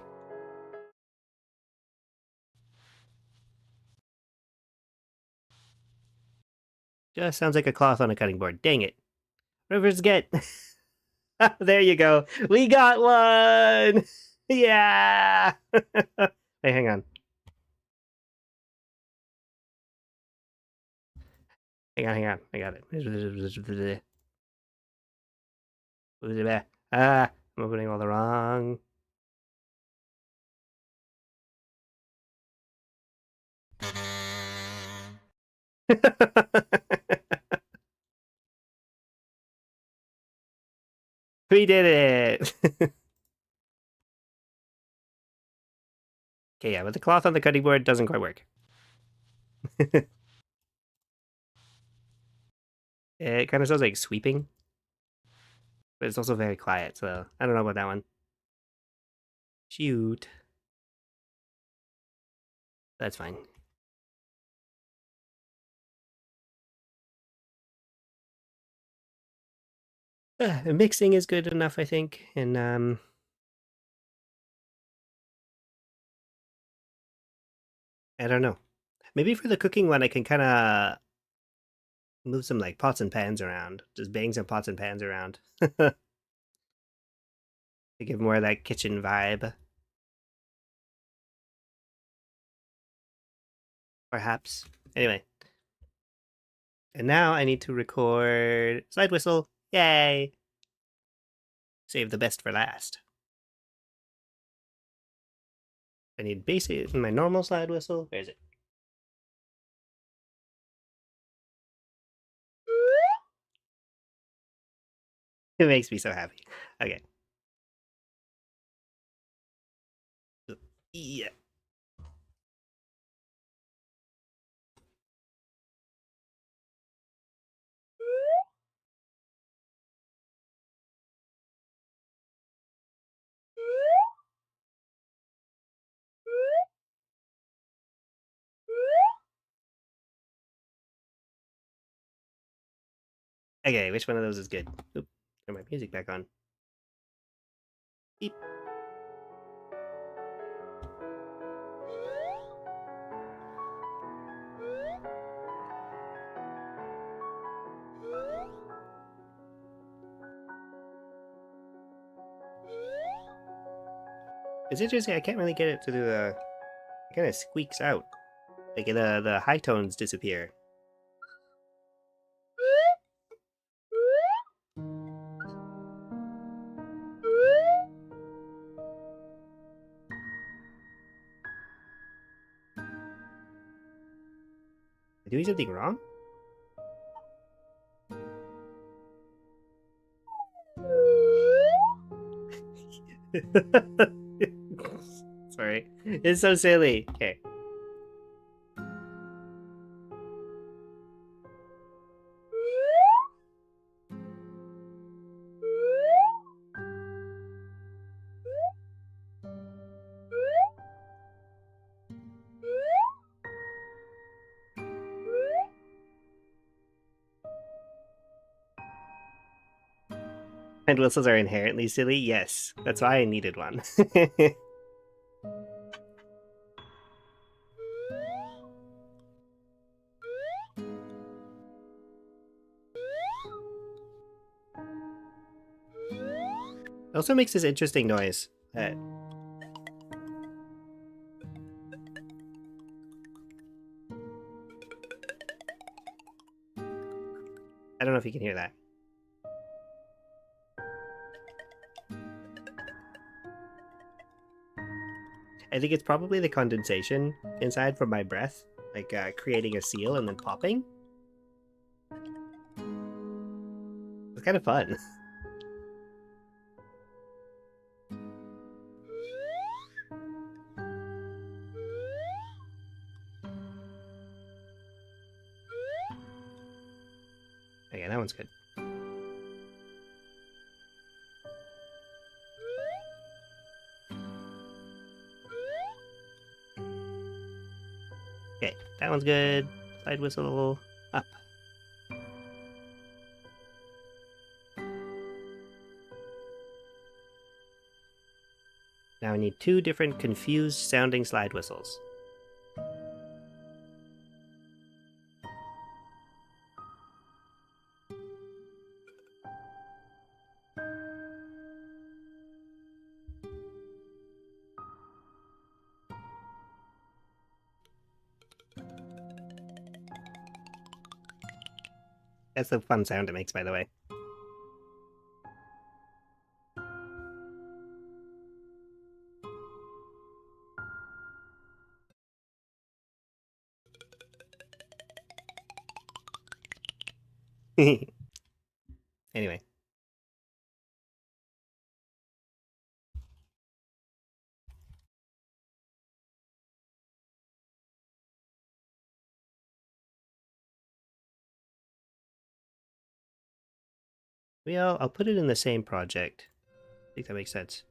Just sounds like a cloth on a cutting board. Dang it. Rivers get. There you go. We got one! Yeah! Hey, hang on. Hang on. I got it. Ah, I'm opening all the wrong. We did it! Okay, yeah, but the cloth on the cutting board doesn't quite work. It kind of sounds like sweeping, but it's also very quiet, so I don't know about that one. Shoot. That's fine. Mixing is good enough, I think, and I don't know. Maybe for the cooking one, I can kind of move some like pots and pans around. Just bang some pots and pans around. To give more of that kitchen vibe. Perhaps. Anyway. And now I need to record slide whistle. Yay! Save the best for last. I need basic my normal slide whistle. Where is it? It makes me so happy. Okay. Yeah. Okay, which one of those is good? Oop, turn my music back on. Beep. It's interesting, I can't really get it to do the... It kind of squeaks out. Like the high tones disappear. Am I doing something wrong? Sorry. It's so silly. Okay. And whistles are inherently silly? Yes. That's why I needed one. It also makes this interesting noise. I don't know if you can hear that. I think it's probably the condensation inside from my breath, like creating a seal and then popping. It's kind of fun. Okay, that one's good. Okay, that one's good. Slide whistle up. Now I need 2 different confused sounding slide whistles. That's the fun sound it makes, by the way. Anyway. Well, I'll put it in the same project. I think that makes sense.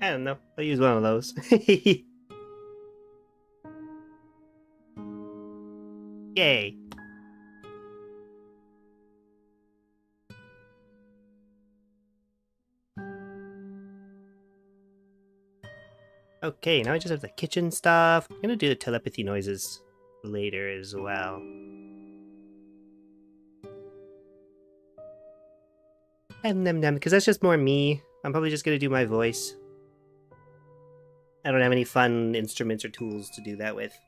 I don't know. I'll use one of those. Yay! Okay, now I just have the kitchen stuff. I'm gonna do the telepathy noises later as well. Because that's just more me. I'm probably just gonna do my voice. I don't have any fun instruments or tools to do that with.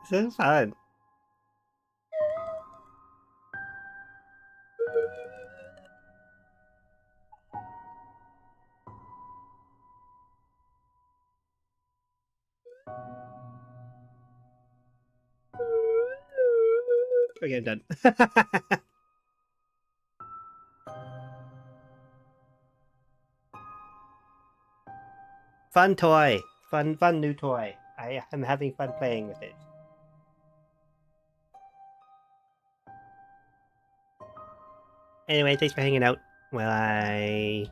So fun. Okay, I'm done. Fun toy. Fun new toy. I am having fun playing with it. Anyway, thanks for hanging out while I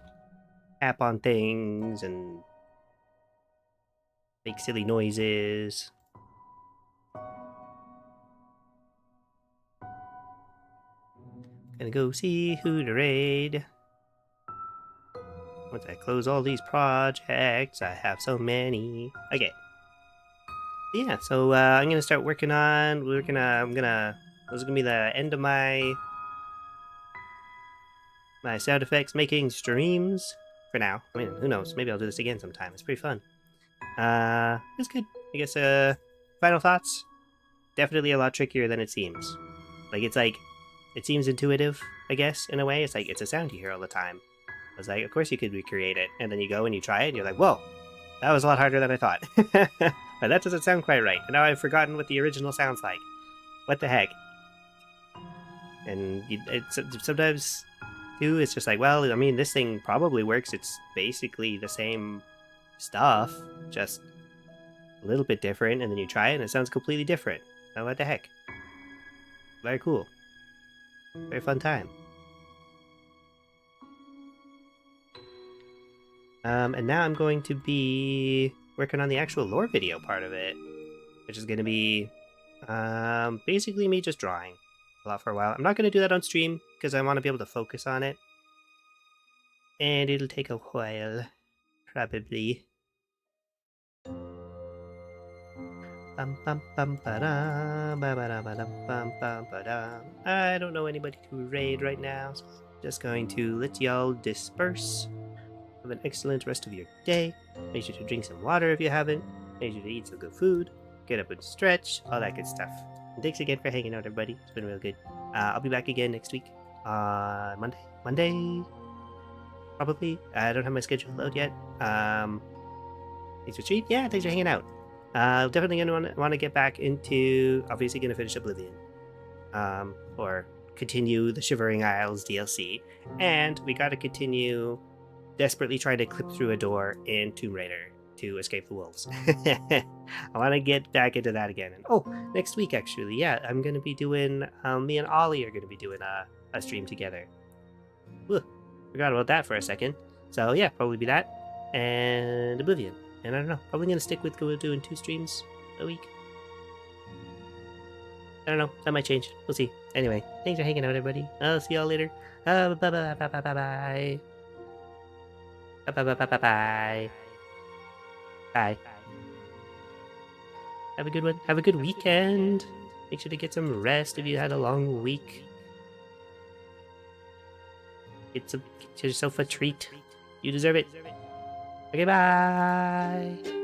tap on things and make silly noises. Gonna go see who to raid. Once I close all these projects, I have so many. Okay. Yeah, so I'm gonna start working on. This is gonna be the end of my sound effects making streams for now. I mean, who knows? Maybe I'll do this again sometime. It's pretty fun. It's good. I guess. Final thoughts. Definitely a lot trickier than it seems. It seems intuitive. I guess in a way, it's like it's a sound you hear all the time. I was like, of course you could recreate it, and then you go and you try it, and you're like, whoa, that was a lot harder than I thought. But that doesn't sound quite right. And now I've forgotten what the original sounds like. What the heck? And sometimes, too, it's just like, well, I mean, this thing probably works. It's basically the same stuff, just a little bit different. And then you try it, and it sounds completely different. Now, what the heck? Very cool. Very fun time. And now I'm going to be working on the actual lore video part of it, which is going to be basically me just drawing a lot for a while. I'm not going to do that on stream because I want to be able to focus on it, and it'll take a while, probably. I don't know anybody to raid right now, so I'm just going to let y'all disperse. Have an excellent rest of your day. Make sure to drink some water if you haven't. Make sure to eat some good food. Get up and stretch. All that good stuff. And thanks again for hanging out, everybody. It's been real good. I'll be back again next week. Monday? Probably. I don't have my schedule out yet. Thanks for treat. Yeah, thanks for hanging out. Definitely gonna want to get back into. Obviously, gonna finish Oblivion. Or continue the Shivering Isles DLC. And we gotta continue desperately trying to clip through a door in Tomb Raider to escape the wolves. I want to get back into that again. And next week, actually, yeah, I'm going to be doing, me and Ollie are going to be doing a stream together. Ooh, forgot about that for a second. So yeah, probably be that and Oblivion. And I don't know, probably going to stick with doing 2 streams a week. I don't know, that might change. We'll see. Anyway, thanks for hanging out, everybody. I'll see y'all later. Bye. Bye. Bye. Have a good one. Have a good weekend. Make sure to get some rest if you had a long week. Get yourself a treat. You deserve it. Okay, bye.